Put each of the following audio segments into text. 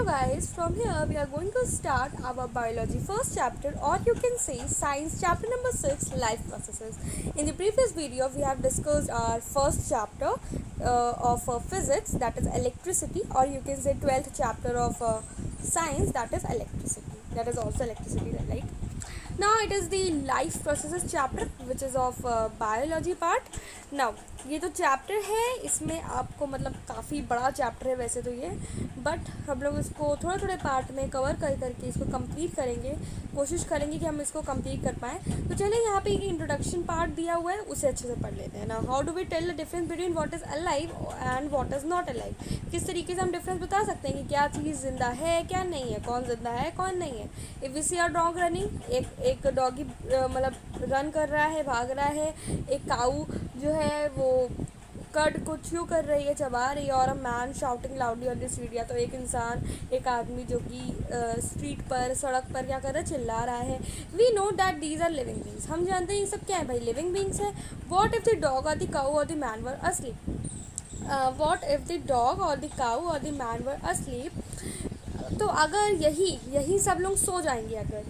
Hello guys, from here we are going to start our biology first chapter, or you can say science chapter number 6, life processes. In the previous video we have discussed our first chapter of physics, that is electricity, or you can say 12th chapter of science, that is electricity, that is also electricity, right? Now it is the life processes chapter which is of biology part. Now ये जो chapter है इसमें आपको मतलब काफ़ी बड़ा chapter है वैसे तो ये, बट हम लोग इसको थोड़े थोड़े पार्ट में कवर कर करके इसको कंप्लीट करेंगे, कोशिश करेंगे कि हम इसको कंप्लीट कर पाएँ. तो चलिए यहाँ पे एक इंट्रोडक्शन पार्ट दिया हुआ है, उसे अच्छे से पढ़ लेते हैं ना. How do we tell the difference between what is alive and what is not alive. किस तरीके से हम डिफरेंस बता सकते हैं कि क्या चीज़ जिंदा है क्या नहीं है, कौन जिंदा है कौन नहीं है. If we see our dog running, एक डॉगी मतलब रन कर रहा है, भाग रहा है. एक काऊ जो है वो कर्ड को च्यू कर रही है, चबा रही है. और a man shouting loudly on the street, या तो एक इंसान, एक आदमी जो कि स्ट्रीट पर, सड़क पर क्या कर रहा है, चिल्ला रहा है. We know that these are living beings. हम जानते हैं ये सब क्या है भाई, लिविंग बींग्स है. वॉट इफ़ द डॉग और द काऊ और the man were asleep. What if the dog और द काऊ और द मैन वर अस्लीप. तो अगर यही सब लोग सो जाएंगे, अगर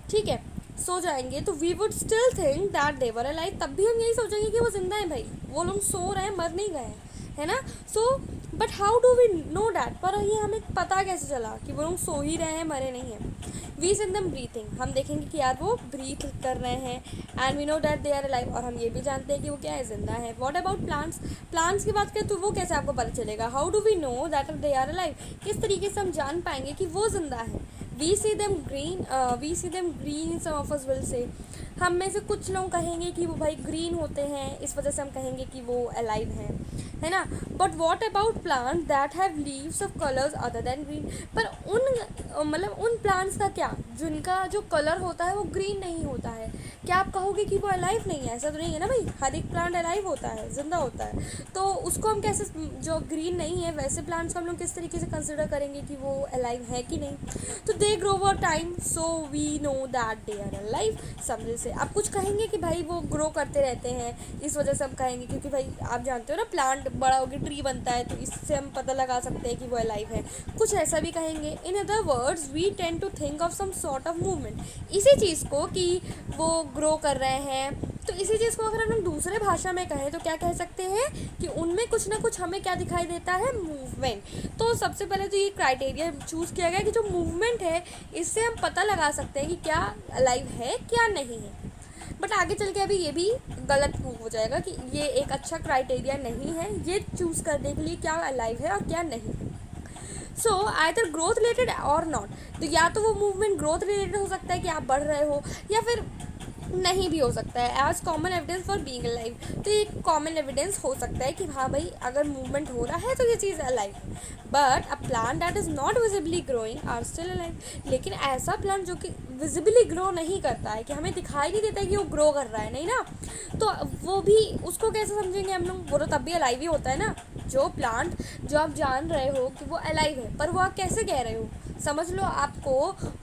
ठीक है सो जाएंगे, तो we would still think that they were alive. तब भी हम यही सोचेंगे कि वो जिंदा है भाई, वो लोग सो रहे हैं, मर नहीं गए हैं, है ना. So but how do we know that. पर ये हमें पता कैसे चला कि वो लोग सो ही रहे हैं, मरे नहीं हैं. We see them breathing. हम देखेंगे कि यार वो ब्रीथ कर रहे हैं. And we know that they are alive. और हम ये भी जानते हैं कि वो क्या है, जिंदा है. What about plants. प्लांट्स की बात करें तो वो कैसे आपको पता चलेगा. How do we know that they are alive. किस तरीके से हम जान पाएंगे कि वो जिंदा है. We see them green some of us will say. हम में से कुछ लोग कहेंगे कि वो भाई ग्रीन होते हैं, इस वजह से हम कहेंगे कि वो अलाइव हैं, है ना. But what about plant that have leaves of colours other than green. पर उन प्लांट्स का क्या, जिनका जो कलर होता है वो ग्रीन नहीं होता है, क्या आप कहोगे कि वो अलाइव नहीं है. ऐसा तो नहीं है ना भाई, हर एक प्लांट अलाइव होता है, जिंदा होता है. तो उसको हम कैसे, जो ग्रीन नहीं है वैसे प्लांट्स को हम लोग किस तरीके से कंसिडर करेंगे कि वो अलाइव है कि नहीं. तो they grow over time, so we know that they are alive. समझे से आप कुछ कहेंगे कि भाई वो ग्रो करते रहते हैं, इस वजह से हम कहेंगे, क्योंकि भाई आप जानते हो ना प्लांट बड़ा होकर ट्री बनता है, तो इससे हम पता लगा सकते हैं कि वो अलाइव है. कुछ ऐसा भी कहेंगे. In other words we tend to think of some sort of movement. इसी चीज़ को कि वो ग्रो कर रहे हैं, तो इसी चीज़ को अगर हम लोग दूसरे भाषा में कहें तो क्या कह सकते हैं कि उनमें कुछ ना कुछ हमें क्या दिखाई देता है, मूवमेंट. तो सबसे पहले तो ये क्राइटेरिया चूज़ किया गया कि जो मूवमेंट है इससे हम पता लगा सकते हैं कि क्या अलाइव है क्या नहीं है. बट आगे चल के अभी ये भी गलत प्रूव हो जाएगा कि ये एक अच्छा क्राइटेरिया नहीं है ये चूज़ करने के लिए क्या अलाइव है और क्या नहीं. सो आइदर ग्रोथ रिलेटेड और नॉट. तो या तो वो मूवमेंट ग्रोथ रिलेटेड हो सकता है कि आप बढ़ रहे हो, या फिर नहीं भी हो सकता है. As common evidence for being alive. तो ये कॉमन एविडेंस हो सकता है कि हाँ भाई अगर मूवमेंट हो रहा है तो ये चीज़ अलाइव है. But a plant that is not visibly growing are still alive. लेकिन ऐसा प्लांट जो कि विजिबली ग्रो नहीं करता है, कि हमें दिखाई नहीं देता है कि वो ग्रो कर रहा है, नहीं ना, तो वो भी उसको कैसे समझेंगे हम लोग. वो तो तब भी अलाइव ही होता है ना. जो प्लांट जो आप जान रहे हो कि वो अलाइव है, पर वो आप कैसे कह रहे हो, समझ लो आपको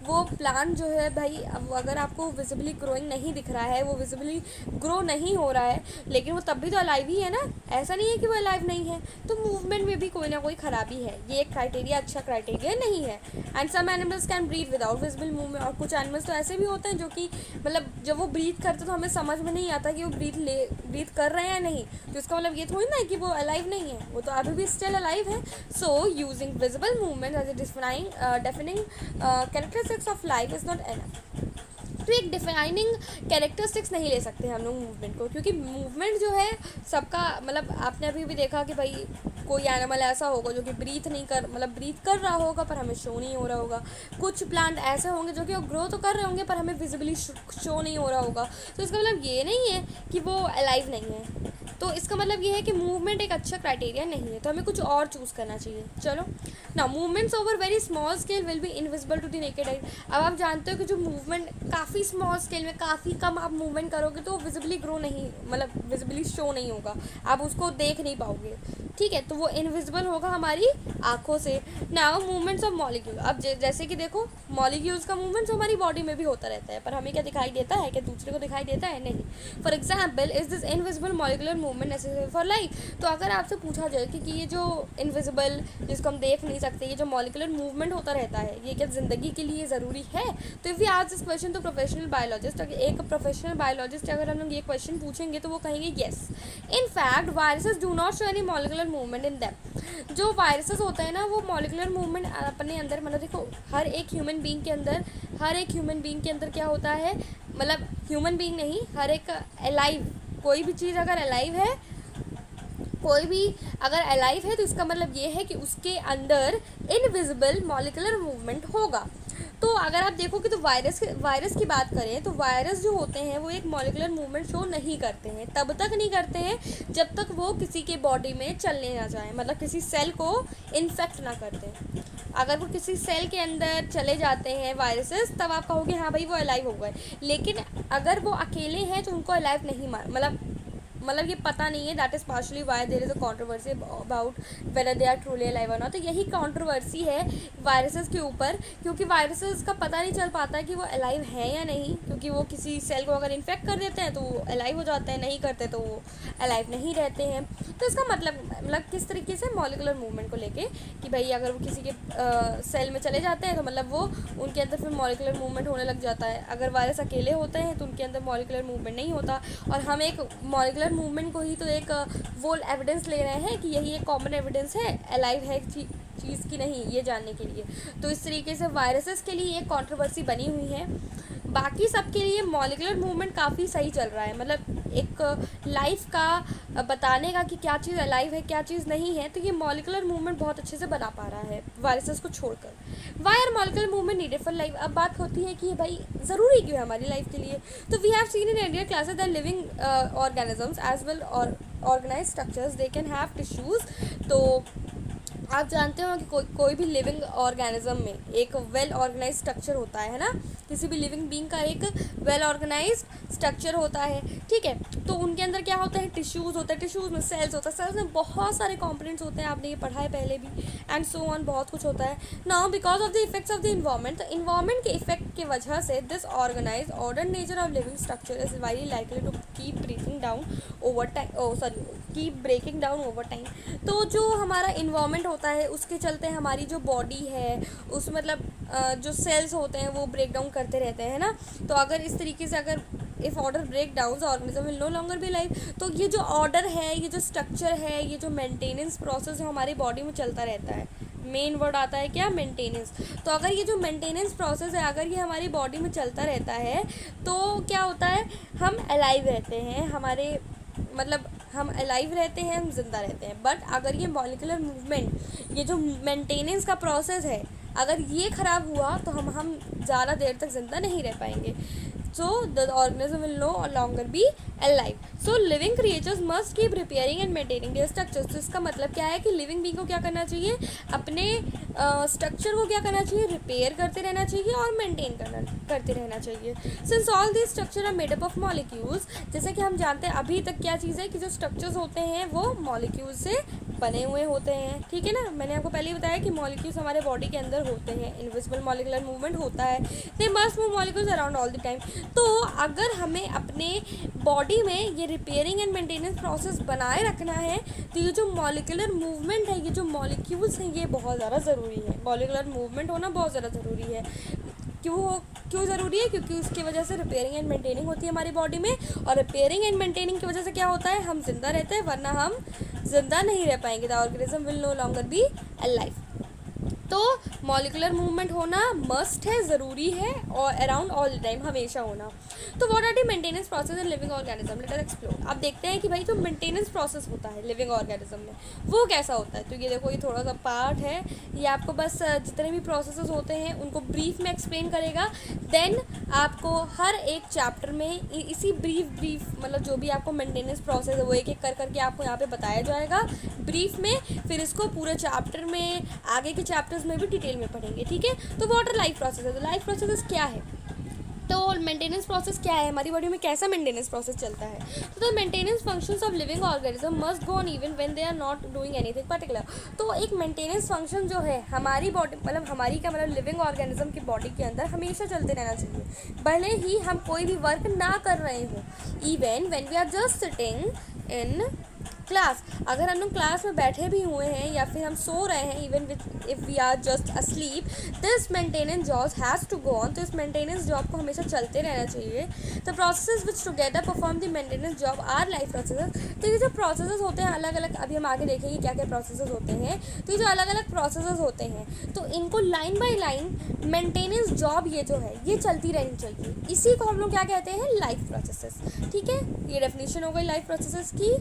वो प्लांट जो है भाई, अगर आपको विजिबली ग्रोइंग नहीं दिख रहा है, वो विजिबली ग्रो नहीं हो रहा है, लेकिन वो तब भी तो अलाइव ही है ना. ऐसा नहीं है कि वो अलाइव नहीं है. तो मूवमेंट में भी कोई ना कोई खराबी है. ये एक क्राइटेरिया अच्छा क्राइटेरिया नहीं है. And some animals can breathe without visible movement. और कुछ एनिमल्स तो ऐसे भी होते हैं जो कि मतलब जब वो ब्रीथ करते तो हमें समझ में नहीं आता कि वो ब्रीथ कर रहे हैं या नहीं. तो इसका मतलब ये थोड़ी ना है कि वो अलाइव नहीं है, वो तो अभी भी स्टिल अलाइव है. So using visible movement as a defining characteristics of life is not enough. तो एक डिफाइनिंग कैरेक्टरिस्टिक्स नहीं ले सकते हम लोग मूवमेंट को, क्योंकि मूवमेंट जो है सबका मतलब आपने अभी भी देखा कि भाई कोई एनिमल ऐसा होगा जो कि ब्रीथ कर रहा होगा पर हमें शो नहीं हो रहा होगा. कुछ प्लांट ऐसे होंगे जो कि वो ग्रो तो कर रहे होंगे पर हमें विजिबली शो नहीं हो रहा होगा. तो इसका मतलब ये नहीं है कि वो अलाइव नहीं है. तो इसका मतलब ये है कि मूवमेंट एक अच्छा क्राइटेरिया नहीं है, तो हमें कुछ और चूज़ करना चाहिए. चलो ना, movements over very small scale will be invisible to the naked eye. अब आप जानते हो कि जो मूवमेंट काफ़ी स्मॉल स्केल में काफ़ी कम आप मूवमेंट करोगे तो विजिबली ग्रो नहीं, मतलब विजिबली शो नहीं होगा, आप उसको देख नहीं पाओगे. ठीक है, तो वो इनविजिबल होगा हमारी आंखों से। नाउ मूवमेंट्स ऑफ मॉलिक्यूल, अब जैसे कि देखो मॉलिक्यूल्स का मूवमेंट्स हमारी बॉडी में भी होता रहता है, पर हमें क्या दिखाई देता है, क्या दूसरे को दिखाई देता है? नहीं। For example, is this invisible molecular movement necessary for life? तो अगर आपसे पूछा जाए कि ये जो इनविजिबल, जिसको हम देख नहीं सकते, ये जो मॉलिकुलर मूवमेंट होता रहता है, ये क्या ज़िंदगी के लिए ज़रूरी है? तो if we ask this question to professional biologist, एक प्रोफेशनल बायोलॉजिस्ट अगर हम लोग ये क्वेश्चन पूछेंगे तो वो कहेंगे yes, in fact viruses do not show any molecular movement in them. जो वायरसेस होते हैं ना, वो मॉलिकुलर मूवमेंट अपने अंदर, मतलब देखो हर एक ह्यूमन बीइंग के अंदर क्या होता है, मतलब ह्यूमन बीइंग नहीं, हर एक अलाइव, कोई भी चीज़ अगर अलाइव है, कोई भी अगर अलाइव है तो इसका मतलब ये है कि उसके अंदर इनविजिबल मॉलिकुलर मूवमेंट होगा। तो अगर आप देखोगे तो वायरस की बात करें तो वायरस जो होते हैं वो एक मॉलिकुलर मूवमेंट शो नहीं करते हैं, तब तक नहीं करते हैं जब तक वो किसी के बॉडी में चलने ना जाए, मतलब किसी सेल को इन्फेक्ट ना करते हैं। अगर वो किसी सेल के अंदर चले जाते हैं वायरसेस, तब आप कहोगे हाँ भाई वो अलाइव हो गए। लेकिन अगर वो अकेले हैं तो उनको अलाइव नहीं मतलब ये पता नहीं है, that is partially why there is a controversy about whether they are truly alive और नॉट। तो यही कंट्रोवर्सी है वायरसेस के ऊपर, क्योंकि वायरसेस का पता नहीं चल पाता कि वो अलाइव हैं या नहीं, क्योंकि वो किसी सेल को अगर इन्फेक्ट कर देते हैं तो वो अलाइव हो जाते हैं, नहीं करते तो वो अलाइव नहीं रहते हैं। तो इसका मतलब किस तरीके से मॉलिकुलर मूवमेंट को लेके कि भाई अगर वो किसी के सेल में चले जाते हैं तो मतलब वो उनके अंदर फिर मॉलिकुलर मूवमेंट होने लग जाता है। अगर वायरस अकेले होते हैं तो उनके अंदर मॉलिकुलर मूवमेंट नहीं होता, और हम एक मॉलिकुलर मूवमेंट को ही तो एक वो एविडेंस ले रहे हैं कि यही एक कॉमन एविडेंस है अलाइव है चीज़ की नहीं, ये जानने के लिए। तो इस तरीके से वायरसेस के लिए एक कंट्रोवर्सी बनी हुई है। बाकी सब के लिए मॉलिकुलर मूवमेंट काफ़ी सही चल रहा है, मतलब एक लाइफ का बताने का कि क्या चीज़ अलाइव है क्या चीज़ नहीं है, तो ये मॉलिकुलर मूवमेंट बहुत अच्छे से बना पा रहा है वायरसेस को छोड़कर। Why are molecular movement needed for life? अब बात होती है कि भाई ज़रूरी क्यों है हमारी लाइफ के लिए। तो we have seen in India classes that living organisms as well are organise structures, they can have tissues. तो आप जानते हो कि कोई भी लिविंग ऑर्गेनिज्म में एक वेल ऑर्गेनाइज स्ट्रक्चर होता है ना, किसी भी लिविंग बीइंग का एक वेल ऑर्गेनाइज स्ट्रक्चर होता है, ठीक है। तो उनके अंदर क्या होता है, टिश्यूज़ होता है, टिश्यूज़ में सेल्स होता है, सेल्स में बहुत सारे कंपोनेंट्स होते हैं, आपने ये पढ़ा है पहले भी, एंड सो ऑन, बहुत कुछ होता है। Now because of the effects of the environment, तो इन्वायरमेंट के इफेक्ट की वजह से this organise order nature of living structure is very likely to keep breaking down over time, keep breaking down over time. तो जो हमारा environment होता है उसके चलते हमारी जो बॉडी है उस मतलब जो सेल्स होते हैं वो ब्रेक डाउन करते रहते हैं ना। तो अगर इस तरीके से अगर if order break down the organism will no longer be live. तो ये जो ऑर्डर है, ये जो स्ट्रक्चर है, ये जो मेंटेनेंस प्रोसेस है हमारी बॉडी में चलता रहता है। मेन वर्ड आता है क्या, मेंटेनेंस। तो अगर ये जो मेंटेनेंस प्रोसेस है अगर ये हमारी बॉडी में चलता रहता है तो क्या होता है, हम अलाइव रहते हैं, हमारे मतलब हम अलाइव रहते हैं, हम जिंदा रहते हैं। बट अगर ये मॉलिकुलर मूवमेंट, ये जो मेंटेनेंस का प्रोसेस है, अगर ये ख़राब हुआ तो हम ज़्यादा देर तक जिंदा नहीं रह पाएंगे। so the organism will no longer be alive. So living creatures must keep repairing and maintaining their structures. तो इसका मतलब क्या है कि लिविंग बीइंग को क्या करना चाहिए, अपने स्ट्रक्चर को क्या करना चाहिए, रिपेयर करते रहना चाहिए और मेंटेन करते रहना चाहिए। Since all this structure are made up of molecules, जैसे कि हम जानते हैं अभी तक क्या चीज़ है कि जो स्ट्रक्चर्स होते हैं वो मॉलिक्यूल्स से बने हुए होते हैं, ठीक है ना। मैंने आपको पहले ही बताया कि मॉलिक्यूल्स हमारे बॉडी के अंदर होते हैं, इनविजिबल मॉलिकुलर मूवमेंट होता है, they must move molecules around all the time. तो अगर हमें अपने बॉडी में ये रिपेयरिंग एंड मेंटेनेंस प्रोसेस बनाए रखना है तो ये जो मॉलिकुलर मूवमेंट है, ये जो मॉलिक्यूल्स हैं, ये बहुत ज़्यादा ज़रूरी है। मॉलिकुलर मूवमेंट होना बहुत ज़्यादा ज़रूरी है। क्यों ज़रूरी है, क्योंकि उसकी वजह से रिपेयरिंग एंड मेंटेनिंग होती है हमारी बॉडी में, और रिपेयरिंग एंड मेंटेनिंग की वजह से क्या होता है, हम जिंदा रहते हैं, वरना हम जिंदा नहीं रह पाएंगे। The organism will no longer be alive. तो मॉलिकुलर मूवमेंट होना मस्ट है, ज़रूरी है, और अराउंड ऑल द टाइम, हमेशा होना। तो what are the maintenance process in living organism, let us explore. अब देखते हैं कि भाई जो मेंटेनेंस प्रोसेस होता है लिविंग ऑर्गेनिज्म में वो कैसा होता है। तो ये देखो, ये थोड़ा सा पार्ट है, ये आपको बस जितने भी प्रोसेसेस होते हैं उनको ब्रीफ में एक्सप्लेन करेगा। देन आपको हर एक चैप्टर में इसी ब्रीफ मतलब जो भी आपको मेंटेनेंस प्रोसेस है वो एक एक करके आपको यहाँ पे बताया जाएगा ब्रीफ में। फिर इसको पूरे चैप्टर में, आगे के चैप्टर्स में भी डिटेल में पढ़ेंगे, ठीक है। तो what are life processes, life processes क्या है। तो मेंटेनेंस प्रोसेस क्या है, हमारी बॉडी में कैसा मेंटेनेंस प्रोसेस चलता है. तो the maintenance functions of living organism must go on even when they are not doing anything particular. तो एक मेंटेनेंस फंक्शन जो है हमारी बॉडी मतलब हमारी क्या मतलब लिविंग ऑर्गेनिज्म की बॉडी के अंदर हमेशा चलते रहना चाहिए, भले ही हम कोई भी वर्क ना कर रहे हों. Even when we are just sitting in class, अगर हम लोग क्लास में बैठे भी हुए हैं या फिर हम सो रहे हैं, even if we are just asleep, this maintenance job has to go on. तो इस मेंटेनेंस जॉब को हमेशा चलते रहना चाहिए. The process which together perform the maintenance job are life processes. तो ये जो प्रोसेसेस होते हैं अलग अलग, अभी हम आगे देखेंगे क्या क्या प्रोसेसेस होते हैं. तो ये जो अलग अलग प्रोसेसेस होते हैं तो इनको line by line maintenance job ये जो है ये चलती रहनी चाहिए. इसी को हम लोग क्या कहते हैं, लाइफ प्रोसेसेस. ठीक है, ये डेफिनेशन हो गई लाइफ प्रोसेसेस की.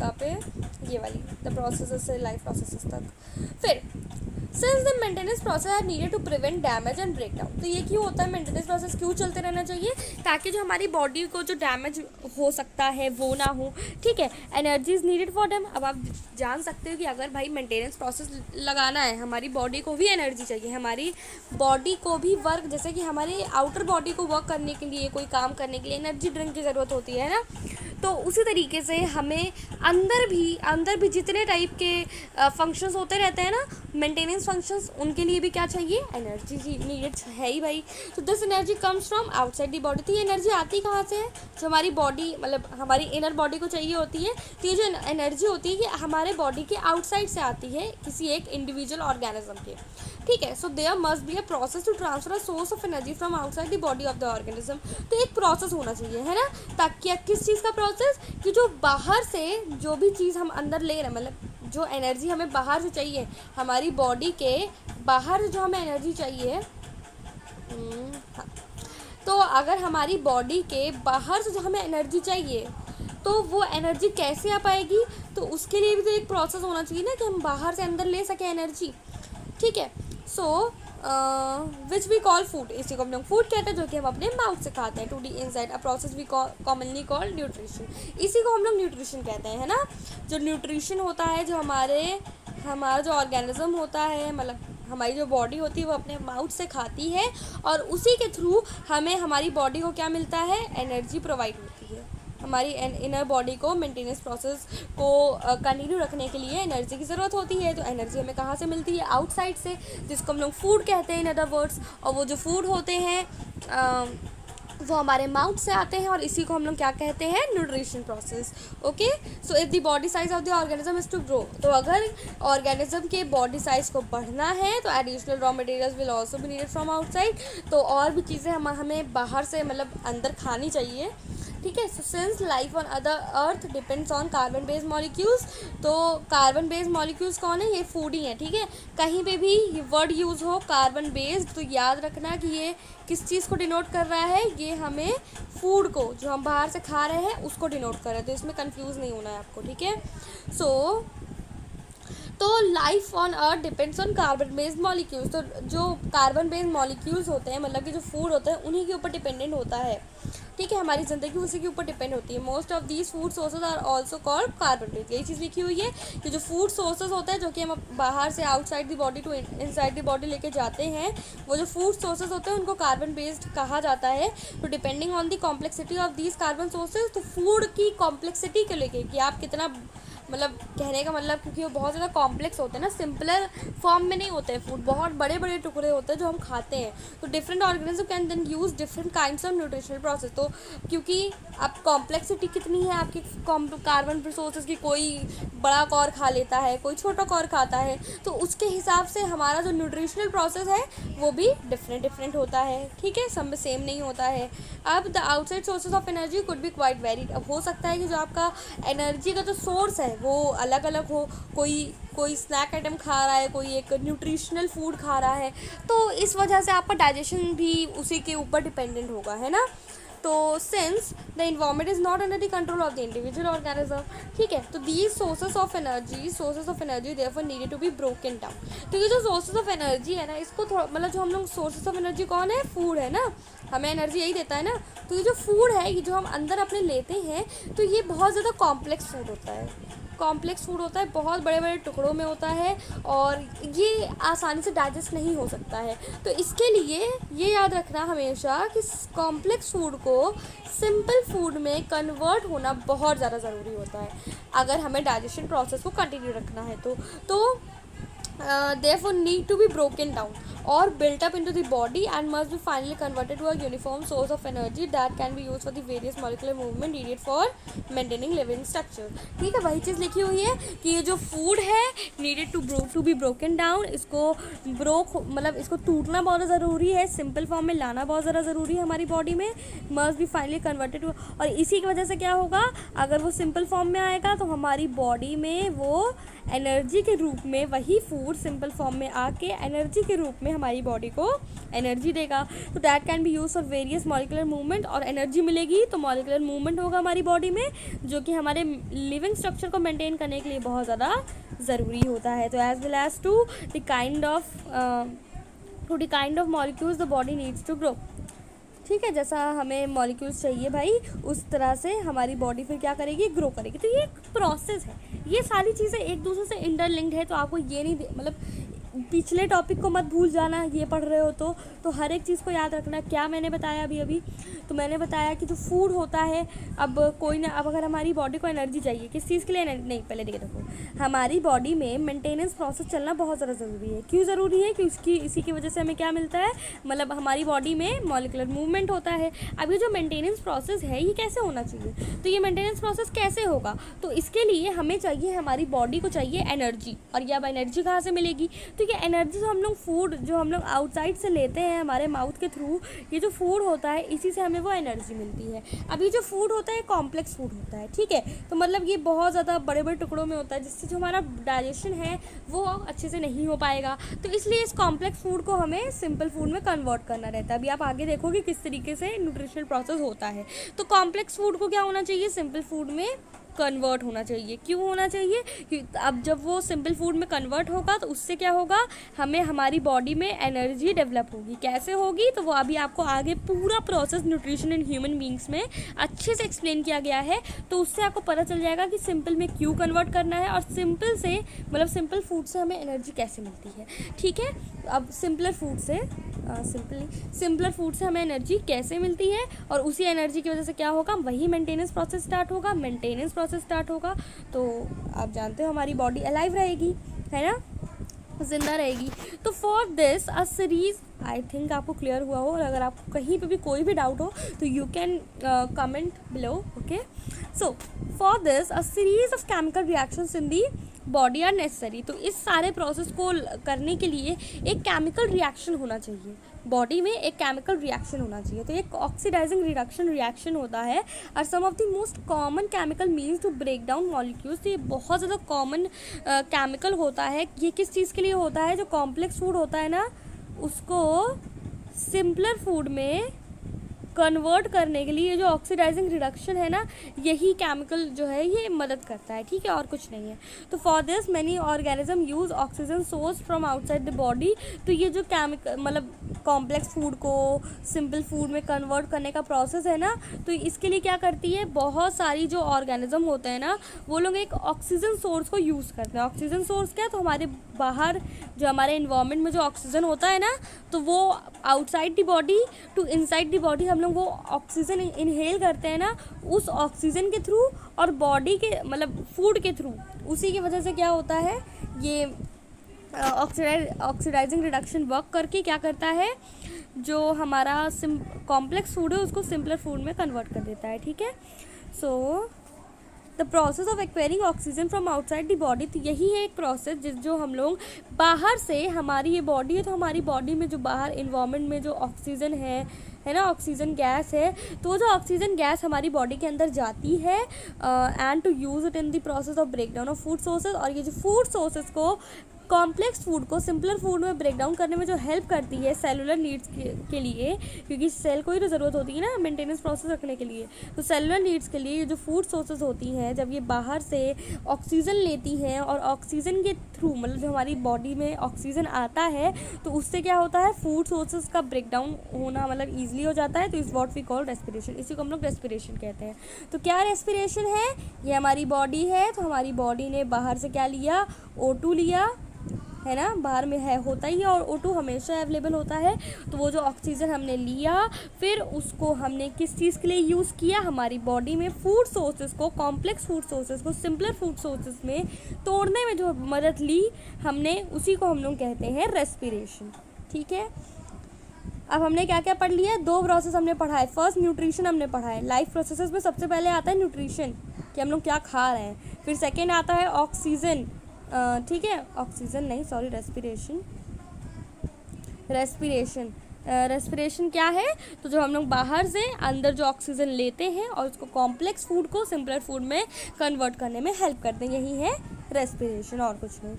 कहाँ पे, ये वाली, द प्रोसेसेस से लाइफ प्रोसेसेस तक. फिर since the maintenance process are needed to prevent damage and break down. तो ये क्यों होता है, मेंटेनेंस प्रोसेस क्यों चलते रहना चाहिए, ताकि जो हमारी बॉडी को जो डैमेज हो सकता है वो ना हो. ठीक है, energy is needed for them. अब आप जान सकते हो कि अगर भाई मेंटेनेंस प्रोसेस लगाना है, हमारी बॉडी को भी एनर्जी चाहिए, हमारी बॉडी को भी वर्क, जैसे कि हमारी आउटर बॉडी को वर्क करने के लिए, कोई काम करने के लिए एनर्जी ड्रिंक की ज़रूरत होती है ना. तो उसी तरीके से हमें अंदर भी जितने टाइप के फंक्शंस होते रहते हैं ना, मेंटेनेंस फंक्शंस, उनके लिए भी क्या चाहिए, एनर्जी नीडेड है ही भाई. तो this energy comes from outside the body. तो ये एनर्जी आती कहाँ से है, जो हमारी बॉडी मतलब हमारी इनर बॉडी को चाहिए होती है. तो ये जो एनर्जी होती है ये हमारे बॉडी के आउटसाइड से आती है, किसी एक इंडिविजुअल ऑर्गेनिज्म के. ठीक है, so there must be a process to transfer a source of energy from outside the body of the organism. तो एक प्रोसेस होना चाहिए, है ना, ताकि किस चीज़ का प्रोसेस, कि जो बाहर से जो भी चीज़ हम अंदर ले रहे हैं, मतलब जो एनर्जी हमें बाहर से चाहिए, हमारी बॉडी के बाहर जो हमें एनर्जी चाहिए. हाँ, तो अगर हमारी बॉडी के बाहर से जो हमें एनर्जी चाहिए तो वो एनर्जी कैसे आ पाएगी, तो उसके लिए भी तो एक प्रोसेस होना चाहिए ना, कि हम बाहर से अंदर ले सकें एनर्जी. ठीक है, सो विच वी कॉल फूड. इसी को हम लोग फूड कहते हैं, जो कि हम अपने माउथ से खाते हैं. To the inside a process we commonly called nutrition. इसी को हम लोग न्यूट्रिशन कहते हैं, है ना. जो न्यूट्रिशन होता है, जो हमारा जो ऑर्गेनिज्म होता है, मतलब हमारी जो बॉडी होती है वो अपने माउथ से खाती है, और उसी के थ्रू हमें हमारी बॉडी को क्या मिलता है, एनर्जी प्रोवाइड होती है. हमारी इनर बॉडी को मेंटेनेंस प्रोसेस को कंटिन्यू रखने के लिए एनर्जी की ज़रूरत होती है. तो एनर्जी हमें कहाँ से मिलती है, आउटसाइड से, जिसको हम लोग फूड कहते हैं इन अदर वर्ड्स. और वो जो फूड होते हैं वो हमारे माउथ से आते हैं, और इसी को हम लोग क्या कहते हैं, nutrition process. Okay, so if the body size of the organism is to grow. तो अगर ऑर्गेनिज्म के बॉडी साइज़ को बढ़ना है तो additional raw materials will also be needed from outside. तो और भी चीज़ें हमें बाहर से मतलब अंदर खानी चाहिए. ठीक है, so since life on other earth depends on carbon based molecules. तो कार्बन बेस्ड मॉलिक्यूल्स कौन है, ये फूड ही है. ठीक है, कहीं पे भी ये वर्ड यूज़ हो कार्बन बेस्ड, तो याद रखना कि ये किस चीज़ को डिनोट कर रहा है, ये हमें फूड को, जो हम बाहर से खा रहे हैं उसको डिनोट कर रहे हैं. तो इसमें कंफ्यूज नहीं होना है आपको. ठीक है, सो तो life on earth depends on carbon based molecules. तो जो कार्बन बेस्ड मॉलिक्यूल्स होते हैं, मतलब कि जो फूड होता है, उन्हीं के ऊपर डिपेंडेंट होता है. ठीक है, हमारी ज़िंदगी उसी के ऊपर डिपेंड होती है. Most of these food sources are also called carbon based. यही चीज़ लिखी हुई है कि जो फूड सोर्सेज होते हैं, जो कि हम बाहर से outside the body to inside the body लेके जाते हैं, वो जो फूड सोर्सेज होते हैं उनको कार्बन बेस्ड कहा जाता है. तो depending on the complexity of these carbon sources, तो फूड की कॉम्प्लेक्सिटी को लेके कि आप कितना, मतलब कहने का मतलब, क्योंकि वो बहुत ज़्यादा कॉम्प्लेक्स होते हैं ना, सिंपलर फॉर्म में नहीं होते हैं फूड, बहुत बड़े बड़े टुकड़े होते हैं जो हम खाते हैं. तो different organism can then use different kinds of nutritional process. तो क्योंकि अब कॉम्प्लेक्सिटी कितनी है आपकी कार्बन रिसोर्सेज की, कोई बड़ा कौर खा लेता है, कोई छोटा कौर खाता है, तो उसके हिसाब से हमारा जो न्यूट्रिशनल प्रोसेस है वो भी डिफरेंट होता है. ठीक है, सब में सेम नहीं होता है. अब the outside sources of energy could be quite varied. अब हो सकता है कि जो आपका एनर्जी का जो सोर्स है वो अलग अलग हो, कोई स्नैक आइटम खा रहा है, कोई एक न्यूट्रिशनल फूड खा रहा है, तो इस वजह से आपका डाइजेशन भी उसी के ऊपर डिपेंडेंट होगा, है ना. तो since the environment is not under the control of the individual organism. ठीक है, तो these sources of energy therefore needed to be broken down. तो ये जो सोर्सेज ऑफ एनर्जी है ना, इसको थोड़ा मतलब, जो हम लोग सोर्सेज ऑफ एनर्जी कौन है, फूड है ना, हमें एनर्जी यही देता है ना. तो ये जो फूड है, ये जो हम अंदर अपने लेते हैं, तो ये बहुत ज़्यादा कॉम्प्लेक्स फूड होता है. कॉम्प्लेक्स फूड होता है, बहुत बड़े बड़े टुकड़ों में होता है और ये आसानी से डाइजेस्ट नहीं हो सकता है। तो इसके लिए ये याद रखना हमेशा कि कॉम्प्लेक्स फूड को सिंपल फूड में कन्वर्ट होना बहुत ज़्यादा ज़रूरी होता है अगर हमें डाइजेशन प्रोसेस को कंटिन्यू रखना है। तो therefore need to be broken down or built up into the body and must be finally converted to a uniform source of energy that can be used for the various molecular movement needed for maintaining living structure। ठीक है, वही चीज़ लिखी हुई है कि ये जो food है needed to be broken down, इसको मतलब इसको टूटना बहुत ज़रूरी है, सिंपल फॉर्म में लाना बहुत ज़्यादा ज़रूरी है हमारी बॉडी में, मस्ट बी फाइनली कन्वर्टेड। और इसी की वजह से क्या होगा, अगर वो सिंपल फॉर्म में आएगा तो हमारी बॉडी में वो एनर्जी के रूप में, वही फूड सिंपल फॉर्म में आके एनर्जी के रूप में हमारी बॉडी को एनर्जी देगा। तो that can be use for various molecular movement, और एनर्जी मिलेगी तो मॉलिकुलर मूवमेंट होगा हमारी बॉडी में, जो कि हमारे लिविंग स्ट्रक्चर को मेंटेन करने के लिए बहुत ज़्यादा ज़रूरी होता है। तो as well as to the kind of molecules the body needs to grow. ठीक है, जैसा हमें मॉलिक्यूल्स चाहिए भाई, उस तरह से हमारी बॉडी फिर क्या करेगी, ग्रो करेगी। तो ये एक प्रोसेस है, ये सारी चीज़ें एक दूसरे से इंटरलिंक्ड है। तो आपको ये नहीं मतलब पिछले टॉपिक को मत भूल जाना, ये पढ़ रहे हो तो हर एक चीज़ को याद रखना। क्या मैंने बताया अभी तो मैंने बताया कि जो फूड होता है, अब अगर हमारी बॉडी को एनर्जी चाहिए, किस चीज़ के लिए नहीं, पहले देखो हमारी बॉडी में मेंटेनेंस प्रोसेस चलना बहुत ज़्यादा ज़रूरी है। क्यों ज़रूरी है कि इसी की वजह से हमें क्या मिलता है, मतलब हमारी बॉडी में मॉलिकुलर मूवमेंट होता है। अब ये जो मेंटेनेंस प्रोसेस है ये कैसे होना चाहिए, तो ये मेंटेनेंस प्रोसेस कैसे होगा, तो इसके लिए हमें चाहिए, हमारी बॉडी को चाहिए एनर्जी। और ये अब एनर्जी कहाँ से मिलेगी, तो ये एनर्जी जो हम लोग आउटसाइड से लेते हैं हमारे माउथ के थ्रू, ये जो फूड होता है इसी से हमें वो एनर्जी मिलती है। अब ये जो फूड होता है कॉम्प्लेक्स फूड होता है, ठीक है, तो मतलब ये बहुत ज़्यादा बड़े बड़े टुकड़ों में होता है, जिससे जो हमारा डाइजेशन है वो अच्छे से नहीं हो पाएगा। तो इसलिए इस कॉम्प्लेक्स फूड को हमें सिंपल फूड में कन्वर्ट करना रहता है। अभी आप आगे देखोगे किस तरीके से न्यूट्रिशनल प्रोसेस होता है। तो कॉम्प्लेक्स फूड को क्या होना चाहिए, सिंपल फूड में कन्वर्ट होना चाहिए। क्यों होना चाहिए, कि अब जब वो सिंपल फूड में कन्वर्ट होगा तो उससे क्या होगा, हमें हमारी बॉडी में एनर्जी डेवलप होगी। कैसे होगी, तो वो अभी आपको आगे पूरा process nutrition in human beings में अच्छे से एक्सप्लेन किया गया है। तो उससे आपको पता चल जाएगा कि सिंपल में क्यों कन्वर्ट करना है, और सिंपल फूड से हमें एनर्जी कैसे मिलती है। ठीक है, अब सिंपलर फूड से हमें एनर्जी कैसे मिलती है, और उसी एनर्जी की वजह से क्या होगा, वही मेंटेनेंस प्रोसेस स्टार्ट होगा। तो आप जानते हो हमारी बॉडी अलाइव रहेगी, है ना, जिंदा रहेगी। तो for this a series, I think आपको क्लियर हुआ हो, और अगर आपको कहीं पे भी कोई भी डाउट हो तो you can comment below. Okay, so for this a series of chemical reactions in the body are necessary. तो इस सारे प्रोसेस को करने के लिए एक केमिकल रिएक्शन होना चाहिए, बॉडी में एक केमिकल रिएक्शन होना चाहिए। तो एक ऑक्सीडाइजिंग रिएक्शन होता है, और some of the most common chemical means to break down molecules. तो ये बहुत ज़्यादा कॉमन केमिकल होता है। ये किस चीज़ के लिए होता है, जो कॉम्प्लेक्स फूड होता है ना, उसको सिंपलर फूड में कन्वर्ट करने के लिए जो ऑक्सीडाइजिंग रिडक्शन है ना, यही केमिकल जो है ये मदद करता है। ठीक है, और कुछ नहीं है। तो for this many organism use oxygen source from outside the body. तो ये जो केमिकल मतलब कॉम्प्लेक्स फूड को सिंपल फूड में कन्वर्ट करने का प्रोसेस है ना, तो इसके लिए क्या करती है, बहुत सारी जो ऑर्गेनिज्म होते हैं ना, वो लोग एक ऑक्सीजन सोर्स को यूज़ करते हैं। ऑक्सीजन सोर्स क्या है, तो हमारे बाहर जो हमारे इन्वायरमेंट में जो ऑक्सीजन होता है ना, तो वो outside the body to inside the body हम लोग वो ऑक्सीजन इनहेल करते हैं ना, उस ऑक्सीजन के थ्रू और बॉडी के मतलब फूड के थ्रू। उसी की वजह से क्या होता है, ये ऑक्सीडाइजिंग रिडक्शन वर्क करके क्या करता है, जो हमारा कॉम्प्लेक्स फूड है उसको सिंपलर फूड में कन्वर्ट कर देता है। ठीक है, so the process of acquiring oxygen from outside the body. तो यही है एक प्रोसेस जो हम लोग बाहर से, हमारी ये बॉडी है तो हमारी बॉडी में जो बाहर इन्वायरमेंट में जो ऑक्सीजन है ना, ऑक्सीजन गैस है, तो जो ऑक्सीजन गैस हमारी बॉडी के अंदर जाती है and to use it in the process of break down of food sources. और ये जो फूड सोर्सेज को कॉम्प्लेक्स फूड को सिंपलर फूड में ब्रेक डाउन करने में जो हेल्प करती है सेलुलर नीड्स के लिए, क्योंकि सेल को ही तो ज़रूरत होती है ना मेंटेनेंस प्रोसेस रखने के लिए। तो सेलुलर नीड्स के लिए जो फूड सोर्सेज होती हैं, जब ये बाहर से ऑक्सीजन लेती हैं और ऑक्सीजन के थ्रू मतलब जो हमारी बॉडी में ऑक्सीजन आता है तो उससे क्या होता है, फूड सोर्सेज का ब्रेक डाउन होना मतलब ईजिली हो जाता है। तो इस वॉट वी कॉल रेस्पिरेशन, इसी को हम लोग रेस्पिरेशन कहते हैं। तो क्या रेस्पिरेशन है, ये हमारी बॉडी है, तो हमारी बॉडी ने बाहर से क्या लिया, O2 लिया, है ना, बाहर में है होता ही है और O2 हमेशा अवेलेबल होता है। तो वो जो ऑक्सीजन हमने लिया फिर उसको हमने किस चीज़ के लिए यूज़ किया, हमारी बॉडी में फूड सोर्सेज को, कॉम्प्लेक्स फूड सोर्सेज को सिंपलर फूड सोर्सेज में तोड़ने में जो मदद ली हमने, उसी को हम लोग कहते हैं रेस्पिरेशन। ठीक है, अब हमने क्या क्या पढ़ लिया, 2 प्रोसेस हमने पढ़ा है। फर्स्ट न्यूट्रिशन हमने पढ़ा है, लाइफ प्रोसेसेस में सबसे पहले आता है न्यूट्रिशन कि हम लोग क्या खा रहे हैं। फिर सेकेंड आता है ऑक्सीजन, ठीक है, ऑक्सीजन नहीं सॉरी रेस्पिरेशन। रेस्पिरेशन क्या है, तो जो हम लोग बाहर से अंदर जो ऑक्सीजन लेते हैं और उसको कॉम्प्लेक्स फूड को सिंपलर फूड में कन्वर्ट करने में हेल्प करते हैं, यही है रेस्पिरेशन और कुछ नहीं।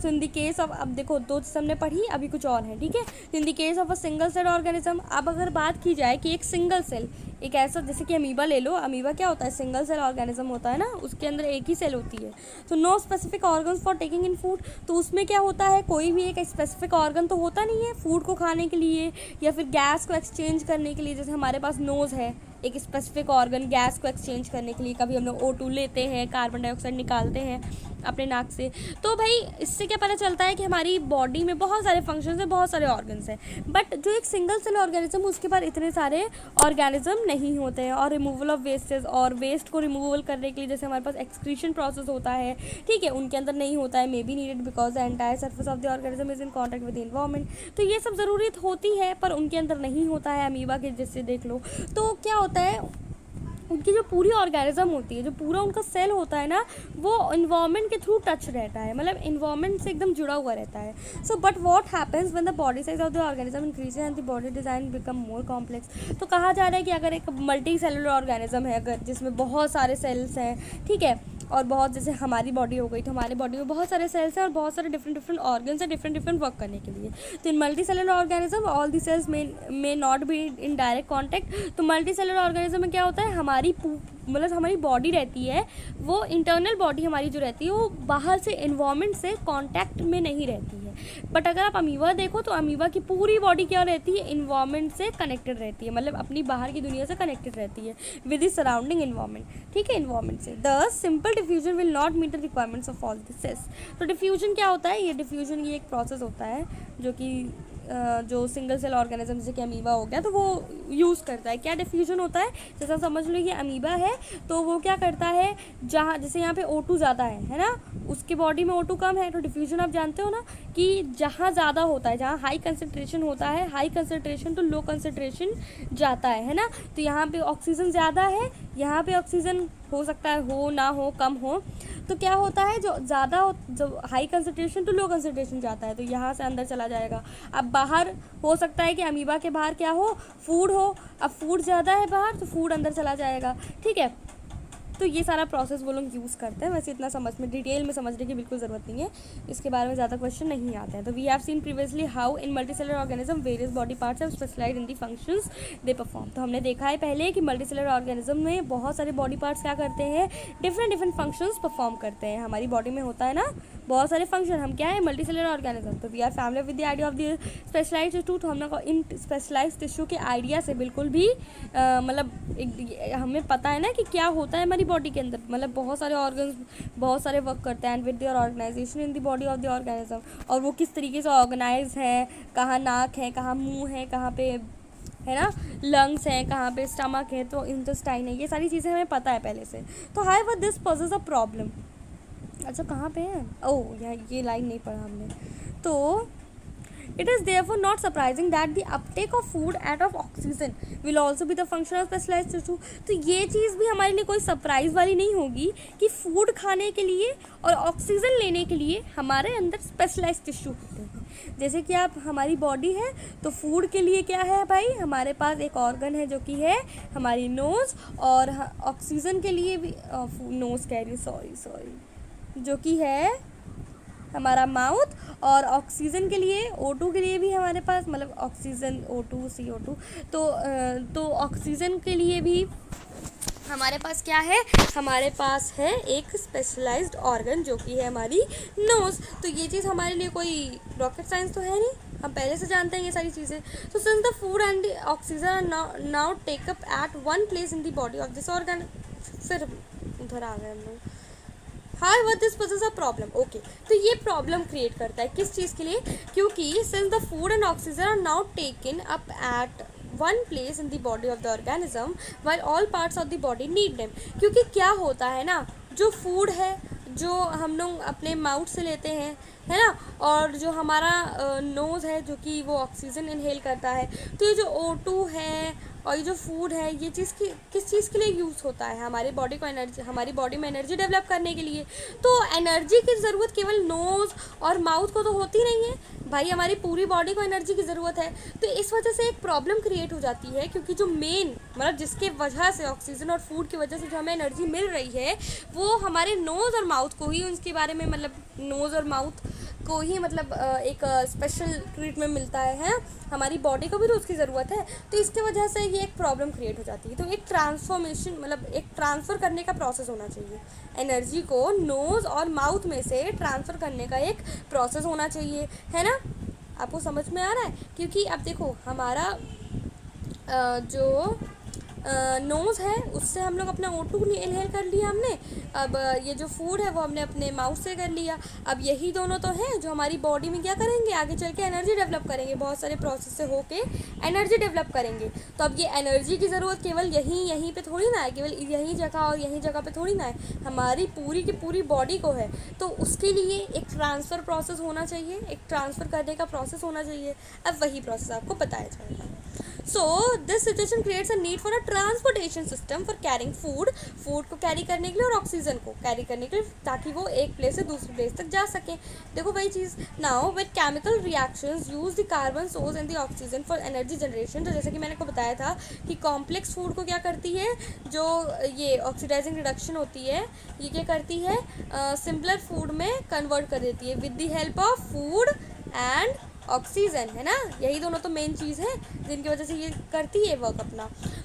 सो इन द केस ऑफ, अब देखो 2 चीज़ हमने पढ़ी, अभी कुछ और है। ठीक है, in the case of a single cell organism, अब अगर बात की जाए कि एक सिंगल सेल, एक ऐसा जैसे कि अमीबा ले लो, अमीबा क्या होता है, सिंगल सेल ऑर्गेनिज्म होता है ना, उसके अंदर एक ही सेल होती है। तो no specific organs for taking in food, तो उसमें क्या होता है, कोई भी एक स्पेसिफिक ऑर्गन तो होता नहीं है फूड को खाने के लिए या फिर गैस को एक्सचेंज करने के लिए। जैसे हमारे पास नोज़ है, एक स्पेसिफिक ऑर्गन गैस को एक्सचेंज करने के लिए, कभी हम लोग O2 लेते हैं, कार्बन डाइऑक्साइड निकालते हैं अपने नाक से। तो भाई इससे क्या पता चलता है कि हमारी बॉडी में बहुत सारे फंक्शंस हैं, बहुत सारे ऑर्गन्स हैं, बट जो एक सिंगल सेल ऑर्गेनिज्म उसके पास इतने सारे ऑर्गेनिज्म नहीं होते हैं। और रिमूवल ऑफ वेस्टेज, और वेस्ट को रिमूवल करने के लिए जैसे हमारे पास एक्सक्रीशन प्रोसेस होता है, ठीक है, उनके अंदर नहीं होता है, may be needed because the entire surface of the organism is in contact with the environment. तो ये सब ज़रूरत होती है पर उनके अंदर नहीं होता है, अमीबा के जैसे देख लो। तो क्या होता है, उनकी जो पूरी ऑर्गेनिज्म होती है, जो पूरा उनका सेल होता है ना, वो इन्वायरमेंट के थ्रू टच रहता है, मतलब इन्वायरमेंट से एकदम जुड़ा हुआ रहता है। So but what happens when the body size of the organism increases and the body design become more complex. तो कहा जा रहा है कि अगर एक मल्टी सेलुलर ऑर्गेनिज्म है, अगर जिसमें बहुत सारे सेल्स हैं, ठीक है, और बहुत, जैसे हमारी बॉडी हो गई, तो हमारी बॉडी में बहुत सारे सेल्स हैं और बहुत सारे डिफरेंट ऑर्गन्स हैं डिफरेंट वर्क करने के लिए। तो in multi cellular organism all the cells may not be in direct contact. तो मल्टी सेलुलर ऑर्गेनिज्म में क्या होता है, हमारी मतलब हमारी बॉडी रहती है, वो इंटरनल बॉडी हमारी जो रहती है वो बाहर से इन्वायरमेंट से कांटेक्ट में नहीं रहती है। बट अगर आप अमीबा देखो तो अमीबा की पूरी बॉडी क्या रहती है, इन्वायरमेंट से कनेक्टेड रहती है, मतलब अपनी बाहर की दुनिया से कनेक्टेड रहती है विद द सराउंडिंग इन्वायरमेंट। ठीक है, इन्वायरमेंट से the simple diffusion will not meet the requirements of all the cells. तो डिफ्यूजन क्या होता है, ये डिफ्यूजन ये एक प्रोसेस होता है जो कि जो सिंगल सेल ऑर्गेनिज्म जैसे कि अमीबा हो गया तो वो यूज़ करता है। क्या डिफ्यूजन होता है, जैसा समझ लो ये अमीबा है तो वो क्या करता है, जहाँ जैसे यहाँ पे O2 ज़्यादा है ना, उसके बॉडी में O2 कम है, तो डिफ्यूजन आप जानते हो ना कि जहाँ ज़्यादा होता है, जहाँ हाई कंसनट्रेशन होता है, हाई कंसनट्रेशन तो लो कंसनट्रेशन जाता है ना। तो यहाँ पे ऑक्सीजन ज़्यादा है, यहाँ पे ऑक्सीजन हो सकता है हो ना हो, कम हो, तो क्या होता है जो ज़्यादा जो high concentration to low concentration जाता है तो यहाँ से अंदर चला जाएगा। अब बाहर हो सकता है कि अमीबा के बाहर क्या हो, फूड हो, अब फूड ज़्यादा है बाहर तो फूड अंदर चला जाएगा। ठीक है, तो ये सारा प्रोसेस वो लोग यूज़ करते हैं। वैसे इतना समझ में डिटेल में समझने की बिल्कुल ज़रूरत नहीं है, इसके बारे में ज़्यादा क्वेश्चन नहीं आते हैं। तो we have seen previously how in multicellular organism various body parts have specialised in the functions they perform. तो हमने देखा है पहले कि मल्टीसेलुलर ऑर्गेनिज्म में बहुत सारे बॉडी पार्ट्स क्या करते हैं, डिफरेंट फंक्शंस परफॉर्म करते हैं। हमारी बॉडी में होता है ना बहुत सारे फंक्शन, हम क्या है मल्टीसेलुलर ऑर्गेनिज्म। तो we are familiar with the idea of the specialised tissue. तो हम लोग इन स्पेशलाइज्ड टिश्यू के आइडिया से बिल्कुल भी मतलब हमें पता है ना कि क्या होता है हमारी बॉडी के अंदर, मतलब बहुत सारे ऑर्गन्स बहुत सारे वर्क करते हैं and with their organisation in the body of the organism, और वो किस तरीके से ऑर्गेनाइज है, कहाँ नाक है, कहाँ मुंह है, कहाँ पे है ना लंग्स हैं, कहाँ पे स्टमक है, तो इंटेस्टाइन है, ये सारी चीज़ें हमें पता है पहले से। तो however this poses a problem. अच्छा कहाँ पे है, ओह यहाँ ये लाइन नहीं पढ़ा हमने। तो it is therefore not surprising that the uptake of food and of oxygen will also be the function of specialized tissue। तो ये चीज़ भी हमारे लिए कोई सरप्राइज वाली नहीं होगी कि फूड खाने के लिए और ऑक्सीजन लेने के लिए हमारे अंदर स्पेशलाइज्ड टिश्यू होते हैं। जैसे कि आप हमारी बॉडी है तो फूड के लिए क्या है भाई, हमारे पास एक ऑर्गन है जो कि है हमारी नोज़, और ऑक्सीजन के लिए भी नोज़ कह रही, सॉरी जो कि है हमारा माउथ, और ऑक्सीजन के लिए O2 के लिए भी हमारे पास, मतलब ऑक्सीजन O2 CO2, तो ऑक्सीजन के लिए भी हमारे पास क्या है, हमारे पास है एक स्पेशलाइज्ड ऑर्गन जो कि है हमारी नोज़। तो ये चीज़ हमारे लिए कोई रॉकेट साइंस तो है नहीं, हम पहले से जानते हैं ये सारी चीज़ें। तो since the food and the oxygen are now take up at one place in the body of this organ, फिर उधर आ गए हम लोग। However, this poses a problem. Okay, तो ये प्रॉब्लम क्रिएट करता है किस चीज़ के लिए, क्योंकि since the food and oxygen are now taken up at one place in the body of the organism while all parts of the body need them, क्योंकि क्या होता है ना, जो फूड है जो हम लोग अपने माउथ से लेते हैं, है ना, और जो हमारा नोज़ है जो कि वो ऑक्सीजन इनहेल करता है, तो ये जो O2 है और ये जो फूड है, ये चीज़ किस चीज़ के लिए यूज़ होता है, हमारी बॉडी को एनर्जी, हमारी बॉडी में एनर्जी डेवलप करने के लिए। तो एनर्जी की ज़रूरत केवल नोज़ और माउथ को तो होती नहीं है भाई, हमारी पूरी बॉडी को एनर्जी की ज़रूरत है। तो इस वजह से एक प्रॉब्लम क्रिएट हो जाती है, क्योंकि जो मेन मतलब जिसके वजह से ऑक्सीजन और फूड की वजह से जो हमें एनर्जी मिल रही है वो हमारे नोज़ और माउथ को ही, उसके बारे में मतलब नोज़ और माउथ को ही मतलब एक स्पेशल ट्रीटमेंट मिलता है, हमारी बॉडी को भी तो उसकी ज़रूरत है। तो इसके वजह से ये एक प्रॉब्लम क्रिएट हो जाती है। तो एक ट्रांसफॉर्मेशन मतलब एक ट्रांसफ़र करने का प्रोसेस होना चाहिए, एनर्जी को नोज़ और माउथ में से ट्रांसफ़र करने का एक प्रोसेस होना चाहिए, है ना। आपको समझ में आ रहा है, क्योंकि अब देखो हमारा जो नोज़ है उससे हम लोग अपना O2 इनहेल कर लिया हमने, अब ये जो फूड है वो हमने अपने माउथ से कर लिया। अब यही दोनों तो हैं जो हमारी बॉडी में क्या करेंगे, आगे चल के एनर्जी डेवलप करेंगे, बहुत सारे प्रोसेस से होके एनर्जी डेवलप करेंगे। तो अब ये एनर्जी की ज़रूरत केवल यहीं पे थोड़ी ना है, केवल यही जगह और यही जगह पे थोड़ी ना है, हमारी पूरी की पूरी बॉडी को है। तो उसके लिए एक ट्रांसफ़र प्रोसेस होना चाहिए, एक ट्रांसफ़र करने का प्रोसेस होना चाहिए। अब वही प्रोसेस आपको बताया जाएगा। So this situation creates a need for a transportation system for carrying food को कैरी करने के लिए और ऑक्सीजन को कैरी करने के लिए, ताकि वो एक प्लेस से दूसरी प्लेस तक जा सके। देखो वही चीज़, now with chemical reactions use the carbon source and the oxygen for energy generation. तो जैसे कि मैंने को बताया था कि कॉम्प्लेक्स फूड को क्या करती है, जो ये ऑक्सीडाइजिंग रिडक्शन होती है ये क्या करती है, सिंपलर फूड में कन्वर्ट कर देती है with the help of food and oxygen, है ना। यही दोनों तो मेन चीज़ है जिनकी वजह से ये करती है वर्क अपना।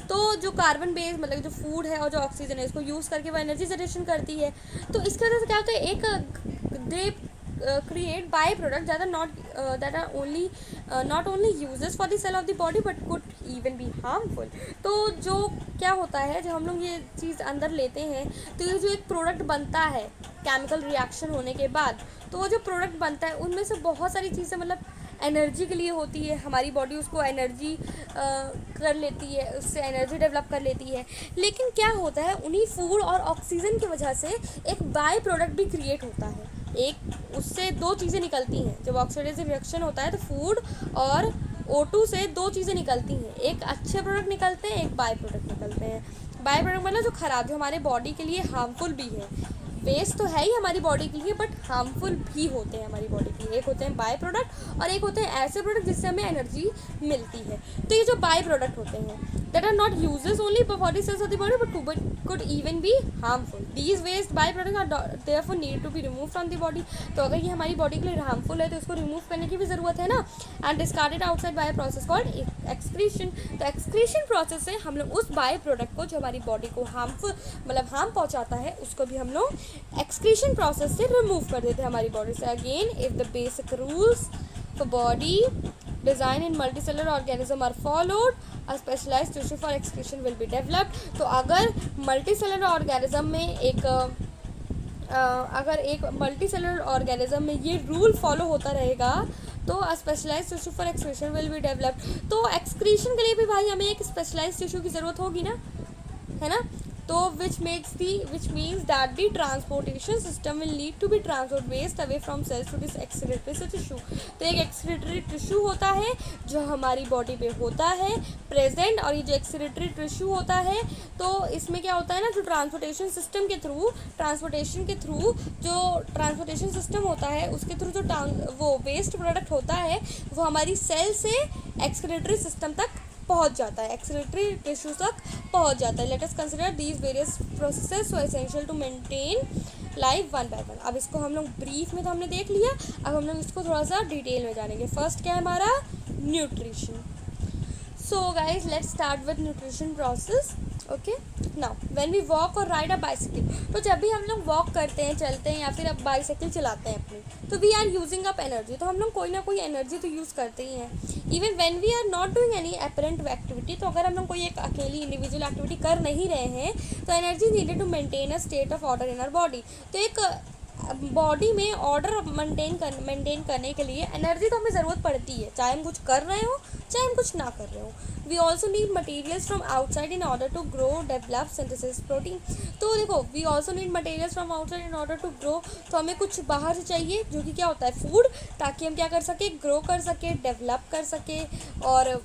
तो जो कार्बन बेस मतलब जो फूड है और जो ऑक्सीजन है इसको यूज़ करके वो एनर्जी जनरेशन करती है। तो इसकी वजह से क्या होता है, एक they create by product that are only not only यूजेस for the cell of the body but could even be harmful. तो जो क्या होता है, जब हम लोग ये चीज़ अंदर लेते हैं तो ये जो एक प्रोडक्ट बनता है केमिकल रिएक्शन होने के बाद, तो वो जो प्रोडक्ट बनता है उनमें से बहुत सारी चीज़ें मतलब एनर्जी के लिए होती है, हमारी बॉडी उसको एनर्जी कर लेती है, उससे एनर्जी डेवलप कर लेती है। लेकिन क्या होता है, उन्हीं फूड और ऑक्सीजन की वजह से एक बाय प्रोडक्ट भी क्रिएट होता है, एक उससे दो चीज़ें निकलती हैं। जब ऑक्सीडाइजिंग रिएक्शन होता है तो फूड और O2 से दो चीज़ें निकलती हैं, एक अच्छे प्रोडक्ट निकलते हैं, एक बाय प्रोडक्ट निकलते हैं। बाय प्रोडक्ट मतलब जो ख़राब, जो हमारे बॉडी के लिए हार्मफुल भी है, वेस्ट तो है ही हमारी बॉडी के लिए बट हार्मफुल भी होते हैं हमारी बॉडी के लिए। एक होते हैं बाय प्रोडक्ट और एक होते हैं ऐसे प्रोडक्ट जिससे हमें एनर्जी मिलती है। तो ये जो बाय प्रोडक्ट होते हैं दैट आर नॉट यूजेस only for body cells of the body but could even be harmful. These waste by product are therefore need to be remove from the body. तो अगर ये हमारी बॉडी के लिए harmful है तो इसको रिमूव करने की भी ज़रूरत है ना, and discarded outside by process called excretion. तो एक्सक्रीशन प्रोसेस से हम लोग उस बाय प्रोडक्ट को जो हमारी बॉडी को हार्मफुल मतलब हार्म पहुँचाता है उसको भी हम लोग एक्सक्रीशन प्रोसेस से रिमूव कर देते हैं हमारी बॉडी से। Again if the basic rules for body design in multicellular organism are followed a specialised tissue for excretion will be developed. तो अगर मल्टीसेलुलर ऑर्गेनिज्म में एक मल्टीसेलुलर ऑर्गेनिज्म में ये रूल फॉलो होता रहेगा तो specialised tissue for excretion will be developed. तो एक्सक्रीशन के लिए भी भाई हमें एक स्पेशलाइज्ड टिश्यू की ज़रूरत होगी ना, है ना। तो which means that the transportation system will need to be transport waste away from cells to this excretory tissue। तो एक एक्सक्रीटरी टिश्यू होता है जो हमारी बॉडी पे होता है प्रेजेंट, और ये जो एक्सक्रीटरी टिश्यू होता है तो इसमें क्या होता है ना, जो ट्रांसपोर्टेशन सिस्टम के थ्रू जो ट्रांसपोर्टेशन सिस्टम होता है उसके थ्रू जो वो वेस्ट प्रोडक्ट होता है वो हमारी सेल से एक्सक्रीटरी सिस्टम तक पहुंच जाता है, एक्सक्रीटरी टिश्यू तक पहुंच जाता है। Let us consider these various processes so essential to maintain live one by one. अब इसको हम लोग ब्रीफ में तो हमने देख लिया, अब हम लोग इसको थोड़ा सा डिटेल में जानेंगे। फर्स्ट क्या है हमारा, nutrition. So guys let's start with nutrition process. Okay, now when we walk or ride a bicycle, तो जब भी हम लोग वॉक करते हैं, चलते हैं या फिर अब बाइसाइकिल चलाते हैं अपनी, तो we are using up energy, तो हम लोग कोई ना कोई एनर्जी तो यूज़ करते ही हैं। Even when we are not doing any apparent activity, तो अगर हम लोग कोई एक अकेली इंडिविजुअल एक्टिविटी कर नहीं रहे हैं, तो energy needed to maintain a state of order in our body. तो एक बॉडी में ऑर्डर मेंटेन करने के लिए एनर्जी तो हमें ज़रूरत पड़ती है, चाहे हम कुछ कर रहे हो चाहे हम कुछ ना कर रहे हो। We also need materials from outside in order to grow, develop, synthesis protein. तो देखो, we also need materials from outside in order to grow, तो हमें कुछ बाहर से चाहिए जो कि क्या होता है, फूड, ताकि हम क्या कर सके, ग्रो कर सके, डेवलप कर सके और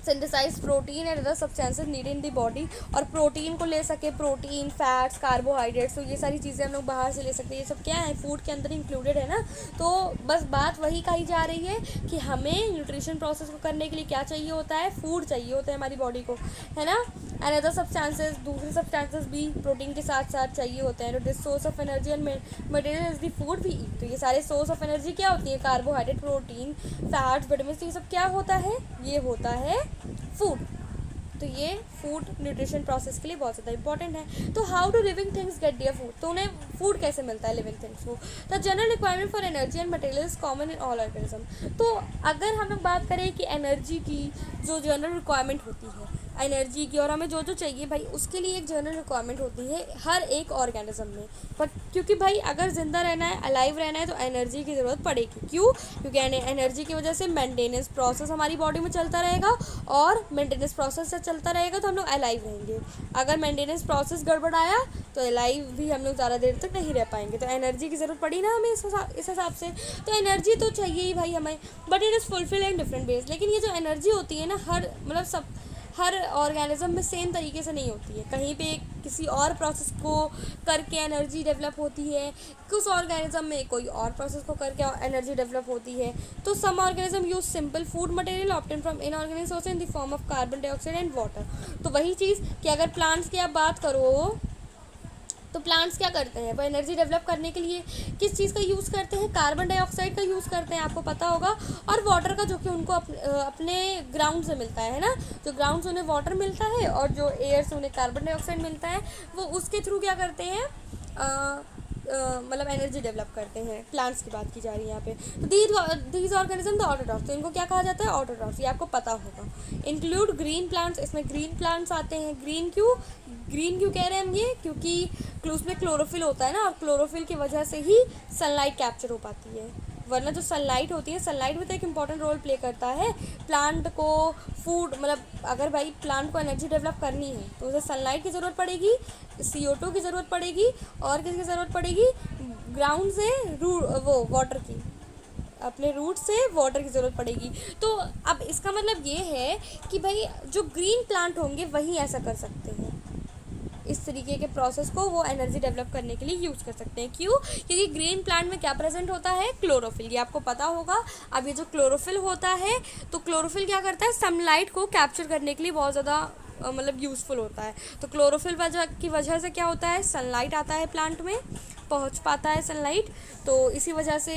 synthesise protein and other substances need in the body, और प्रोटीन को ले सके, प्रोटीन, फैट्स, कार्बोहाइड्रेट्स, तो ये सारी चीज़ें हम लोग बाहर से ले सकते हैं। ये सब क्या है, फूड के अंदर इंक्लूडेड है ना। तो बस बात वही कही जा रही है कि हमें न्यूट्रिशन प्रोसेस को करने के लिए क्या चाहिए होता है, फूड चाहिए होता है हमारी बॉडी को, है ना। एंड अदर सब्सटेंसेस, दूसरे सब्सटेंसेस भी प्रोटीन के साथ साथ चाहिए होते हैं। तो this source of energy and material is the food we eat. तो ये सारे सोर्स ऑफ एनर्जी क्या होती है, कार्बोहाइड्रेट, प्रोटीन, फैट्स, विटामिन, ये सब क्या होता है, ये होता है फूड। तो ये फूड न्यूट्रिशन प्रोसेस के लिए बहुत ज़्यादा इंपॉर्टेंट है। तो how do living things get their food, तो उन्हें फूड कैसे मिलता है लिविंग थिंग्स को। The general requirement for energy and material is common in all organism. तो अगर हम लोग बात करें कि एनर्जी की जो जनरल रिक्वायरमेंट होती है एनर्जी की, और हमें जो जो चाहिए भाई, उसके लिए एक जनरल रिक्वायरमेंट होती है हर एक ऑर्गेनिज्म में। पर क्योंकि भाई अगर ज़िंदा रहना है, अलाइव रहना है, तो एनर्जी की ज़रूरत पड़ेगी। क्यों, क्योंकि एनर्जी की वजह से मेंटेनेंस प्रोसेस हमारी बॉडी में चलता रहेगा, और मेंटेनेंस प्रोसेस से चलता रहेगा तो हम लोग अलाइव रहेंगे। अगर मेंटेनेंस प्रोसेस गड़बड़ाया तो अलाइव भी हम लोग ज़्यादा देर तक नहीं रह पाएंगे। तो एनर्जी की ज़रूरत पड़ी ना हमें इस हिसाब से। तो एनर्जी तो चाहिए ही भाई हमें, but it is fulfil in different ways. लेकिन ये जो एनर्जी होती है ना, हर ऑर्गेनिज्म में सेम तरीके से नहीं होती है। कहीं पे किसी और प्रोसेस को करके एनर्जी डेवलप होती है, कुछ ऑर्गेनिज्म में कोई और प्रोसेस को करके एनर्जी डेवलप होती है। तो some organism use simple food material obtain from inorganic source in the form of carbon dioxide and water. तो वही चीज़ कि अगर प्लांट्स की आप बात करो, तो प्लांट्स क्या करते हैं, वो एनर्जी डेवलप करने के लिए किस चीज़ का यूज़ करते हैं, कार्बन डाइऑक्साइड का यूज़ करते हैं, आपको पता होगा, और वाटर का, जो कि उनको अपने ग्राउंड से मिलता है ना। जो ग्राउंड से उन्हें वाटर मिलता है और जो एयर से उन्हें कार्बन डाइऑक्साइड मिलता है, वो उसके थ्रू क्या करते हैं, मतलब एनर्जी डेवलप करते हैं। प्लांट्स की बात की जा रही है यहाँ पे। तो दीज ऑर्गेनिज्म द ऑटोट्रॉफ्स, तो इनको क्या कहा जाता है, ऑटोट्रॉफ्स, ये आपको पता होगा। इंक्लूड ग्रीन प्लांट्स, इसमें ग्रीन प्लांट्स आते हैं। ग्रीन क्यों कह रहे हैं हम ये, क्योंकि उसमें क्लोरोफिल होता है ना, और क्लोरोफिल की वजह से ही सनलाइट कैप्चर हो पाती है। वरना जो सनलाइट होती है, सनलाइट भी तो एक इम्पॉर्टेंट रोल प्ले करता है प्लांट को फूड, मतलब अगर भाई प्लांट को एनर्जी डेवलप करनी है तो उसे सनलाइट की ज़रूरत पड़ेगी, CO2 की ज़रूरत पड़ेगी, और किसकी ज़रूरत पड़ेगी, ग्राउंड से वो वाटर की, अपने रूट से वाटर की ज़रूरत पड़ेगी। तो अब इसका मतलब ये है कि भाई जो ग्रीन प्लांट होंगे वही ऐसा कर सकते हैं, इस तरीके के प्रोसेस को वो एनर्जी डेवलप करने के लिए यूज़ कर सकते हैं। क्यों, क्योंकि ग्रीन प्लांट में क्या प्रेजेंट होता है, क्लोरोफिल, ये आपको पता होगा। अब ये जो क्लोरोफिल होता है, तो क्लोरोफिल क्या करता है, सनलाइट को कैप्चर करने के लिए बहुत ज़्यादा मतलब यूज़फुल होता है। तो क्लोरोफिल की वजह से क्या होता है, सनलाइट आता है प्लांट में, पहुंच पाता है सनलाइट। तो इसी वजह से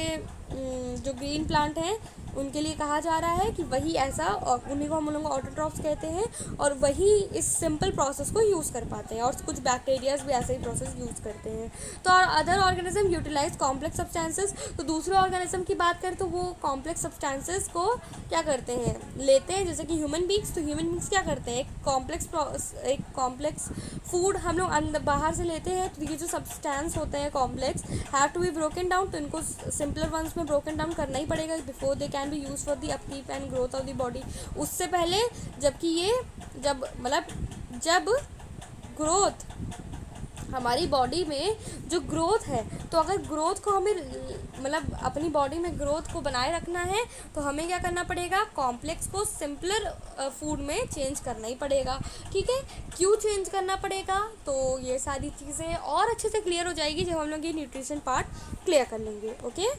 जो ग्रीन प्लांट हैं उनके लिए कहा जा रहा है कि वही ऐसा, और उन्हीं को हम लोग ऑटोट्रॉफ्स कहते हैं, और वही इस सिंपल प्रोसेस को यूज़ कर पाते हैं। और कुछ बैक्टीरियाज भी ऐसे ही प्रोसेस यूज़ करते हैं। तो other organism utilise complex substances, तो दूसरे ऑर्गेनिज्म की बात करें तो वो कॉम्प्लेक्स सब्सटेंसेस को क्या करते हैं, लेते हैं। जैसे कि ह्यूमन बींग्स, तो ह्यूमन बींग्स क्या करते हैं, एक कॉम्प्लेक्स फूड हम लोग अंदर बाहर से लेते हैं। तो ये जो सब्सटेंस होते हैं complex have to be broken down, तो इनको सिंपलर वंस में ब्रोकन डाउन करना ही पड़ेगा before they can be use for the upkeep and growth of the body. उससे पहले, जबकि ये जब ग्रोथ हमारी बॉडी में जो ग्रोथ है, तो अगर ग्रोथ को हमें मतलब अपनी बॉडी में ग्रोथ को बनाए रखना है तो हमें क्या करना पड़ेगा, कॉम्प्लेक्स को सिंपलर फूड में चेंज करना ही पड़ेगा। ठीक है, क्यों चेंज करना पड़ेगा, तो ये सारी चीज़ें और अच्छे से क्लियर हो जाएगी जब हम लोग ये न्यूट्रिशन पार्ट क्लियर कर लेंगे। ओके,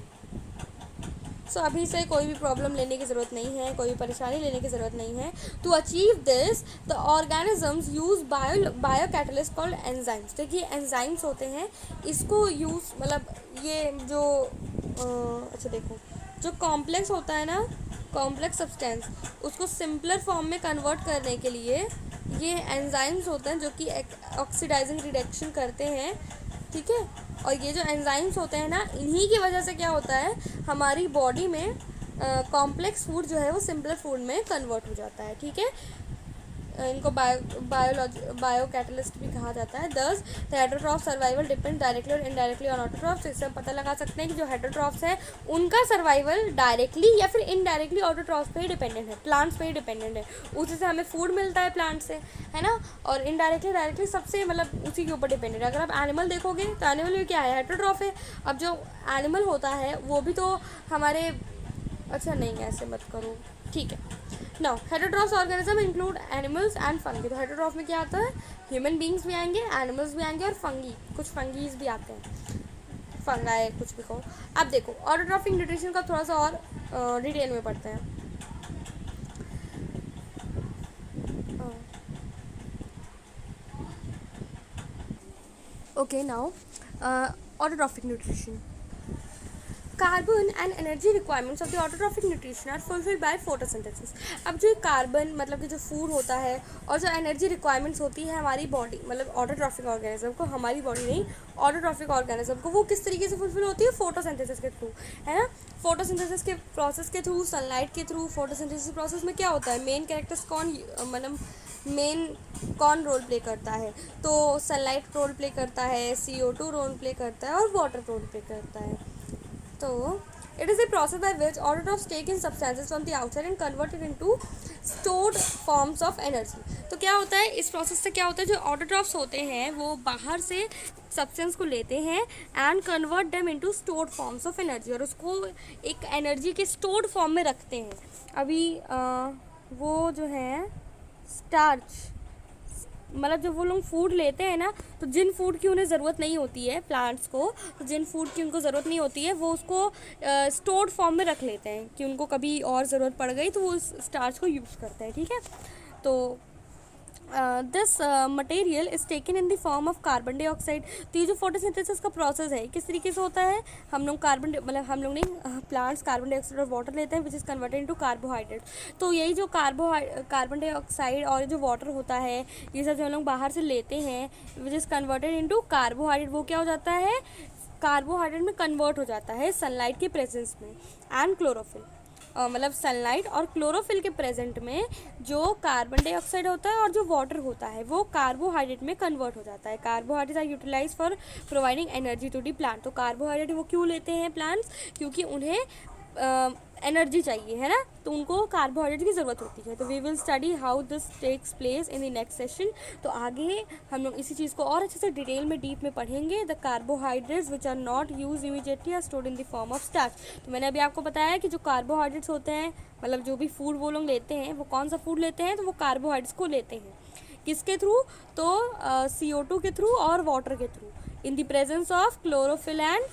सो अभी से कोई भी प्रॉब्लम लेने की ज़रूरत नहीं है, कोई भी परेशानी लेने की ज़रूरत नहीं है। To achieve this the organisms use biocatalyst called enzymes. देखिए एंजाइम्स होते हैं, इसको यूज़ मतलब ये जो अच्छा देखो, जो कॉम्प्लेक्स होता है ना, कॉम्प्लेक्स सब्सटेंस, उसको सिंपलर फॉर्म में कन्वर्ट करने के लिए ये एंजाइम्स होते हैं जो कि ऑक्सीडाइजिंग रिडक्शन करते हैं, ठीक है। और ये जो एंजाइम्स होते हैं ना, इन्हीं की वजह से क्या होता है, हमारी बॉडी में कॉम्प्लेक्स फूड जो है वो सिंपलर फूड में कन्वर्ट हो जाता है, ठीक है। इनको बायो कैटलिस्ट भी कहा जाता है। दस the heterotroph survival depend directly और इनडायरेक्टली ऑन ऑटोट्रॉफ्स। तो इससे हम पता लगा सकते हैं कि जो हेटरोट्रॉफ्स हैं उनका सर्वाइवल डायरेक्टली या फिर इनडायरेक्टली ऑटोट्रॉफ्स पे ही डिपेंडेंट है, प्लांट्स पे ही डिपेंडेंट है। उसी से हमें फूड मिलता है प्लांट से, है ना। और इनडायरेक्टली डायरेक्टली सबसे मतलब उसी के ऊपर डिपेंडेंट है। अगर आप एनिमल देखोगे तो एनिमल भी क्या है, हेटरोट्रॉफ है। अब जो एनिमल होता है वो भी तो हमारे, अच्छा नहीं ऐसे मत करो, ठीक है। Now heterotrophs organism include animals and fungi. तो हेटरोट्रॉफ में क्या आता है, ह्यूमन बींग्स भी आएंगे, एनिमल्स भी आएंगे और फंगी, कुछ फंगीज भी आते हैं, फंगाई कुछ भी कहो। अब देखो ऑटोट्रॉफिक न्यूट्रिशन का थोड़ा सा और डिटेल में पढ़ते हैं। Okay now autotrophic nutrition. Carbon and energy requirements of the autotrophic nutrition are fulfilled by photosynthesis. अब जो कार्बन मतलब कि जो फूड होता है और जो एनर्जी रिक्वायरमेंट्स होती है हमारी बॉडी, मतलब ऑटोट्रॉफिक ऑर्गेनिज्म को, हमारी बॉडी नहीं, ऑटोट्रॉफिक ऑर्गेनिज्म को, वो किस तरीके से फुलफिल होती है, फोटोसिंथेसिस के थ्रू, है ना। फोटोसिंथेसिस के प्रोसेस के थ्रू, सनलाइट के थ्रू। फोटोसिंथेसिस प्रोसेस में क्या होता है, मेन कैरेक्टर्स कौन, मतलब मेन कौन रोल प्ले करता है, तो सनलाइट रोल प्ले करता है, CO2 रोल प्ले करता है और वाटर रोल प्ले करता है। तो it is a process by which autotrophs take in substances from the outside and convert it into stored forms of energy। तो क्या होता है इस प्रोसेस से, क्या होता है, जो ऑटोट्रॉफ्स होते हैं वो बाहर से सब्सटेंस को लेते हैं and convert them into stored forms of energy, और उसको एक एनर्जी के स्टोर्ड फॉर्म में रखते हैं। अभी वो जो है स्टार्च, मतलब जब वो लोग फूड लेते हैं ना, तो जिन फूड की उन्हें ज़रूरत नहीं होती है प्लांट्स को, तो जिन फूड की उनको ज़रूरत नहीं होती है वो उसको स्टोर्ड फॉर्म में रख लेते हैं कि उनको कभी और ज़रूरत पड़ गई तो वो उस स्टार्च को यूज़ करते हैं, ठीक है। तो this material is taken in the form of carbon dioxide. तो ये जो फोटोसिंथेसिस का प्रोसेस है किस तरीके से होता है, हम लोग हम लोग नहीं, प्लांट्स कार्बन डाइऑक्साइड और वाटर लेते हैं which is converted into carbohydrate. तो यही जो कार्बन डाइऑक्साइड और जो वाटर होता है, ये सब जो हम लोग बाहर से लेते हैं which is converted into carbohydrate, वो क्या हो जाता है, कार्बोहाइड्रेट में कन्वर्ट हो जाता है सनलाइट के प्रेजेंस में एंड क्लोरोफिल। मतलब सनलाइट और क्लोरोफिल के प्रेजेंट में जो कार्बन डाइऑक्साइड होता है और जो वाटर होता है वो कार्बोहाइड्रेट में कन्वर्ट हो जाता है। Carbohydrate are utilize for providing energy to the plant. तो कार्बोहाइड्रेट वो क्यों लेते हैं प्लांट्स, क्योंकि उन्हें एनर्जी चाहिए, है ना, तो उनको कार्बोहाइड्रेट की ज़रूरत होती है। तो we will study how this takes place in the next session. तो आगे हम लोग इसी चीज़ को और अच्छे से डिटेल में डीप में पढ़ेंगे। The carbohydrates which are not use immediately are stored in the form of starch. तो मैंने अभी आपको बताया कि जो कार्बोहाइड्रेट्स होते हैं, मतलब जो भी फूड वो लोग लेते हैं, वो कौन सा फूड लेते हैं, तो वो कार्बोहाइड्रेट्स को लेते हैं किसके थ्रू, तो CO2 के थ्रू और वाटर के through in the presence of chlorophyll and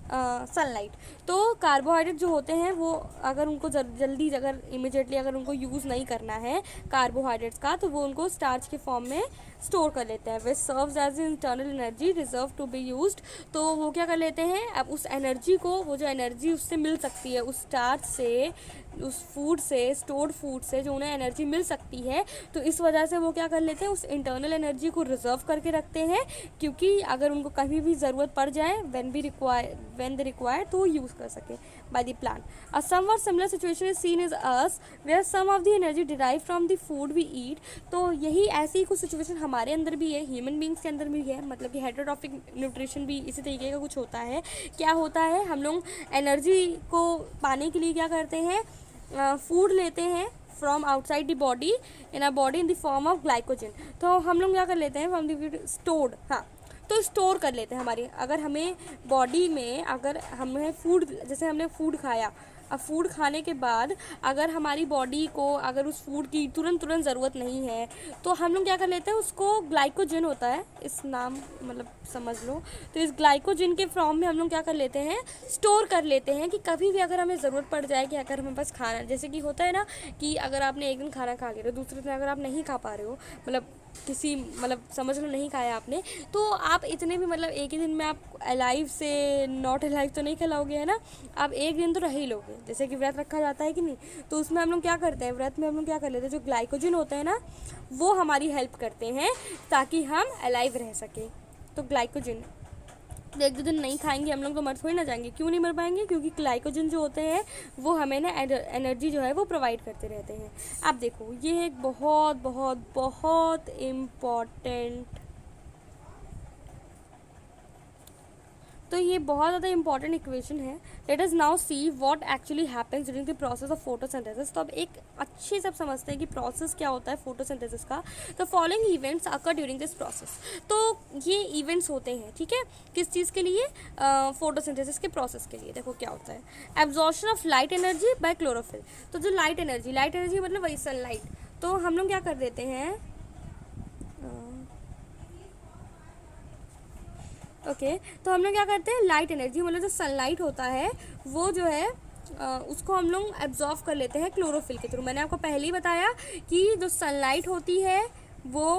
sunlight. तो कार्बोहाइड्रेट जो होते हैं वो अगर उनको जल्दी, अगर इमिजिएटली अगर उनको यूज़ नहीं करना है कार्बोहाइड्रेट्स का, तो वो उनको स्टार्च के फॉर्म में स्टोर कर लेते हैं। Which serves as internal energy reserve to be used. तो वो क्या कर लेते हैं, अब उस एनर्जी को, वो जो एनर्जी उससे मिल सकती है, उस स्टार्च से, उस फूड से, स्टोर्ड फूड से जो उन्हें एनर्जी मिल सकती है, तो इस वजह से वो क्या कर लेते हैं, उस इंटरनल एनर्जी को रिजर्व करके रखते हैं, क्योंकि अगर उनको कभी भी ज़रूरत पड़ जाए when they require तो यूज़ कर सके by the plant. A somewhat similar situation is seen as us where some of the energy derived from the food we eat. तो यही ऐसी ही कुछ सिचुएशन हमारे अंदर भी है, ह्यूमन बींग्स के अंदर भी है, मतलब कि हेटरोट्रॉफिक न्यूट्रिशन भी इसी तरीके का कुछ होता है। क्या होता है, हम लोग एनर्जी को पाने के लिए क्या करते हैं, फूड लेते हैं from outside the body in a body in the form of glycogen. तो हम लोग क्या कर लेते हैं, फ्रॉम द स्टोर्ड, हाँ, तो स्टोर कर लेते हैं हमारी, अगर हमें बॉडी में, अगर हमें फूड, जैसे हमने फूड खाया अब फूड खाने के बाद अगर हमारी बॉडी को अगर उस फूड की तुरंत ज़रूरत नहीं है तो हम लोग क्या कर लेते हैं, उसको ग्लाइकोजन होता है इस नाम मतलब समझ लो, तो इस ग्लाइकोजन के फॉर्म में हम लोग क्या कर लेते हैं, स्टोर कर लेते हैं कि कभी भी अगर हमें ज़रूरत पड़ जाए कि अगर हमें पास खाना, जैसे कि होता है ना कि अगर आपने एक दिन खाना खा लिया तो दूसरे दिन अगर आप नहीं खा पा रहे हो, मतलब किसी मतलब समझ लो नहीं खाया आपने, तो आप इतने भी मतलब एक ही दिन में आप अलाइव से नॉट अलाइव तो नहीं खिलाओगे, है ना, आप एक दिन तो रह ही लोगे। जैसे कि व्रत रखा जाता है कि नहीं, तो उसमें हम लोग क्या करते हैं, व्रत में हम लोग क्या कर लेते हैं, जो ग्लाइकोजन होता है ना वो हमारी हेल्प करते हैं ताकि हम अलाइव रह सकें। तो ग्लाइकोजन एक दो दिन नहीं खाएंगे हम लोग तो मर थोड़ी ना जाएंगे। क्यों नहीं मर पाएंगे, क्योंकि ग्लाइकोजन जो होते हैं वो हमें ना एनर्जी जो है वो प्रोवाइड करते रहते हैं। आप देखो ये एक बहुत बहुत बहुत इम्पॉर्टेंट, तो ये बहुत ज़्यादा इंपॉर्टेंट इक्वेशन है। Let us now see what actually happens during the process of photosynthesis. तो अब एक अच्छे से समझते हैं कि प्रोसेस क्या होता है फोटोसिंथेसिस का। तो following events occur during this process. तो ये इवेंट्स होते हैं, ठीक है, किस चीज़ के लिए, फोटोसिंथेसिस के प्रोसेस के लिए। देखो क्या होता है, absorption of light energy by chlorophyll. तो जो लाइट एनर्जी मतलब वही सनलाइट, तो हम लोग क्या कर देते हैं, ओके तो हम लोग क्या करते हैं, लाइट एनर्जी मतलब जो सनलाइट होता है वो जो है उसको हम लोग एब्जॉर्व कर लेते हैं क्लोरोफिल के थ्रू। मैंने आपको पहले ही बताया कि जो सनलाइट होती है वो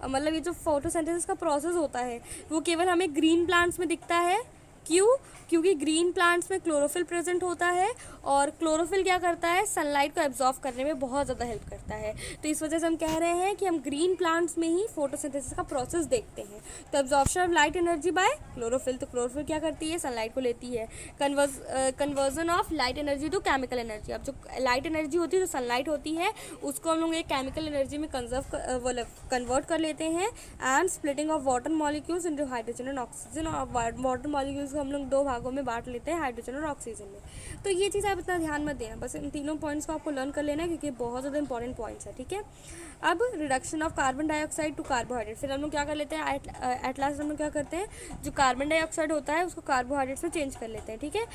मतलब ये जो फोटोसिंथेसिस का प्रोसेस होता है वो केवल हमें ग्रीन प्लांट्स में दिखता है। क्यों, क्योंकि ग्रीन प्लांट्स में क्लोरोफिल प्रेजेंट होता है और क्लोरोफिल क्या करता है, सनलाइट को एब्जॉर्व करने में बहुत ज़्यादा हेल्प करता है। तो इस वजह से हम कह रहे हैं कि हम ग्रीन प्लांट्स में ही फोटोसिंथेसिस का प्रोसेस देखते हैं। तो absorption of light energy by chlorophyll, तो क्लोरोफिल क्या करती है, सनलाइट को लेती है। Conversion of light energy to chemical energy. अब जो लाइट एनर्जी होती है, जो सनलाइट होती है, उसको हम लोग एक केमिकल एनर्जी में कन्वर्ट कर लेते हैं। And splitting of water molecules into hydrogen and oxygen. और वाटर मॉलिक्यूल्स को हम लोग दो भागों में बांट लेते हैं, हाइड्रोजन और ऑक्सीजन में। तो ये चीज़ आप इतना ध्यान मत देना, बस इन तीनों पॉइंट्स को आपको लर्न कर लेना है क्योंकि बहुत ज़्यादा इंपॉर्टेंट पॉइंट्स है, ठीक है। अब reduction of carbon dioxide to carbohydrate, फिर हम लोग क्या कर लेते हैं, एट लास्ट हम लोग क्या करते हैं, जो कार्बन डाइऑक्साइड होता है उसको कार्बोहाइड्रेट्स में चेंज कर लेते हैं, ठीक है।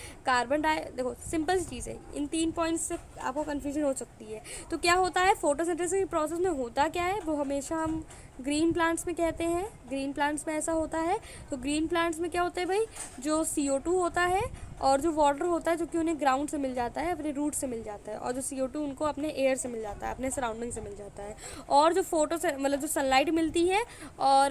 देखो सिंपल सी चीज़ है, इन 3 पॉइंट्स से आपको कन्फ्यूजन हो सकती है। तो क्या होता है फोटोसिंथेसिस प्रोसेस में, होता क्या है, वो हमेशा हम ग्रीन प्लांट्स में कहते हैं, ग्रीन प्लांट्स में ऐसा होता है। तो ग्रीन प्लांट्स में क्या होता है भाई, जो CO2 होता है और जो वाटर होता है जो कि उन्हें ग्राउंड से मिल जाता है, अपने रूट से मिल जाता है, और जो CO2 उनको अपने एयर से मिल जाता है, अपने सराउंडिंग से मिल जाता है। और जो मतलब जो सनलाइट मिलती है, और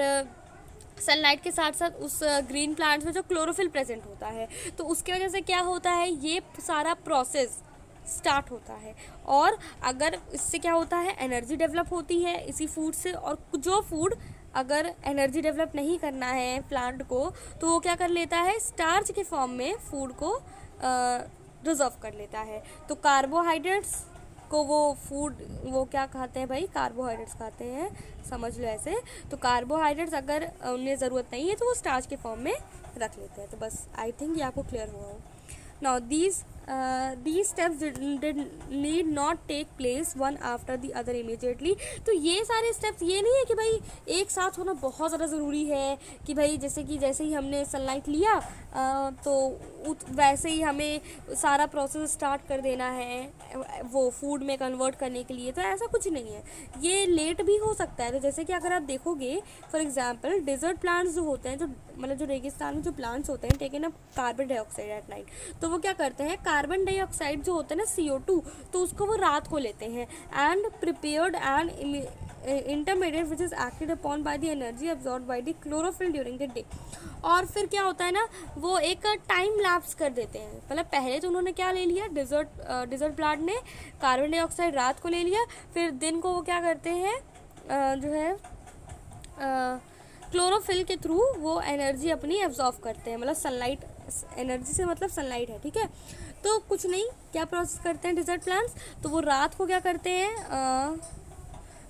सनलाइट के साथ साथ उस ग्रीन प्लांट्स में जो क्लोरोफिल प्रेजेंट होता है, तो उसकी वजह से क्या होता है, ये सारा प्रोसेस स्टार्ट होता है। और अगर इससे क्या होता है, एनर्जी डेवलप होती है इसी फूड से। और जो फूड अगर एनर्जी डेवलप नहीं करना है प्लांट को, तो वो क्या कर लेता है, स्टार्च के फॉर्म में फूड को रिजर्व कर लेता है। तो कार्बोहाइड्रेट्स को वो क्या खाते हैं भाई, कार्बोहाइड्रेट्स खाते हैं, समझ लो ऐसे। तो कार्बोहाइड्रेट्स अगर उन्हें ज़रूरत नहीं है तो वो स्टार्च के फॉर्म में रख लेते हैं। तो बस आई थिंक ये आपको क्लियर हुआ हो। Now these steps did need not take place one after the other immediately। तो ये सारे स्टेप्स ये नहीं है कि भाई एक साथ होना बहुत ज़्यादा ज़रूरी है कि भाई जैसे ही हमने सनलाइट लिया तो वैसे ही हमें सारा प्रोसेस स्टार्ट कर देना है वो फूड में कन्वर्ट करने के लिए। तो ऐसा कुछ नहीं है, ये लेट भी हो सकता है। तो जैसे कि अगर आप देखोगे फॉर एग्जांपल डेजर्ट प्लांट्स जो होते हैं, जो मतलब जो रेगिस्तान में जो प्लांट्स होते हैं, taken up carbon dioxide at night, तो वो क्या करते हैं, कार्बन डाइऑक्साइड जो होता है ना CO2, तो उसको वो रात को लेते हैं and prepared and intermediate which is acted upon by the energy absorb by the chlorophyll during the day. और फिर क्या होता है ना, वो एक टाइम लैप्स कर देते हैं। मतलब पहले तो उन्होंने क्या ले लिया, डेजर्ट प्लांट ने कार्बन डाइऑक्साइड रात को ले लिया, फिर दिन को वो क्या करते हैं जो है क्लोरोफिल के थ्रू वो एनर्जी अपनी एब्जॉर्व करते हैं। मतलब सनलाइट, एनर्जी से मतलब सनलाइट है, ठीक है। तो कुछ नहीं, क्या प्रोसेस करते हैं डेजर्ट प्लांट्स, तो वो रात को क्या करते हैं,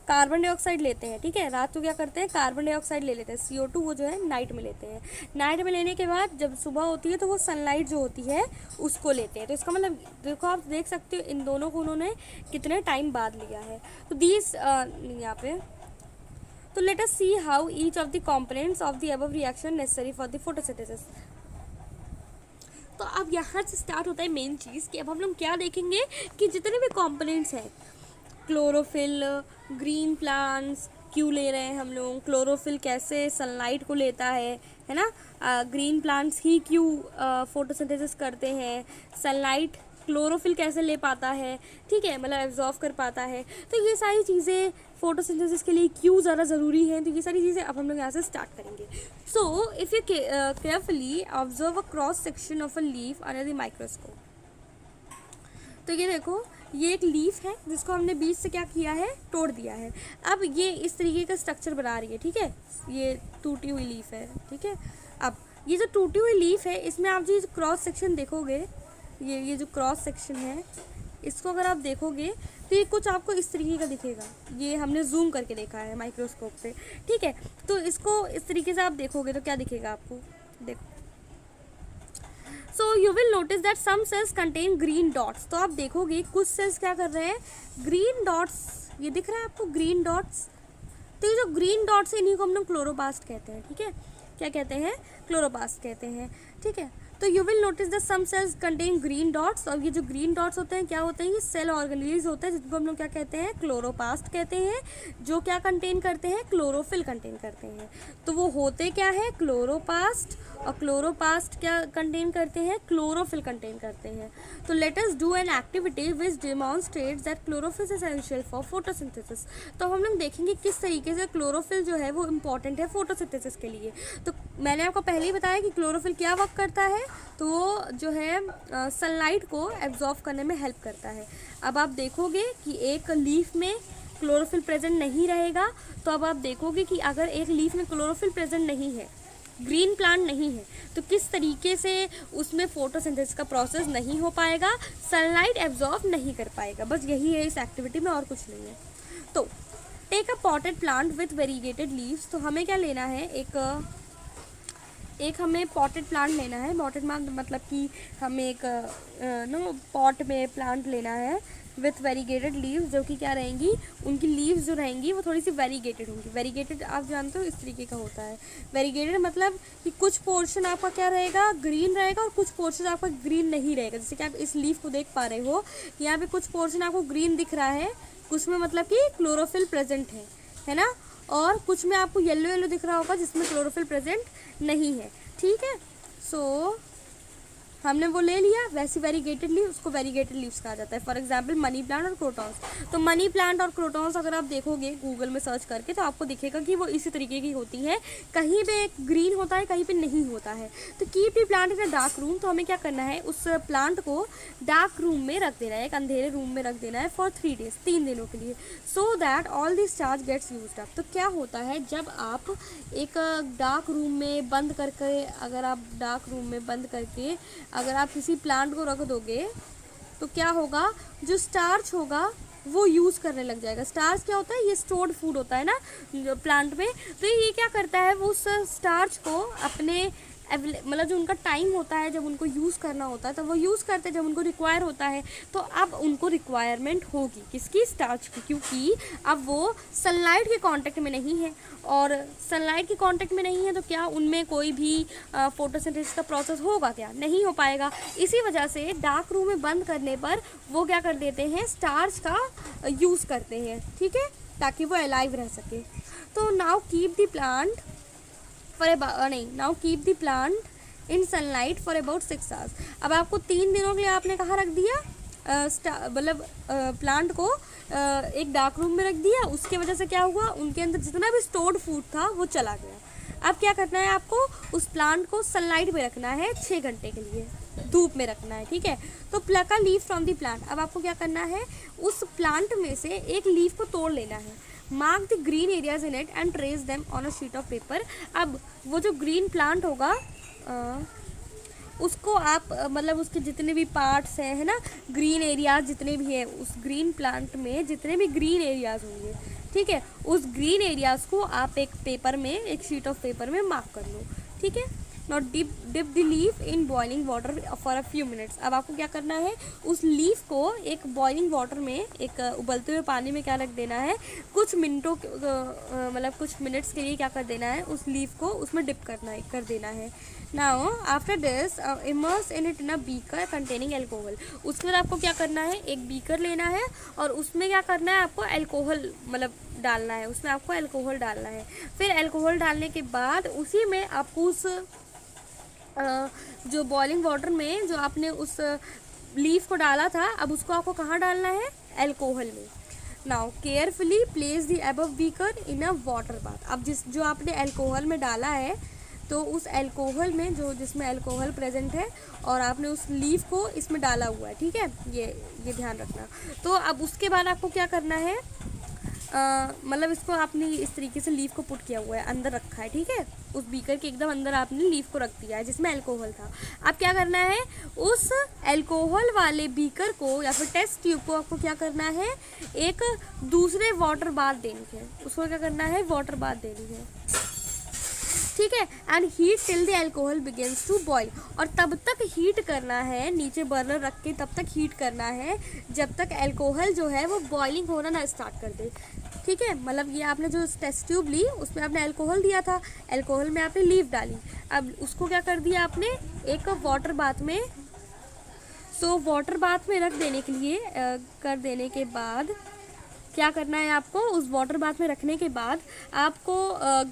कार्बन डाइऑक्साइड लेते हैं, ठीक है। रात को क्या करते हैं, कार्बन डाइऑक्साइड ले लेते हैं, CO2 वो जो है नाइट में लेते हैं। नाइट में लेने के बाद जब सुबह होती है तो वो सनलाइट जो होती है उसको लेते हैं। तो इसका मतलब देखो, आप देख सकते हो इन दोनों को उन्होंने कितने टाइम बाद लिया है। तो यहाँ पे तो let us see how each of the components of the above reaction necessary for the photosynthesis. तो तो अब यहाँ से स्टार्ट होता है मेन चीज़ कि अब हम लोग क्या देखेंगे कि जितने भी कंपोनेंट्स हैं, क्लोरोफिल, ग्रीन प्लांट्स क्यों ले रहे हैं हम लोग, क्लोरोफिल कैसे सनलाइट को लेता है ना, ग्रीन प्लांट्स ही क्यों फोटोसिंथेसिस करते हैं, सनलाइट क्लोरोफिल कैसे ले पाता है, ठीक है, मतलब एब्जॉर्व कर पाता है। तो ये सारी चीज़ें फोटोसिंथेसिस के लिए क्यों ज़्यादा ज़रूरी हैं, तो ये सारी चीज़ें अब हम लोग यहाँ से स्टार्ट करेंगे। So if you carefully observe a cross section of a leaf under the microscope, तो ये देखो, ये एक लीफ है जिसको हमने बीच से क्या किया है, तोड़ दिया है। अब ये इस तरीके का स्ट्रक्चर बना रही है, ठीक है, ये टूटी हुई लीफ है, ठीक है। अब ये जो टूटी हुई लीफ है, इसमें आप जो क्रॉस सेक्शन देखोगे, ये जो क्रॉस सेक्शन है, इसको अगर आप देखोगे तो ये कुछ आपको इस तरीके का दिखेगा। ये हमने जूम करके देखा है माइक्रोस्कोप पे, ठीक है। तो इसको इस तरीके से आप देखोगे तो क्या दिखेगा आपको, देखो, so you will notice that some cells contain green dots. तो आप देखोगे कुछ सेल्स क्या कर रहे हैं, ग्रीन डॉट्स, ये दिख रहा है आपको ग्रीन डॉट्स। तो ये जो ग्रीन डॉट्स है इन्हीं को हम लोग क्लोरोप्लास्ट कहते हैं, ठीक है, क्या कहते हैं, क्लोरोप्लास्ट कहते हैं, ठीक है। तो you will notice that some cells contain green dots, और ये जो ग्रीन डॉट्स होते हैं क्या होते हैं, ये सेल ऑर्गेनेल्स होते हैं जिनको हम लोग क्या कहते हैं, क्लोरोप्लास्ट कहते हैं, जो क्या कंटेन करते हैं, क्लोरोफिल कंटेन करते हैं। तो वो होते क्या है, क्लोरोप्लास्ट, और क्लोरोप्लास्ट क्या कंटेन करते हैं, क्लोरोफिल कंटेन करते हैं। तो let us do an activity which demonstrates that chlorophyll is essential for photosynthesis. तो हम लोग देखेंगे किस तरीके से क्लोरोफिल जो है वो इम्पॉर्टेंट है फोटोसिंथेसिस के लिए। तो मैंने आपको पहले ही बताया कि क्लोरोफिल क्या वर्क करता है, तो वो जो है सनलाइट को एब्जॉर्व करने में हेल्प करता है। अब आप देखोगे कि एक लीफ में क्लोरोफिल प्रेजेंट नहीं रहेगा, तो अब आप देखोगे कि अगर एक लीफ में क्लोरोफिल प्रेजेंट नहीं है, ग्रीन प्लांट नहीं है, तो किस तरीके से उसमें फोटोसिंथेसिस का प्रोसेस नहीं हो पाएगा, सनलाइट एब्जॉर्ब नहीं कर पाएगा। बस यही है इस एक्टिविटी में, और कुछ नहीं है। तो take a potted plant with variegated leaves. तो हमें क्या लेना है, एक हमें पॉटेड प्लांट लेना है। पॉटेड प्लांट मतलब कि हमें एक पॉट में प्लांट लेना है विथ वेरीगेटेड लीव्स, जो कि क्या रहेंगी, उनकी लीव्स जो रहेंगी वो थोड़ी सी वेरीगेटेड होंगी। वेरीगेटेड आप जानते हो इस तरीके का होता है। वेरीगेटेड मतलब कि कुछ पोर्शन आपका क्या रहेगा, ग्रीन रहेगा, और कुछ पोर्शन आपका ग्रीन नहीं रहेगा। जैसे कि आप इस लीफ को देख पा रहे हो, यहाँ पे कुछ पोर्शन आपको ग्रीन दिख रहा है, कुछ में मतलब कि क्लोरोफिल प्रेजेंट है ना, और कुछ में आपको येलो येलो दिख रहा होगा जिसमें क्लोरोफिल प्रेजेंट नहीं है, ठीक है। सो हमने वो ले लिया, वैसी वेरीगेटेड लीव, उसको वेरीगेटेड लीव्स कहा जाता है। फॉर एग्जांपल मनी प्लांट और क्रोटॉन्स। तो मनी प्लांट और क्रोटॉन्स अगर आप देखोगे गूगल में सर्च करके, तो आपको दिखेगा कि वो इसी तरीके की होती है, कहीं पे ग्रीन होता है, कहीं पे नहीं होता है। तो keep the plant in a dark room. तो हमें क्या करना है, उस प्लांट को डार्क रूम में रख देना है, एक अंधेरे रूम में रख देना है फॉर 3 days, 3 दिनों के लिए, so that all this charge gets used up. तो क्या होता है, जब आप एक डार्क रूम में बंद करके, अगर आप डार्क रूम में बंद करके अगर आप किसी प्लांट को रख दोगे, तो क्या होगा, जो स्टार्च होगा वो यूज़ करने लग जाएगा। स्टार्च क्या होता है, ये स्टोर्ड फूड होता है ना प्लांट में। तो ये क्या करता है, वो उस स्टार्च को अपने मतलब जो उनका टाइम होता है, जब उनको यूज़ करना होता है, तो वो यूज़ करते हैं जब उनको रिक्वायर होता है। तो अब उनको रिक्वायरमेंट होगी किसकी, स्टार्च की, क्योंकि अब वो सनलाइट के कांटेक्ट में नहीं है, और सनलाइट के कांटेक्ट में नहीं है तो क्या उनमें कोई भी फोटोसिंथेसिस का प्रोसेस होगा, क्या नहीं हो पाएगा। इसी वजह से डार्क रूम में बंद करने पर वो क्या कर देते हैं, स्टार्च का यूज़ करते हैं, ठीक है, ताकि वो अलाइव रह सके। तो now keep the plant keep the plant in sunlight for about 6 hours। अब आपको 3 दिनों के लिए आपने कहाँ रख दिया, मतलब प्लांट को एक डार्क रूम में रख दिया। उसके वजह से क्या हुआ, उनके अंदर जितना भी स्टोर्ड फूड था वो चला गया। अब क्या करना है, आपको उस प्लांट को सनलाइट में रखना है 6 घंटे के लिए, धूप में रखना है, ठीक है। तो pluck a leaf from the plant. अब आपको क्या करना है, उस प्लांट में से एक लीफ को तोड़ लेना है, mark the green areas in it and trace them on a sheet of paper. अब वो जो ग्रीन प्लांट होगा उसको आप मतलब उसके जितने भी पार्ट्स हैं, है ना, ग्रीन एरियाज जितने भी हैं, उस ग्रीन प्लांट में जितने भी ग्रीन एरियाज होंगे, ठीक है, उस ग्रीन एरियाज को आप एक पेपर में, एक शीट ऑफ पेपर में मार्क कर लो, ठीक है। Not dip the leaf in boiling water for a few minutes. अब आपको क्या करना है, उस लीफ को एक बॉइलिंग वाटर में, एक उबलते हुए पानी में क्या रख देना है, कुछ मिनटों मतलब कुछ मिनट्स के लिए क्या कर देना है, उस लीफ को उसमें डिप कर देना है। Now after this immerse in it in a beaker containing alcohol. उसके बाद आपको क्या करना है, एक बीकर लेना है और उसमें क्या करना है, आपको एल्कोहल मतलब डालना है, उसमें आपको एल्कोहल डालना है। फिर एल्कोहल डालने के बाद उसी में आपको उस जो बॉइलिंग वाटर में जो आपने उस लीफ को डाला था, अब उसको आपको कहाँ डालना है, एल्कोहल में। Now carefully place the above beaker in a water bath. अब जो आपने एल्कोहल में डाला है, तो उस एल्कोहल में जिसमें एल्कोहल प्रेजेंट है और आपने उस लीफ को इसमें डाला हुआ है, ठीक है, ये ध्यान रखना। तो अब उसके बाद आपको क्या करना है, मतलब इसको आपने इस तरीके से लीफ को पुट किया हुआ है, अंदर रखा है, ठीक है, उस बीकर के एकदम अंदर आपने लीफ को रख दिया है जिसमें अल्कोहल था। अब क्या करना है, उस अल्कोहल वाले बीकर को या फिर टेस्ट ट्यूब को आपको क्या करना है, एक दूसरे वाटर बाथ देनी है, उसको क्या करना है, वाटर बाथ देनी है, ठीक है। And heat till the alcohol begins to boil. और तब तक हीट करना है, नीचे बर्नर रख के तब तक हीट करना है जब तक एल्कोहल जो है वो बॉइलिंग होना ना स्टार्ट कर दे, ठीक है। मतलब ये आपने जो टेस्ट ट्यूब ली उसमें आपने अल्कोहल दिया था, अल्कोहल में आपने लीफ डाली, अब उसको क्या कर दिया आपने, एक वाटर बाथ में, सो वाटर बाथ में रख देने के लिए कर देने के बाद क्या करना है, आपको उस वाटर बाथ में रखने के बाद आपको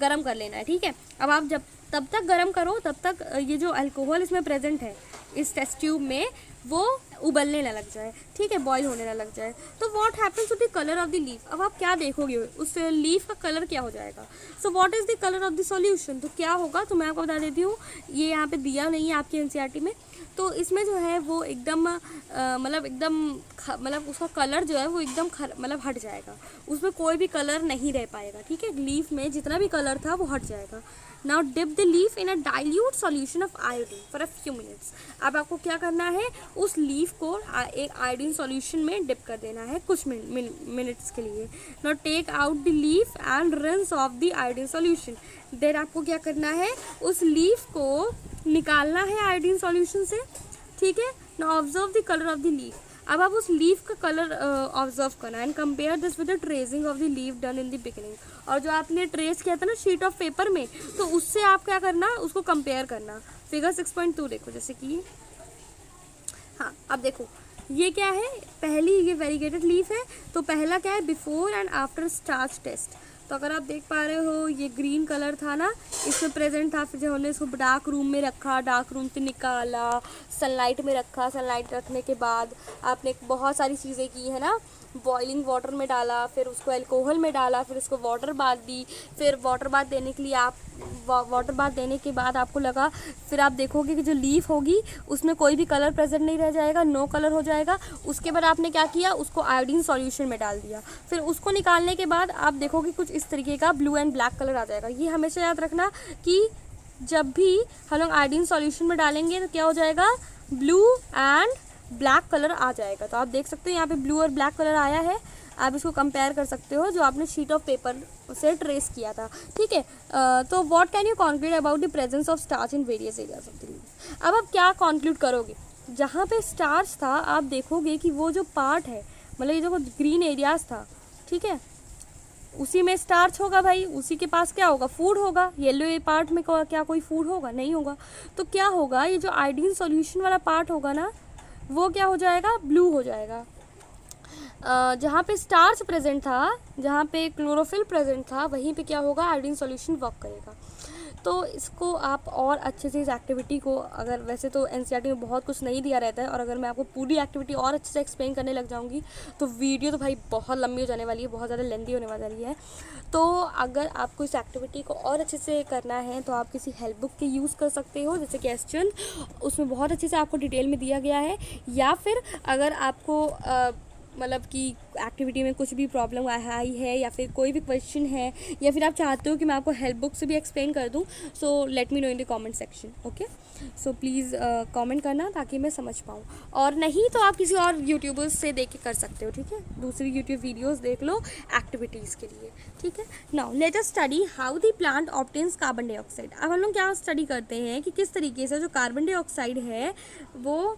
गरम कर लेना है, ठीक है। अब आप तब तक गरम करो तब तक ये जो अल्कोहल इसमें प्रेजेंट है इस टेस्ट ट्यूब में वो उबलने ना लग जाए, ठीक है, बॉईल होने ना लग जाए। तो what happens to the colour of the leaf. अब आप क्या देखोगे, उस लीफ का कलर क्या हो जाएगा। So what is the colour of the solution. तो क्या होगा, तो मैं आपको बता देती हूँ, ये यहाँ पे दिया नहीं है आपकी एनसीईआरटी में, तो इसमें जो है वो एकदम मतलब उसका कलर जो है वो एकदम मतलब हट जाएगा, उसमें कोई भी कलर नहीं रह पाएगा, ठीक है, लीफ में जितना भी कलर था वो हट जाएगा। Now dip the leaf in a dilute solution of iodine for a few minutes. अब आपको क्या करना है, उस लीफ को एक आयोडीन सॉल्यूशन में डिप कर देना है कुछ मिनट्स के लिए। Now take out the leaf and rinse off the iodine solution. Then आपको क्या करना है, उस लीफ को निकालना है आयोडीन सॉल्यूशन से, ठीक है। Now observe the colour of the leaf. अब आप उस लीफ का कलर ऑब्जर्व करना and compare this with the tracing of the leaf done in the beginning. और जो आपने ट्रेस किया था ना शीट ऑफ पेपर में, तो उससे आप क्या करना, उसको कंपेयर करना। फिगर 6.2 देखो, जैसे कि हाँ, अब देखो ये क्या है, पहली ये वेरीगेटेड लीफ है, तो पहला क्या है, before and after starch test. तो अगर आप देख पा रहे हो ये ग्रीन कलर था ना, इसमें प्रेजेंट था, फिर जब हमने इसको डार्क रूम में रखा, डार्क रूम से निकाला, सनलाइट में रखा, सनलाइट रखने के बाद आपने बहुत सारी चीज़ें की है ना, बॉइलिंग वाटर में डाला, फिर उसको अल्कोहल में डाला, फिर उसको वाटर बाथ दी, फिर वाटर बाथ देने के लिए आप वाटर बाथ देने के बाद आपको लगा, फिर आप देखोगे कि जो लीफ होगी उसमें कोई भी कलर प्रेजेंट नहीं रह जाएगा, नो कलर हो जाएगा। उसके बाद आपने क्या किया, उसको आयोडीन सॉल्यूशन में डाल दिया, फिर उसको निकालने के बाद आप देखोगे कुछ इस तरीके का ब्लू एंड ब्लैक कलर आ जाएगा। ये हमेशा याद रखना कि जब भी हम लोग आयोडीन सॉल्यूशन में डालेंगे तो क्या हो जाएगा, ब्लू एंड ब्लैक कलर आ जाएगा। तो आप देख सकते हो यहाँ पे ब्लू और ब्लैक कलर आया है, आप इसको कंपेयर कर सकते हो जो आपने शीट ऑफ पेपर से ट्रेस किया था, ठीक है। तो what can you conclude about the presence of starch in various areas of the leaf. अब आप क्या कॉन्क्लूड करोगे, जहाँ पे स्टार्च था आप देखोगे कि वो जो पार्ट है, मतलब ये जो ग्रीन एरियाज था, ठीक है, उसी में स्टार्च होगा भाई, उसी के पास क्या होगा, फूड होगा। येलो पार्ट में क्या कोई फूड होगा, नहीं होगा। तो क्या होगा, ये जो आयोडीन सॉल्यूशन वाला पार्ट होगा ना, वो क्या हो जाएगा, ब्लू हो जाएगा। जहाँ पे स्टार्च प्रेजेंट था, जहाँ पे क्लोरोफिल प्रेजेंट था, वहीं पे क्या होगा, आयोडीन सॉल्यूशन वर्क करेगा। तो इसको आप और अच्छे से इस एक्टिविटी को, अगर वैसे तो एनसीईआरटी में बहुत कुछ नहीं दिया रहता है, और अगर मैं आपको पूरी एक्टिविटी और अच्छे से एक्सप्लेन करने लग जाऊंगी तो वीडियो तो भाई बहुत लंबी हो जाने वाली है, बहुत ज़्यादा लेंदी होने वाली है। तो अगर आपको इस एक्टिविटी को और अच्छे से करना है तो आप किसी हेल्प बुक के यूज़ कर सकते हो, जैसे क्वेश्चन उसमें बहुत अच्छे से आपको डिटेल में दिया गया है, या फिर अगर आपको मतलब कि एक्टिविटी में कुछ भी प्रॉब्लम आई है या फिर कोई भी क्वेश्चन है या फिर आप चाहते हो कि मैं आपको हेल्प बुक से भी एक्सप्लेन कर दूं, so let me know in the comment section. Okay, so please comment करना ताकि मैं समझ पाऊँ, और नहीं तो आप किसी और यूट्यूबर्स से देख के कर सकते हो, ठीक है, दूसरी यूट्यूब वीडियोज़ देख लो एक्टिविटीज़ के लिए, ठीक है। Now let us study how the plant obtains carbon dioxide. अब हम लोग क्या स्टडी करते हैं कि किस तरीके से जो कार्बन डाइऑक्साइड है वो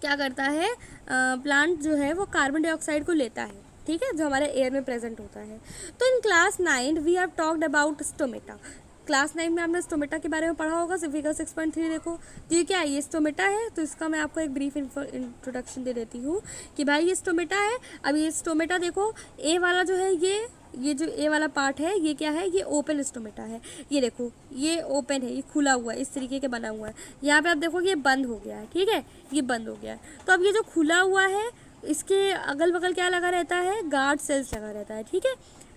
क्या करता है, प्लांट जो है वो कार्बन डाइऑक्साइड को लेता है, ठीक है, जो हमारे एयर में प्रेजेंट होता है। तो in class 9 we have talked about stomata. Class 9 में आपने स्टोमेटा के बारे में पढ़ा होगा। फिगर 6.3 देखो, ये क्या है, ये स्टोमेटा है। तो इसका मैं आपको एक ब्रीफ इंट्रोडक्शन दे देती हूँ कि भाई ये स्टोमेटा है। अब ये स्टोमेटा देखो, ए वाला जो है ये जो ए वाला पार्ट है ये क्या है, ये ओपन स्टोमेटा है। ये देखो ये ओपन है, ये खुला हुआ है, इस तरीके के बना हुआ है। यहाँ पे आप देखो ये बंद हो गया है, ठीक है, ये बंद हो गया है। तो अब ये जो खुला हुआ है इसके अगल बगल क्या लगा रहता है, गार्ड सेल्स लगा रहता है, ठीक है।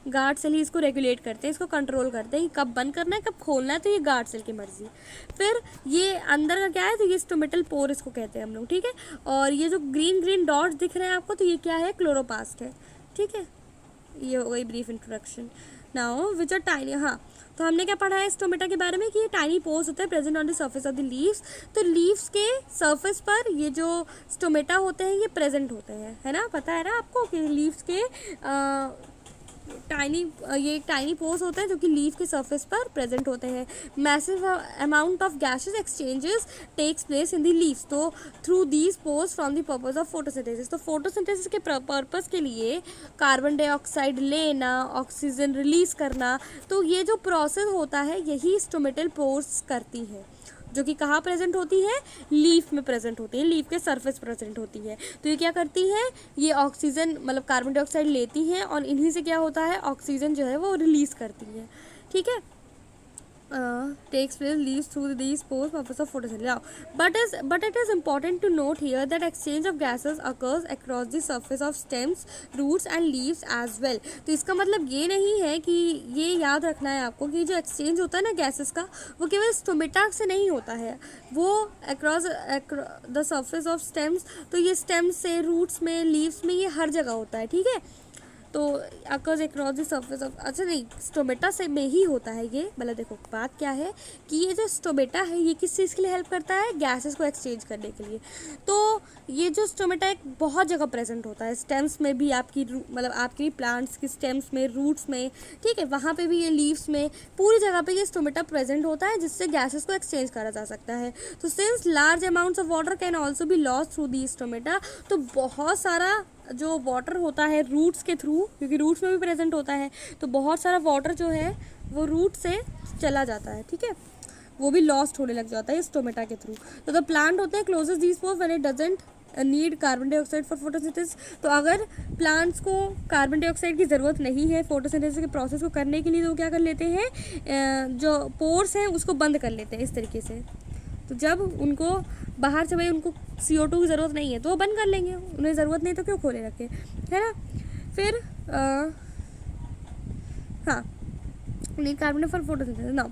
गार्ड सेल ही इसको रेगुलेट करते हैं, इसको कंट्रोल करते हैं कि कब बंद करना है कब खोलना है, तो ये गार्ड सेल की मर्जी। फिर ये अंदर का क्या है, तो ये स्टोमेटल पोर इसको कहते हैं हम लोग, ठीक है। और ये जो ग्रीन ग्रीन डॉट्स दिख रहे हैं आपको, तो ये क्या है, क्लोरोप्लास्ट है, ठीक है। ये हो गई brief introduction. Now which are tiny, हाँ, तो हमने क्या पढ़ा है स्टोमेटा के बारे में कि ये टाइनी पोर्स होते हैं present on the surface of the leaves. तो लीव्स के सरफेस पर ये जो स्टोमेटा होते हैं ये प्रेजेंट होते हैं, है ना, पता है ना आपको कि लीव्स के ये टाइनी पोर्स होते हैं जो कि लीफ के सरफेस पर प्रेजेंट होते हैं। Massive amount of gases exchanges takes place in the leaves, तो through these pores from the purpose of photosynthesis. तो फोटोसिंथेसिस के पर्पस के लिए कार्बन डाइऑक्साइड लेना, ऑक्सीजन रिलीज करना, तो ये जो प्रोसेस होता है यही स्टोमेटल पोर्स करती है, जो कि कहाँ प्रेजेंट होती है, लीफ में प्रेजेंट होती है, लीफ के सरफेस प्रेजेंट होती है। तो ये क्या करती है, ये ऑक्सीजन मतलब कार्बन डाइऑक्साइड लेती हैं और इन्हीं से क्या होता है, ऑक्सीजन जो है वो रिलीज करती है, ठीक है। takes place leaves through these pores purpose of photosynthesis. Now, but it is important to note here that exchange of gases occurs across the surface of stems, roots and leaves as well. तो इसका मतलब ये नहीं है कि ये याद रखना है आपको कि जो एक्सचेंज होता है ना गैसेस का, वो केवल स्टोमेटा से नहीं होता है, वो across the surface of stems, तो ये स्टेम्स से, रूट्स में, लीव्स में, ये हर जगह होता है, ठीक है। तो occurs across the surface of, अच्छा नहीं, स्टोमेटा से में ही होता है ये। मतलब देखो बात क्या है कि ये जो स्टोमेटा है ये किस चीज़ के लिए हेल्प करता है, गैसेस को एक्सचेंज करने के लिए। तो ये जो स्टोमेटा एक बहुत जगह प्रेजेंट होता है, स्टेम्स में भी आपकी मतलब आपकी प्लांट्स की स्टेम्स में, रूट्स में, ठीक है, वहाँ पे भी ये लीव्स में, पूरी जगह पे ये स्टोमेटा प्रेजेंट होता है जिससे गैसेस को एक्सचेंज करा जा सकता है। तो since large amounts of water can also be lost through the stomata, तो बहुत सारा जो वाटर होता है रूट्स के थ्रू, क्योंकि रूट्स में भी प्रेजेंट होता है, तो बहुत सारा वाटर जो है वो रूट से चला जाता है, ठीक है, वो भी लॉस्ट होने लग जाता है स्टोमेटा के थ्रू। तो द प्लांट होते हैं closes these pores when it doesn't need carbon dioxide for photosynthesis. तो अगर प्लांट्स को कार्बन डाइऑक्साइड की ज़रूरत नहीं है फोटोसिंथेसिस के प्रोसेस को करने के लिए, तो क्या कर लेते हैं, जो पोर्स हैं उसको बंद कर लेते हैं इस तरीके से। तो जब उनको बाहर से भाई उनको CO2 की ज़रूरत नहीं है तो वो बंद कर लेंगे, उन्हें ज़रूरत नहीं तो क्यों खोले रखे, है ना। फिर हाँ, need carbon for photosynthesis. Now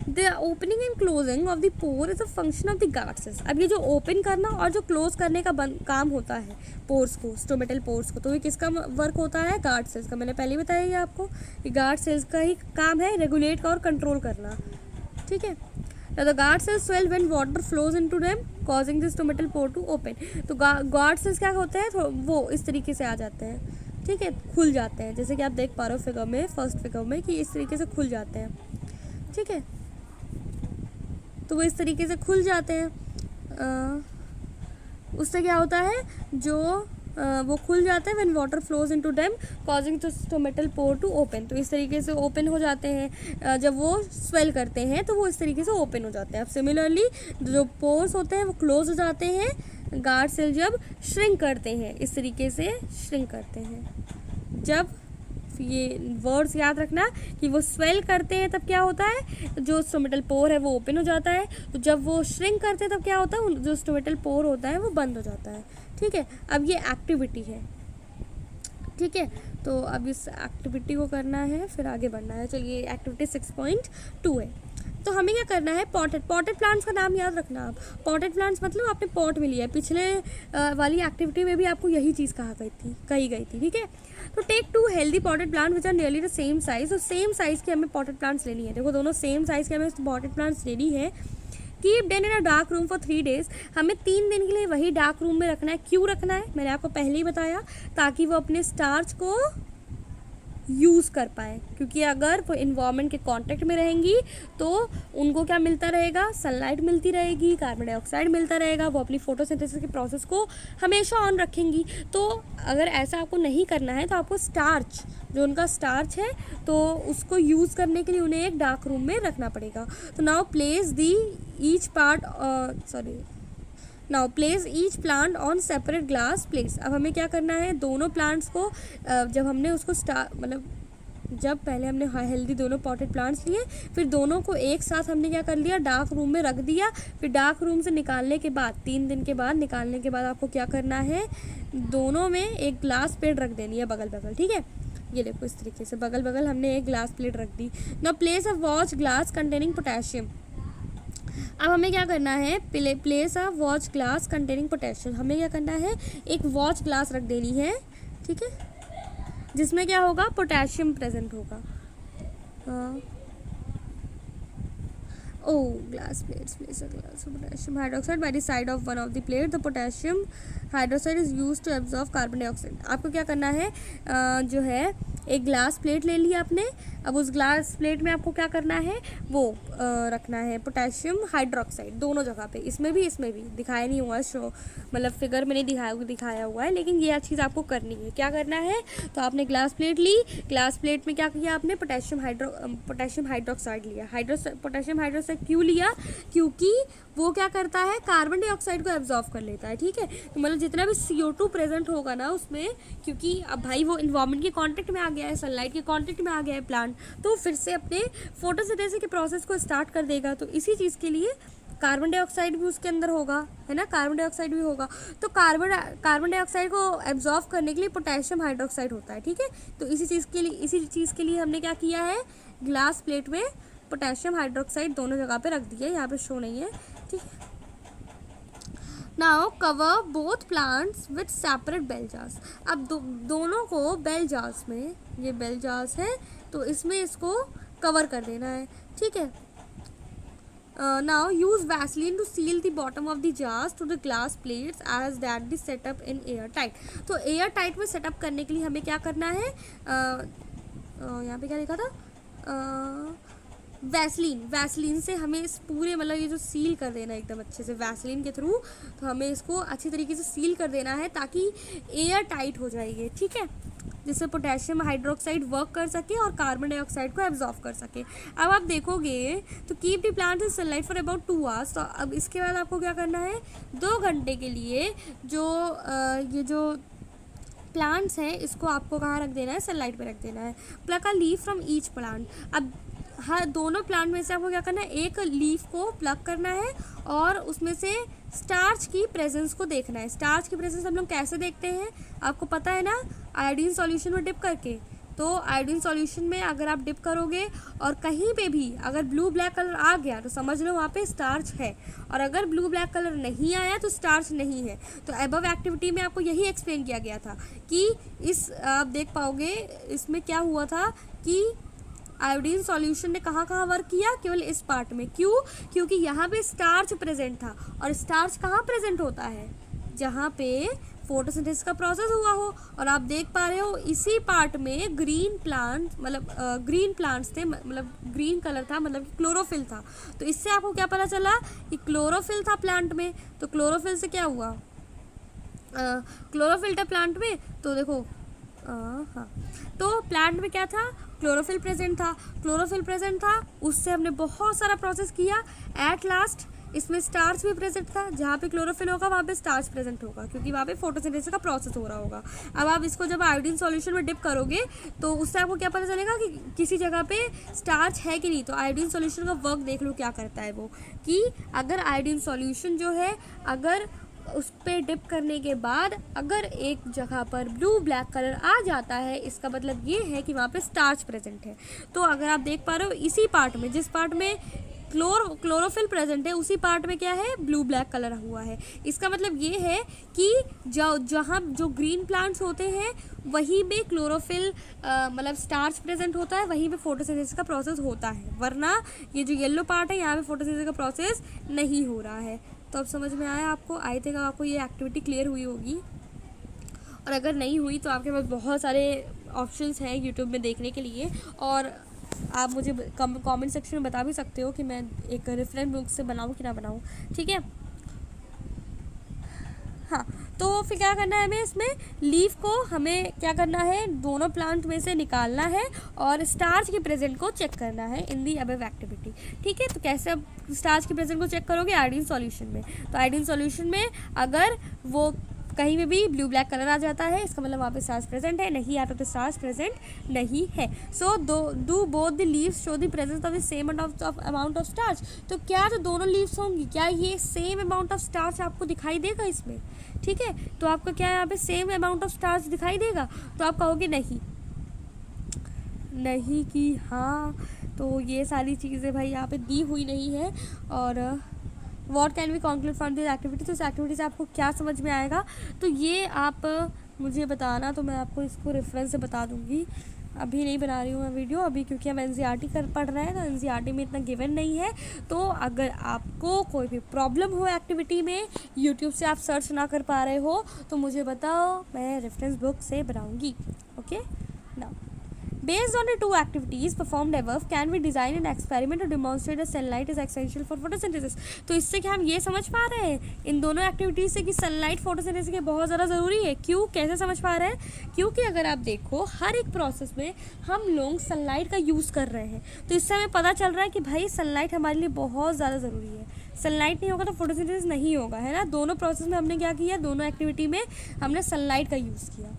the opening and closing of the pour is a function of the guard cells. अब ये जो ओपन करना और जो क्लोज करने का काम होता है पोर्स को, स्टोमेटल पोर्स को, तो ये किसका वर्क होता है, गार्ड सेल्स का। मैंने पहले ही बताया ये आपको, ये गार्ड सेल्स का ही काम है रेगुलेट और कंट्रोल करना, ठीक है। Now the guard cells swell when water flows into them, causing the stomatal pore to open. तो guard cells क्या होते हैं, तो वो इस तरीके से आ जाते हैं, ठीक है, खुल जाते हैं, जैसे कि आप देख पा रहे हो फिगर में, फर्स्ट फिगर में, कि इस तरीके से खुल जाते हैं, ठीक है। तो वो इस तरीके से खुल जाते हैं, उससे क्या होता है, जो वो खुल जाते हैं when water flows into them causing the stomatal pore to open. तो इस तरीके से ओपन हो जाते हैं, जब वो स्वेल करते हैं तो वो इस तरीके से ओपन हो जाते हैं। अब सिमिलरली जो पोर्स होते हैं वो क्लोज हो जाते हैं गार्ड सेल जब श्रिंक करते हैं, इस तरीके से श्रिंक करते हैं। जब ये वर्ड्स याद रखना कि वो स्वेल करते हैं तब क्या होता है, जो स्टोमेटल पोर है वो ओपन हो जाता है, तो जब वो श्रिंक करते हैं तब क्या होता है, जो स्टोमेटल पोर होता है वो बंद हो जाता है, ठीक है। अब ये एक्टिविटी है, ठीक है, तो अब इस एक्टिविटी को करना है, फिर आगे बढ़ना है। चलिए एक्टिविटी 6.2 है। तो हमें क्या करना है, पॉटेड प्लांट्स का नाम याद रखना आप। पॉटेड प्लांट्स मतलब आपने पॉट में लिया है, पिछले वाली एक्टिविटी में भी आपको यही चीज़ कही गई थी, ठीक है। तो take 2 healthy potted plant which are nearly the same size. तो सेम साइज की हमें पॉटेड प्लांट्स लेनी है, देखो दोनों सेम साइज के हमें पॉटेड प्लांट्स लेनी है। Keep then in a dark room for 3 days। हमें 3 दिन के लिए वही डार्क रूम में रखना है। क्यों रखना है मैंने आपको पहले ही बताया, ताकि वो अपने स्टार्च को यूज़ कर पाए, क्योंकि अगर वो इन्वायरमेंट के कांटेक्ट में रहेंगी तो उनको क्या मिलता रहेगा, सनलाइट मिलती रहेगी, कार्बन डाइऑक्साइड मिलता रहेगा, वो अपनी फोटोसिंथेसिस के प्रोसेस को हमेशा ऑन रखेंगी। तो अगर ऐसा आपको नहीं करना है तो आपको स्टार्च, जो उनका स्टार्च है, तो उसको यूज़ करने के लिए उन्हें एक डार्क रूम में रखना पड़ेगा। तो now place each plant on separate glass plates. अब हमें क्या करना है, दोनों प्लांट्स को जब हमने उसको जब पहले हमने हेल्दी दोनों पॉटेड प्लांट्स लिए, फिर दोनों को एक साथ हमने क्या कर लिया, डार्क रूम में रख दिया। फिर डार्क रूम से निकालने के बाद 3 दिन के बाद निकालने के बाद आपको क्या करना है, दोनों में एक ग्लास प्लेट रख देनी है बगल बगल, ठीक है। ये देखो इस तरीके से बगल बगल हमने एक ग्लास प्लेट रख दी। Now place a watch glass containing potassium. अब हमें क्या करना है, place a watch glass containing potassium. हमें क्या करना है, एक वॉच ग्लास रख देनी है, ठीक है, जिसमें क्या होगा, पोटेशियम प्रेजेंट होगा। Glass plates, place a glass of potassium hydroxide by the side of one of the plate. The potassium hydroxide is used to absorb carbon dioxide। आपको क्या करना है, जो है एक ग्लास प्लेट ले लिया आपने। अब उस ग्लास प्लेट में आपको क्या करना है, वो रखना है पोटेशियम हाइड्रोक्साइड दोनों जगह पे, इसमें भी दिखाया नहीं हुआ, शो मतलब फिगर में नहीं दिखाया हुआ है, लेकिन ये चीज़ आपको करनी है। क्या करना है, तो आपने ग्लास प्लेट ली, ग्लास प्लेट में क्या किया आपने, पोटेशियम हाइड्रोक्साइड लिया। पोटेशियम हाइड्रोक्साइड क्यों लिया, क्योंकि वो क्या करता है, कार्बन डाइऑक्साइड को एब्जॉर्ब कर लेता है, ठीक है। तो मतलब जितना भी CO2 प्रेजेंट होगा ना उसमें, क्योंकि अब भाई वो इन्वायरमेंट के कांटेक्ट में आ गया है, सनलाइट के कांटेक्ट में आ गया है प्लांट, तो फिर से अपने फोटोसिंथेसिस के प्रोसेस को स्टार्ट कर देगा। तो इसी चीज़ के लिए कार्बन डाइऑक्साइड भी उसके अंदर होगा, है ना, कार्बन डाइऑक्साइड भी होगा। तो कार्बन डाइऑक्साइड को एब्जॉर्ब करने के लिए पोटेशियम हाइड्रोक्साइड होता है, ठीक है। तो इसी चीज़ के लिए हमने क्या किया है, ग्लास प्लेट में पोटेशियम हाइड्रोक्साइड दोनों जगह पे रख दिया, यहाँ पे शो नहीं है, ठीक है। Now cover both plants with separate bail jars. अब दोनों को बेल जार्स में, ये बेल जार्स है तो इसमें इसको कवर कर देना है, ठीक है। Now use Vaseline to seal the bottom of the jars to the glass plates as that the setup in airtight. तो एयर टाइट में सेटअप करने के लिए हमें क्या करना है, यहाँ पे क्या लिखा था, वैसलीन से हमें इस पूरे मतलब ये जो सील कर देना एकदम अच्छे से वैसलीन के थ्रू, तो हमें इसको अच्छी तरीके से सील कर देना है ताकि एयर टाइट हो जाएगी, ठीक है, जिससे पोटेशियम हाइड्रोक्साइड वर्क कर सके और कार्बन डाइऑक्साइड को एब्जॉर्ब कर सके। अब आप देखोगे तो keep the plant in sunlight for about 2 hours। तो अब इसके बाद आपको क्या करना है, 2 घंटे के लिए जो ये जो प्लांट्स हैं इसको आपको कहाँ रख देना है, सनलाइट पे रख देना है। Pluck a leaf from each plant. अब हर दोनों प्लांट में से आपको क्या करना है, एक लीफ को प्लग करना है और उसमें से स्टार्च की प्रेजेंस को देखना है। स्टार्च की प्रेजेंस हम लोग कैसे देखते हैं, आपको पता है ना, आयोडीन सॉल्यूशन में डिप करके। तो आयोडीन सॉल्यूशन में अगर आप डिप करोगे और कहीं पे भी अगर ब्लू ब्लैक कलर आ गया तो समझ लो वहाँ पे स्टार्च है, और अगर ब्लू ब्लैक कलर नहीं आया तो स्टार्च नहीं है। तो अबव एक्टिविटी में आपको यही एक्सप्लेन किया गया था कि आप देख पाओगे इसमें क्या हुआ था कि आयोडीन सॉल्यूशन ने कहाँ वर्क किया, केवल इस पार्ट में। क्यों, क्योंकि यहाँ पे स्टार्च प्रेजेंट था, और स्टार्च कहाँ प्रेजेंट होता है, जहाँ पे फोटोसिंथेसिस का प्रोसेस हुआ हो। और आप देख पा रहे हो इसी पार्ट में ग्रीन प्लांट्स थे, मतलब ग्रीन कलर था, मतलब क्लोरोफिल था। तो इससे आपको क्या पता चला कि क्लोरोफिल था प्लांट में। तो क्लोरोफिल से क्या हुआ, क्लोरोफिल था प्लांट में, तो देखो हाँ, तो प्लांट में क्या था, क्लोरोफिल प्रेजेंट था, उससे हमने बहुत सारा प्रोसेस किया। एट लास्ट इसमें स्टार्च भी प्रेजेंट था, जहाँ पे क्लोरोफिल होगा वहाँ पे स्टार्च प्रेजेंट होगा, क्योंकि वहाँ पे फोटोसिंथेसिस का प्रोसेस हो रहा होगा। अब आप इसको जब आयोडीन सॉल्यूशन में डिप करोगे तो उससे आपको क्या पता चलेगा कि किसी जगह पे स्टार्च है कि नहीं। तो आयोडीन सॉल्यूशन का वर्क देख लो क्या करता है वो, कि अगर आयोडीन सॉल्यूशन जो है, अगर उस पर डिप करने के बाद अगर एक जगह पर ब्लू ब्लैक कलर आ जाता है, इसका मतलब ये है कि वहाँ पे स्टार्च प्रेजेंट है। तो अगर आप देख पा रहे हो इसी पार्ट में, जिस पार्ट में क्लोरोफिल प्रेजेंट है उसी पार्ट में क्या है, ब्लू ब्लैक कलर हुआ है। इसका मतलब ये है कि जहाँ जो ग्रीन प्लांट्स होते हैं वहीं पे क्लोरोफिल मतलब स्टार्च प्रेजेंट होता है, वहीं पे फोटोसिंथेसिस का प्रोसेस होता है, वरना ये जो येलो पार्ट है यहाँ पे फोटोसिंथेसिस का प्रोसेस नहीं हो रहा है। तो अब समझ में आया आपको? आई थिंक आपको ये एक्टिविटी क्लियर हुई होगी, और अगर नहीं हुई तो आपके पास बहुत सारे ऑप्शंस हैं यूट्यूब में देखने के लिए, और आप मुझे कमेंट सेक्शन में बता भी सकते हो कि मैं एक रेफरेंस बुक से बनाऊँ कि ना बनाऊँ, ठीक है। हाँ, तो फिर क्या करना है हमें, इसमें लीफ को हमें क्या करना है, दोनों प्लांट में से निकालना है और स्टार्च के प्रेजेंट को चेक करना है इन दी अबव एक्टिविटी, ठीक है। तो कैसे अब स्टार्च के प्रेजेंट को चेक करोगे, आयोडीन सॉल्यूशन में। तो आयोडीन सॉल्यूशन में अगर वो कहीं में भी ब्लू ब्लैक कलर आ जाता है, इसका मतलब वहाँ पे स्टार्च प्रेजेंट है, नहीं आता तो स्टार्च प्रेजेंट नहीं है। So do both the leaves show the presence of the same amount of starch. तो क्या जो दोनों लीव्स होंगी, क्या ये सेम अमाउंट ऑफ स्टार्च आपको दिखाई देगा इसमें, ठीक है। तो आपको क्या यहाँ पे सेम अमाउंट ऑफ स्टार्च दिखाई देगा, तो आप कहोगे नहीं कि हाँ। तो ये सारी चीज़ें भाई यहाँ पे दी हुई नहीं है। और what can we conclude from this activity, तो इस एक्टिविटी से आपको क्या समझ में आएगा, तो ये आप मुझे बताना, तो मैं आपको इसको रेफरेंस से बता दूंगी। अभी नहीं बना रही हूँ मैं वीडियो अभी, क्योंकि हम एनसीईआरटी पढ़ रहे हैं, तो एनसीईआरटी में इतना गिवन नहीं है। तो अगर आपको कोई भी प्रॉब्लम हो एक्टिविटी में, यूट्यूब से आप सर्च ना कर पा रहे हो, तो मुझे बताओ, मैं रेफरेंस बुक से बनाऊँगी। Okay now, based on the two activities performed above, can we design an experiment to demonstrate that sunlight is essential for photosynthesis। तो इससे क्या हम ये समझ पा रहे हैं इन दोनों एक्टिविटीज से कि सनलाइट फोटोसिंथेसिस के बहुत ज़्यादा ज़रूरी है। क्यों, कैसे समझ पा रहे हैं, क्योंकि अगर आप देखो हर एक प्रोसेस में हम लोग सनलाइट का यूज़ कर रहे हैं, तो इससे हमें पता चल रहा है कि भाई सनलाइट हमारे लिए बहुत ज़्यादा ज़रूरी है। सनलाइट नहीं होगा तो फोटोसिंथेसिस नहीं होगा, है ना। दोनों प्रोसेस में हमने क्या किया, दोनों एक्टिविटी में हमने सनलाइट का यूज़ किया।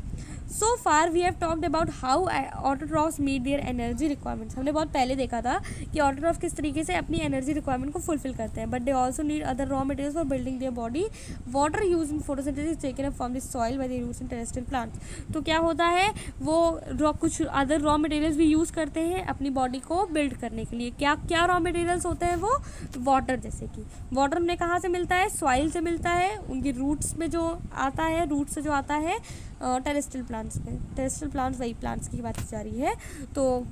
So far we have talked about how autotrophs meet their energy requirements। हमने बहुत पहले देखा था कि autotrophs किस तरीके से अपनी एनर्जी रिक्वायरमेंट को फुलफिल करते हैं, but they also need other raw materials for building their body. Water use in photosynthesis taken up from the soil by the roots and terrestrial plants. तो क्या होता है, वो कुछ अदर रॉ मटेरियल्स भी यूज़ करते हैं अपनी बॉडी को बिल्ड करने के लिए। क्या क्या रॉ मटेरियल्स होते हैं वो, वाटर, जैसे कि वाटर हमें कहाँ से मिलता है, सॉइल से मिलता है, उनकी रूट्स में जो आता है, रूट से जो आता है टेरेस्ट्रियल प्लांट्स में। टेरेस्ट्रियल प्लांट्स वही प्लांट्स की बात की जा रही है। तो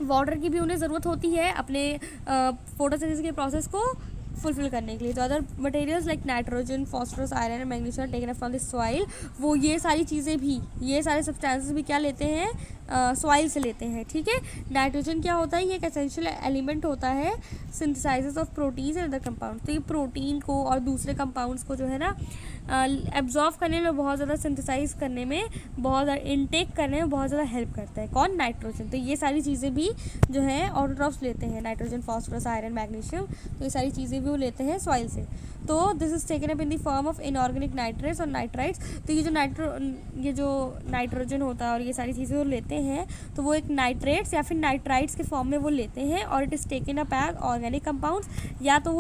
वाटर की भी उन्हें ज़रूरत होती है अपने फोटोसिंथेसिस के प्रोसेस को फुलफिल करने के लिए। तो other materials like nitrogen, phosphorus, iron and magnesium taken up from the soil, वो ये सारी चीज़ें भी, ये सारे सब्सटेंसेस भी क्या लेते हैं, सॉइल से लेते हैं, ठीक है। नाइट्रोजन क्या होता है, ये एक एसेंशियल एलिमेंट होता है synthesises of proteins and other compound. तो ये प्रोटीन को और दूसरे कंपाउंड्स को जो है ना एब्जॉर्व करने में बहुत ज़्यादा, सिंथेसाइज करने में बहुत ज़्यादा, इनटेक करने में बहुत ज़्यादा हेल्प करता है। कौन, नाइट्रोजन। तो ये सारी चीज़ें भी जो है ऑटोट्रॉफ्स लेते हैं, नाइट्रोजन, फॉस्फोरस, आयरन, मैग्नीशियम, तो ये सारी चीज़ें भी वो लेते हैं सॉइल से। तो this is taken up in the form of inorganic nitrates और नाइट्राइट्स। तो ये जो नाइट्रोजन होता है और ये सारी चीज़ें वो लेते हैं, तो वो एक नाइट्रेट्स या फिर नाइट्राइट्स के फॉर्म में वो लेते हैं, और it is taken up as organic compounds, या तो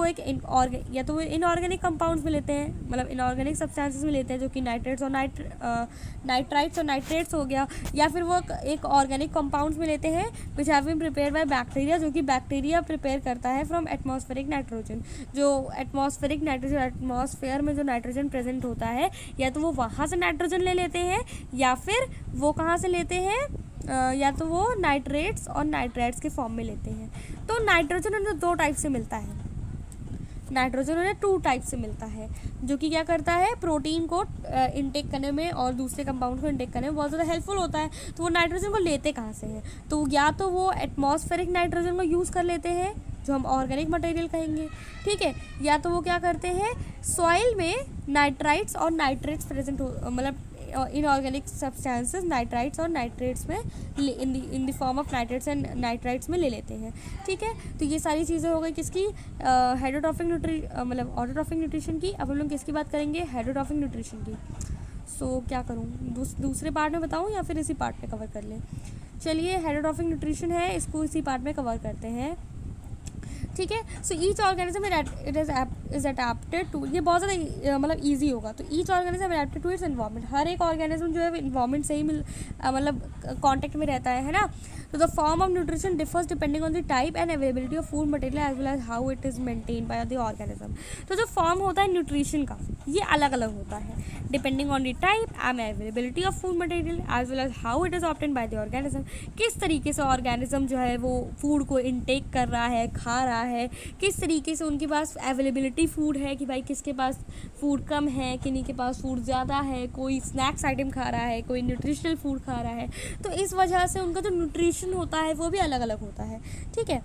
वो इनऑर्गेनिक कंपाउंड्स में लेते हैं, मतलब इनऑर्गेनिक सब्सटेंसेस में लेते हैं, जो कि नाइट्रेट्स और नाइट्राइट्स और नाइट्रेट्स हो गया, या फिर वो एक ऑर्गेनिक कंपाउंड्स में लेते हैं which have been prepare by bacteria, जो कि बैक्टीरिया प्रिपेयर करता है फ्रॉम एटमॉस्फेरिक नाइट्रोजन। जो एटमॉस्फेयर में जो नाइट्रोजन प्रेजेंट होता है, या तो वो वहाँ से नाइट्रोजन ले लेते हैं, या फिर वो कहाँ से लेते हैं, या तो वो नाइट्रेट्स और नाइट्राइट्स के फॉर्म में लेते हैं। तो नाइट्रोजन उन्हें 2 टाइप से मिलता है, नाइट्रोजन उन्हें 2 टाइप से मिलता है, जो कि क्या करता है, प्रोटीन को इनटेक करने में और दूसरे कंपाउंड को इनटेक करने में बहुत ज़्यादा हेल्पफुल होता है। तो वो नाइट्रोजन को लेते कहाँ से हैं, तो या तो वो एटमॉस्फेरिक नाइट्रोजन को यूज़ कर लेते हैं, जो हम ऑर्गेनिक मटेरियल कहेंगे, ठीक है, या तो वो क्या करते हैं, सॉइल में नाइट्राइट्स और नाइट्रेट्स प्रेजेंट हो, मतलब इनऑर्गेनिक सब्सटेंसेस नाइट्राइट्स और नाइट्रेट्स में इन the form of nitrates and nitrites में ले लेते हैं, ठीक है। तो ये सारी चीज़ें हो गई किसकी, हेटरोट्रॉफिक मतलब ऑटोट्रॉफिक न्यूट्रिशन की। अब हम लोग किसकी बात करेंगे, हेटरोट्रॉफिक न्यूट्रिशन की। सो क्या करूँ, दूसरे पार्ट में बताऊँ या फिर इसी पार्ट में कवर कर लें। चलिए, हेटरोट्रॉफिक न्यूट्रिशन है, इसको इसी पार्ट में कवर करते हैं, ठीक है। So each organism is adapted to, ये बहुत ज़्यादा मतलब ईजी होगा। तो each organism adapted to its environment, हर एक ऑर्गेनिज्म जो है इन्वायरमेंट से ही मतलब कॉन्टेक्ट में रहता है ना। तो the form of nutrition differs depending on the type and availability of food material as well as how it is maintain by the organism. तो जो फॉर्म होता है न्यूट्रिशन का ये अलग अलग होता है depending on the type and availability of food material as well as how it is obtained by the organism. किस तरीके से ऑर्गेनिज्म जो है वो फूड को इनटेक कर रहा है, खा रहा है, किस तरीके से उनके पास अवेलेबिलिटी फूड है कि भाई किसके पास फूड कम है, किन्हीं के पास फूड ज़्यादा है, कोई स्नैक्स आइटम खा रहा है, कोई न्यूट्रिशनल फूड खा रहा है। तो इस वजह से उनका जो न्यूट्रिशन होता है वो भी अलग अलग होता है। ठीक है,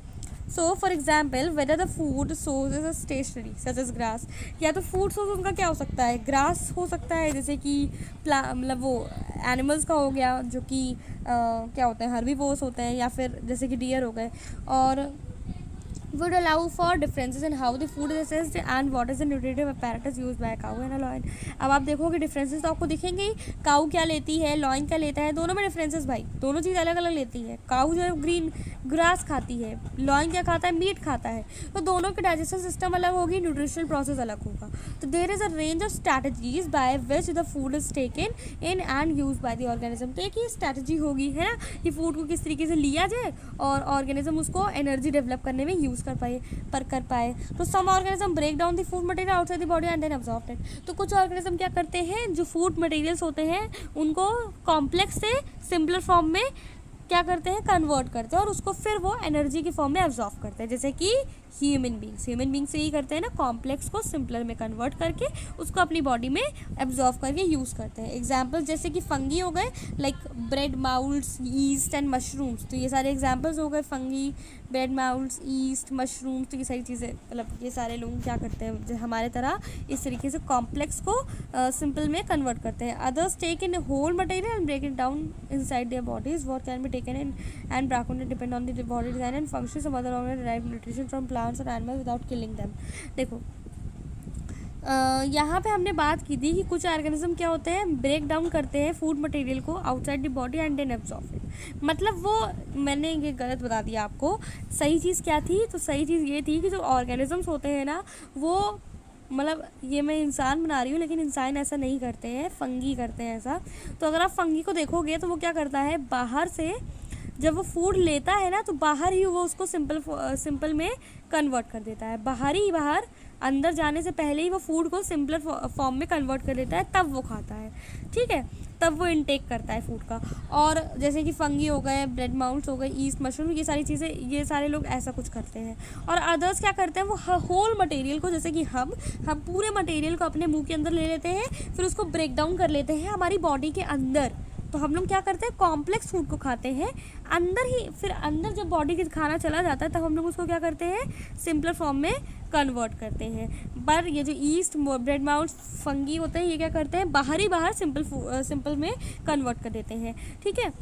so for example whether the food source is a stationary such as grass, या तो फूड सोर्स उनका क्या हो सकता है, ग्रास हो सकता है, जैसे कि मतलब वो एनिमल्स का हो गया जो कि क्या होते हैं, हर्बीवोर्स होते हैं, या फिर जैसे कि डियर हो गए। और would allow for differences in how the food is assessed and what is the nutritive apparatus used by a cow and a loin। अब आप देखोगे डिफरेंसेस तो आपको दिखेंगे ही, काऊ क्या लेती है, लॉइन क्या लेता है, दोनों में डिफरेंसेस भाई, दोनों चीज़ अलग अलग लेती है। काऊ जो है ग्रीन ग्रास खाती है, लॉइन क्या खाता है, मीट खाता है। तो दोनों के डाइजेशन सिस्टम अलग होगी, न्यूट्रिशनल प्रोसेस अलग होगा। तो there is a range of strategies by which the food is taken in and use by the organism. तो एक ही स्ट्रैटेजी होगी है ना कि फूड को किस तरीके से लिया जाए और ऑर्गेनिज्म उसको एनर्जी डेवलप करने में यूज़ कर पाए। तो some organism break down the food material outside the body and then absorb it. तो कुछ ऑर्गेनिज्म क्या करते हैं, जो फूड मटेरियल्स होते हैं उनको कॉम्प्लेक्स से सिंपलर फॉर्म में क्या करते हैं, कन्वर्ट करते हैं और उसको फिर वो एनर्जी की फॉर्म में एब्जॉर्ब करते हैं। जैसे कि ह्यूमन बींग्स यही करते हैं ना, कॉम्प्लेक्स को सिंपलर में कन्वर्ट करके उसको अपनी बॉडी में एब्जॉर्ब करके यूज़ करते हैं। एग्जाम्पल्स जैसे कि फंगी हो गए, like bread moulds, yeast and mushrooms. तो ये सारे एग्जाम्पल्स हो गए, fungi, bread moulds, yeast, mushrooms. तो ये सारी चीज़ें मतलब ये सारे लोग क्या करते हैं हमारे तरह इस तरीके से कॉम्प्लेक्स को सिंपल में कन्वर्ट करते हैं। Others take in whole material and break it down inside their bodies, what can be taken in and broken depend on the body design and functions of other organ derive nutrition from plants और animals without killing them. देखो यहाँ पे हमने बात की थी कि कुछ ऑर्गेनिज्म क्या होते हैं, ब्रेक डाउन करते हैं फूड मटेरियल को outside the body and then absorb it. मतलब वो मैंने ये गलत बता दिया आपको, सही चीज़ क्या थी, तो सही चीज़ ये थी कि जो ऑर्गेनिजम्स होते हैं ना वो मतलब ये मैं इंसान बना रही हूँ लेकिन इंसान ऐसा नहीं करते हैं, फंगी करते हैं ऐसा। तो अगर आप फंगी को देखोगे तो वो क्या करता है, बाहर से जब वो फूड लेता है ना तो बाहर ही वो उसको सिंपल में कन्वर्ट कर देता है, बाहर अंदर जाने से पहले ही वो फूड को सिंपलर फॉर्म में कन्वर्ट कर देता है, तब वो खाता है। ठीक है, तब वो इनटेक करता है फूड का। और जैसे कि फंगी हो गए, ब्रेड माउल्स हो गए, ईस्ट, मशरूम, ये सारी चीज़ें, ये सारे लोग ऐसा कुछ करते हैं। और अदर्स क्या करते हैं, वो होल मटेरियल को, जैसे कि हम पूरे मटेरियल को अपने मुंह के अंदर ले लेते हैं, फिर उसको ब्रेक डाउन कर लेते हैं हमारी बॉडी के अंदर। तो हम लोग क्या करते हैं, कॉम्प्लेक्स फूड को खाते हैं अंदर ही, फिर अंदर जब बॉडी के खाना चला जाता है तब हम लोग उसको क्या करते हैं, सिंपलर फॉर्म में कन्वर्ट करते हैं। पर ये जो ईस्ट, ब्रेड माउल्स, फंगी होते हैं, ये क्या करते हैं, बाहर सिंपल में कन्वर्ट कर देते हैं। ठीक है,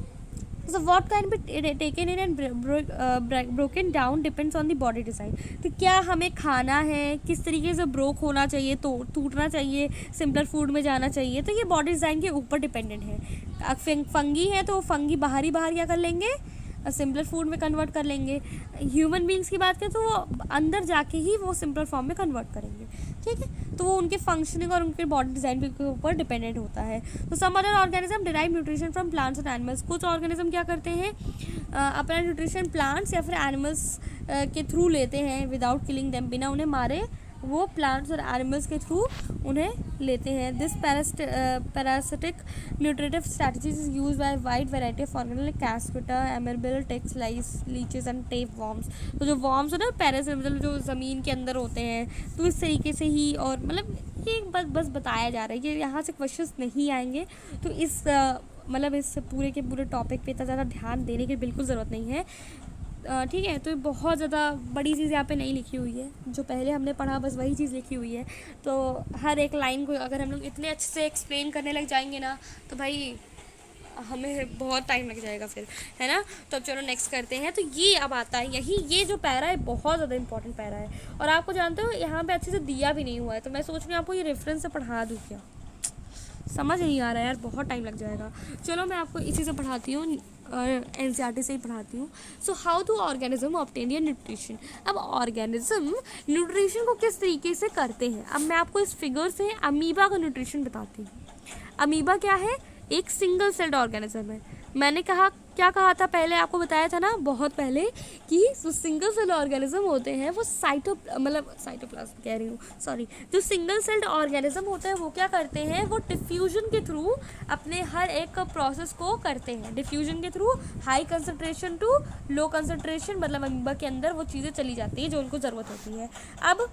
so what can be taken in and broken down depends on the body design। तो क्या हमें खाना है, किस तरीके से ब्रोक होना चाहिए, तो टूटना चाहिए, सिंपलर फूड में जाना चाहिए, तो ये बॉडी डिज़ाइन के ऊपर डिपेंडेंट है। फंगी है तो फंगी बाहर क्या कर लेंगे, सिंपलर फूड में कन्वर्ट कर लेंगे। ह्यूमन बींग्स की बात करें तो वो अंदर जाके ही वो सिंपल फॉर्म में कन्वर्ट करेंगे। ठीक है, तो वो उनके फंक्शनिंग और उनके बॉडी डिज़ाइन के ऊपर डिपेंडेंट होता है। तो some other organism derive nutrition from plants और एनिमल्स। कुछ ऑर्गेनिज्म क्या करते हैं, अपना न्यूट्रिशन प्लांट्स या फिर एनिमल्स के थ्रू लेते हैं, विदाउट किलिंग देम, बिना उन्हें मारे वो प्लांट्स और एनिमल्स के थ्रू उन्हें लेते हैं। This parasitic nutritive strategies is use by wide variety of organism like cuscuta, amarbel, ticks, lice, leeches and tape worms. तो जो वॉर्म्स होते हैं पैरासिट, मतलब जो ज़मीन के अंदर होते हैं, तो इस तरीके से ही, और मतलब ये बस बताया जा रहा है, ये यहाँ से क्वेश्चंस नहीं आएंगे। तो इस मतलब इस पूरे के पूरे टॉपिक पे इतना ज़्यादा ध्यान देने की बिल्कुल ज़रूरत नहीं है। ठीक है, तो बहुत ज़्यादा बड़ी चीज़ यहाँ पे नहीं लिखी हुई है, जो पहले हमने पढ़ा बस वही चीज़ लिखी हुई है। तो हर एक लाइन को अगर हम लोग इतने अच्छे से एक्सप्लेन करने लग जाएंगे ना तो भाई हमें बहुत टाइम लग जाएगा फिर, है ना। तो अब चलो नेक्स्ट करते हैं। तो ये अब आता है यही, ये जो पैरा है बहुत ज़्यादा इंपॉर्टेंट पैरा है, और आपको जानते हो यहाँ पे अच्छे से दिया भी नहीं हुआ है, तो मैं सोच रही हूँ आपको ये रेफरेंस से पढ़ा दूँ क्या, समझ नहीं आ रहा है यार, बहुत टाइम लग जाएगा। चलो मैं आपको इसी से पढ़ाती हूँ और एनसीईआरटी से ही पढ़ाती हूँ। So how to organism obtain your nutrition. अब ऑर्गेनिज्म न्यूट्रिशन को किस तरीके से करते हैं, अब मैं आपको इस फिगर से अमीबा का न्यूट्रिशन बताती हूँ। अमीबा क्या है, एक सिंगल सेल्ड ऑर्गेनिज्म है। मैंने कहा क्या कहा था पहले, आपको बताया था ना बहुत पहले कि जो सिंगल सेल ऑर्गेनिज्म होते हैं वो साइटोप्लाज्म कह रही हूँ, सॉरी, जो सिंगल सेल्ड ऑर्गेनिज्म होते हैं वो क्या करते हैं, वो डिफ्यूजन के थ्रू अपने हर एक प्रोसेस को करते हैं। डिफ्यूजन के through high concentration to low concentration, मतलब अमीबा के अंदर वो चीज़ें चली जाती हैं जो उनको ज़रूरत होती है। अब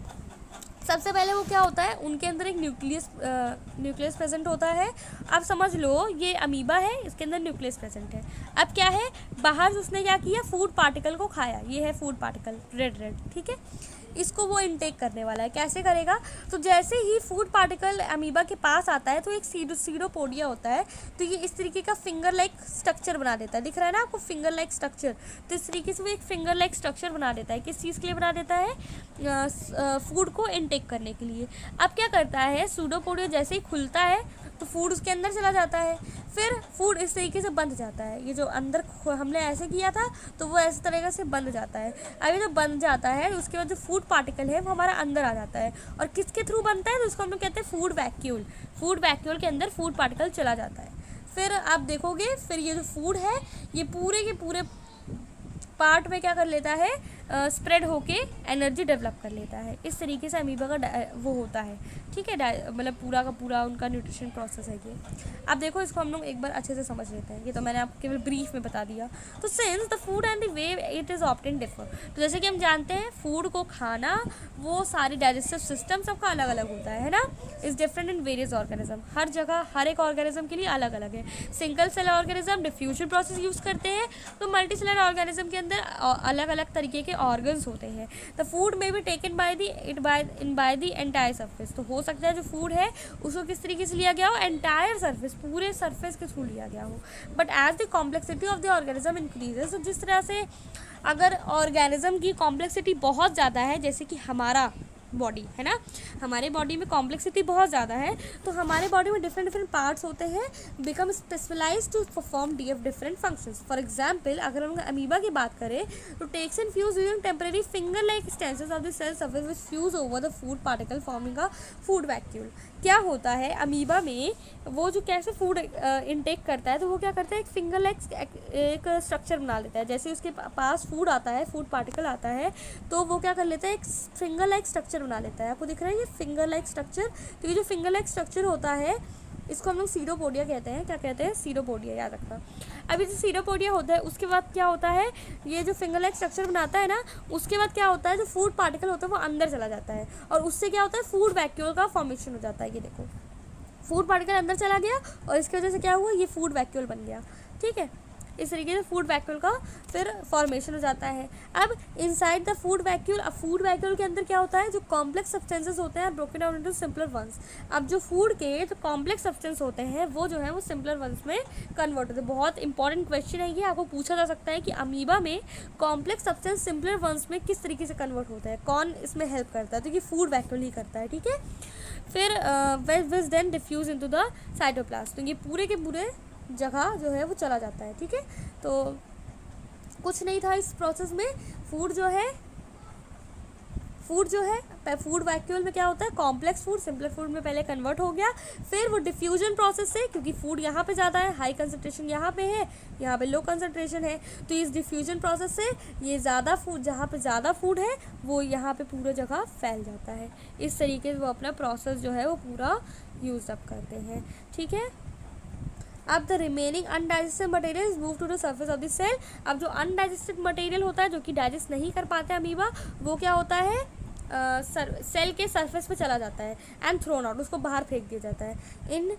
सबसे पहले वो क्या होता है, उनके अंदर एक न्यूक्लियस प्रेजेंट होता है। अब समझ लो ये अमीबा है, इसके अंदर न्यूक्लियस प्रेजेंट है। अब क्या है, बाहर उसने क्या किया, फूड पार्टिकल को खाया, ये है फूड पार्टिकल रेड, ठीक है। इसको वो इनटेक करने वाला है। कैसे करेगा, तो जैसे ही फूड पार्टिकल अमीबा के पास आता है तो एक सीडोपोडिया होता है, तो ये इस तरीके का फिंगर लाइक स्ट्रक्चर बना देता है। दिख रहा है ना आपको फिंगर लाइक स्ट्रक्चर, तो इस तरीके से वो एक फिंगर लाइक स्ट्रक्चर बना देता है। किस चीज़ के लिए बना देता है, फूड को इनटेक करने के लिए। अब क्या करता है, सीडोपोडिया जैसे ही खुलता है तो फूड उसके अंदर चला जाता है, फिर फूड इस तरीके से बंध जाता है। ये जो अंदर हमने ऐसे किया था तो वो ऐसे तरीके से बंध जाता है। अब ये जो बंध जाता है उसके बाद जो फूड पार्टिकल है वो हमारा अंदर आ जाता है, और किसके थ्रू बनता है, तो उसको हम लोग कहते हैं फूड वैक्यूल। फूड वैक्यूल के अंदर फूड पार्टिकल चला जाता है। फिर आप देखोगे, फिर ये जो फूड है ये पूरे के पूरे पार्ट में क्या कर लेता है, स्प्रेड होके एनर्जी डेवलप कर लेता है। इस तरीके से अमीबा का वो होता है, ठीक है, मतलब पूरा का पूरा उनका न्यूट्रिशन प्रोसेस है ये। अब देखो इसको हम लोग एक बार अच्छे से समझ लेते हैं। ये तो मैंने आपको केवल ब्रीफ में बता दिया। तो since the food and the way it is obtain differ, तो जैसे कि हम जानते हैं फूड को खाना, वो सारी डाइजेस्टिव सिस्टम सबका अलग अलग होता है ना, is different in various organism. हर जगह हर एक ऑर्गेनिज्म के लिए अलग अलग है। Single cell organism diffusion process use करते हैं, तो मल्टी सेलर ऑर्गेनिज्म के अंदर अलग अलग तरीके के ऑर्गन्स होते हैं। द फूड में be taken by the entire surface, तो हो सकता है जो फूड है उसको किस तरीके से लिया गया हो, एंटायर सरफेस, पूरे सरफेस के थ्रू लिया गया हो। But as the complexity of the organism increases, तो जिस तरह से अगर ऑर्गेनिज्म की कॉम्प्लेक्सिटी बहुत ज़्यादा है, जैसे कि हमारा बॉडी है ना, हमारे बॉडी में कॉम्प्लेक्सिटी बहुत ज़्यादा है, तो हमारे बॉडी में डिफरेंट पार्ट्स होते हैं, become specialise to perform different functions. For example अगर हम अमीबा की बात करें तो takes and fuse using temporary finger like extensions of the cell surface which fuse over the food particle forming a food vacuole. क्या होता है amoeba में, वो जो कैसे फूड इनटेक करता है, तो वो क्या करता है, एक फिंगर लाइक एक स्ट्रक्चर बना लेता है। जैसे उसके पास फूड आता है, फूड पार्टिकल आता है, तो वो क्या कर लेता है, एक फिंगर लाइक स्ट्रक्चर बना लेता है। आपको दिख रहा है ये फिंगर लाइक स्ट्रक्चर, तो ये जो फिंगर लाइक स्ट्रक्चर होता है इसको हम लोग सीडोपोडिया कहते हैं। क्या कहते हैं, सीडोपोडिया, याद रखना। अभी जो सीडोपोडिया होता है उसके बाद क्या होता है, ये जो फिंगर लाइक स्ट्रक्चर बनाता है ना, उसके बाद क्या होता है, जो फूड पार्टिकल होता है वो अंदर चला जाता है, और उससे क्या होता है, फूड वैक्यूल का फॉर्मेशन हो जाता है। ये देखो फूड पार्टिकल अंदर चला गया और इसकी वजह से क्या हुआ, ये फूड वैक्यूल बन गया, ठीक है। इस तरीके से फूड वैक्यूल का फिर फॉर्मेशन हो जाता है। अब इनसाइड द फूड वैक्यूल, अब फूड वैक्यूल के अंदर क्या होता है, जो कॉम्प्लेक्स सब्सटेंसेस होते हैं broken down into simpler ones. अब जो फूड के जो कॉम्प्लेक्स सब्सटेंस होते हैं वो जो है वो सिंपलर वंस में कन्वर्ट होते हैं। बहुत इंपॉर्टेंट क्वेश्चन है ये, आपको पूछा जा सकता है कि अमीबा में कॉम्प्लेक्स सब्सटेंस सिंपलर वंस में किस तरीके से कन्वर्ट होता है, कौन इसमें हेल्प करता है, तो ये फूड वैक्यूल ही करता है, ठीक है। फिर which then diffuse into the cytoplasm, तो ये पूरे के पूरे जगह जो है वो चला जाता है, ठीक है। तो कुछ नहीं था इस प्रोसेस में। फूड जो है फूड वैक्यूल में क्या होता है, कॉम्प्लेक्स फूड सिंपलर फूड में पहले कन्वर्ट हो गया, फिर वो डिफ्यूजन प्रोसेस से, क्योंकि फूड यहाँ पे ज़्यादा है, हाई कंसनट्रेशन यहाँ पे है, यहाँ पे लो कंसनट्रेशन है, तो इस डिफ्यूजन प्रोसेस से ये ज़्यादा फूड, जहाँ पे ज़्यादा फूड है वो यहाँ पे पूरा जगह फैल जाता है। इस तरीके से वो अपना प्रोसेस जो है वो पूरा यूज अप करते हैं, ठीक है। अब the remaining undigested material is move to the surface of the cell. अब जो अनडाइजेस्टेड मटेरियल होता है, जो कि डाइजेस्ट नहीं कर पाते अमीबा, वो क्या होता है, सेल के सरफेस पे चला जाता है, एंड थ्रोन आउट, उसको बाहर फेंक दिया जाता है। इन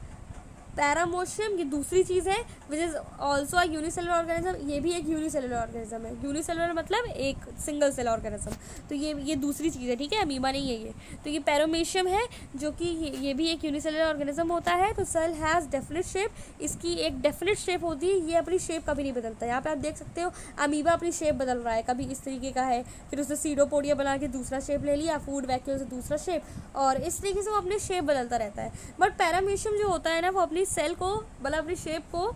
पैरामोशियम, ये दूसरी चीज़ है, which is also a unicellular organism, ये भी एक यूनिसेलुलर ऑर्गेनिज्म है। यूनिसेलुलर मतलब एक सिंगल सेल ऑर्गेनिज्म, तो ये दूसरी चीज़ है, ठीक है, अमीबा नहीं है ये। तो ये पैरामेशियम है, जो कि ये भी एक यूनिसेलुलर ऑर्गेनिज्म होता है। तो सेल हैज़ डेफिनेट शेप, इसकी एक डेफिनेट शेप होती है, ये अपनी शेप कभी नहीं बदलता। यहाँ पे आप देख सकते हो अमीबा अपनी शेप बदल रहा है, कभी इस तरीके का है, फिर उसने सीडोपोडिया बना के दूसरा शेप ले लिया, फूड वैक्यूल से दूसरा शेप, और इस तरीके से वो अपनी शेप बदलता रहता है। बट पैरामेशियम जो होता है ना, वो अपनी सेल को, मतलब अपनी शेप को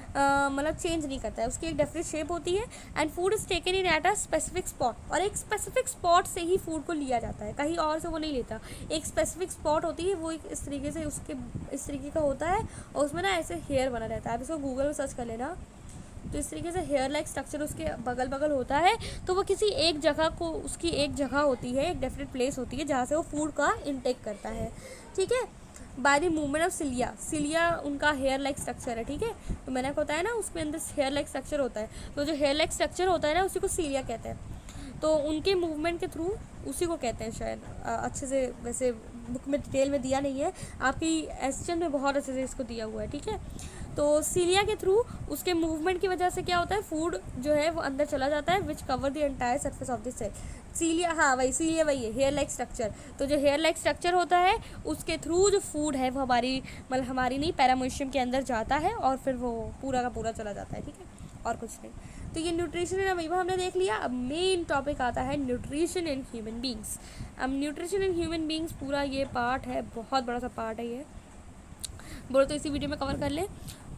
मतलब चेंज नहीं करता है, उसकी एक डेफिनेट शेप होती है। And food is taken in at a specific spot, और एक स्पेसिफिक स्पॉट से ही फूड को लिया जाता है, कहीं और से वो नहीं लेता। एक स्पेसिफिक स्पॉट होती है, वो एक इस तरीके से उसके इस तरीके का होता है, और उसमें ना ऐसे हेयर बना रहता है। आप इसको गूगल में सर्च कर लेना, तो इस तरीके से हेयर लाइक स्ट्रक्चर उसके बगल बगल होता है। तो वो किसी एक जगह को, उसकी एक जगह होती है, एक डेफिनेट प्लेस होती है जहाँ से वो फूड का इनटेक करता है, ठीक है। By the movement of cilia, cilia उनका हेयर लाइक स्ट्रक्चर है, ठीक है। तो मैंने आपको बताया ना उसमें अंदर हेयर लाइक स्ट्रक्चर होता है, तो जो हेयर लाइक स्ट्रक्चर होता है ना उसी को सिलिया कहते हैं। तो उनके मूवमेंट के थ्रू उसी को कहते हैं शायद, अच्छे से वैसे बुक में डिटेल में दिया नहीं है, आपकी एसचन में बहुत अच्छे से इसको दिया हुआ है, ठीक है। तो सीलिया के थ्रू उसके मूवमेंट की वजह से क्या होता है, फूड जो है वो अंदर चला जाता है, which cover the entire surface of the cell. Cilia, हाँ वही सीलिया वही है, हेयर लाइक स्ट्रक्चर। तो जो हेयर लाइक स्ट्रक्चर होता है उसके थ्रू जो फूड है वो हमारी, मतलब हमारी नहीं, पैरामीशियम के अंदर जाता है और फिर वो पूरा का पूरा चला जाता है, ठीक है, और कुछ नहीं। तो ये न्यूट्रिशन इन अमीबा हमने देख लिया। अब मेन टॉपिक आता है न्यूट्रिशन इन ह्यूमन बींग्स। अब न्यूट्रिशन इन ह्यूमन बींग्स पूरा ये पार्ट है, बहुत बड़ा सा पार्ट है ये, बोलो तो इसी वीडियो में कवर कर ले।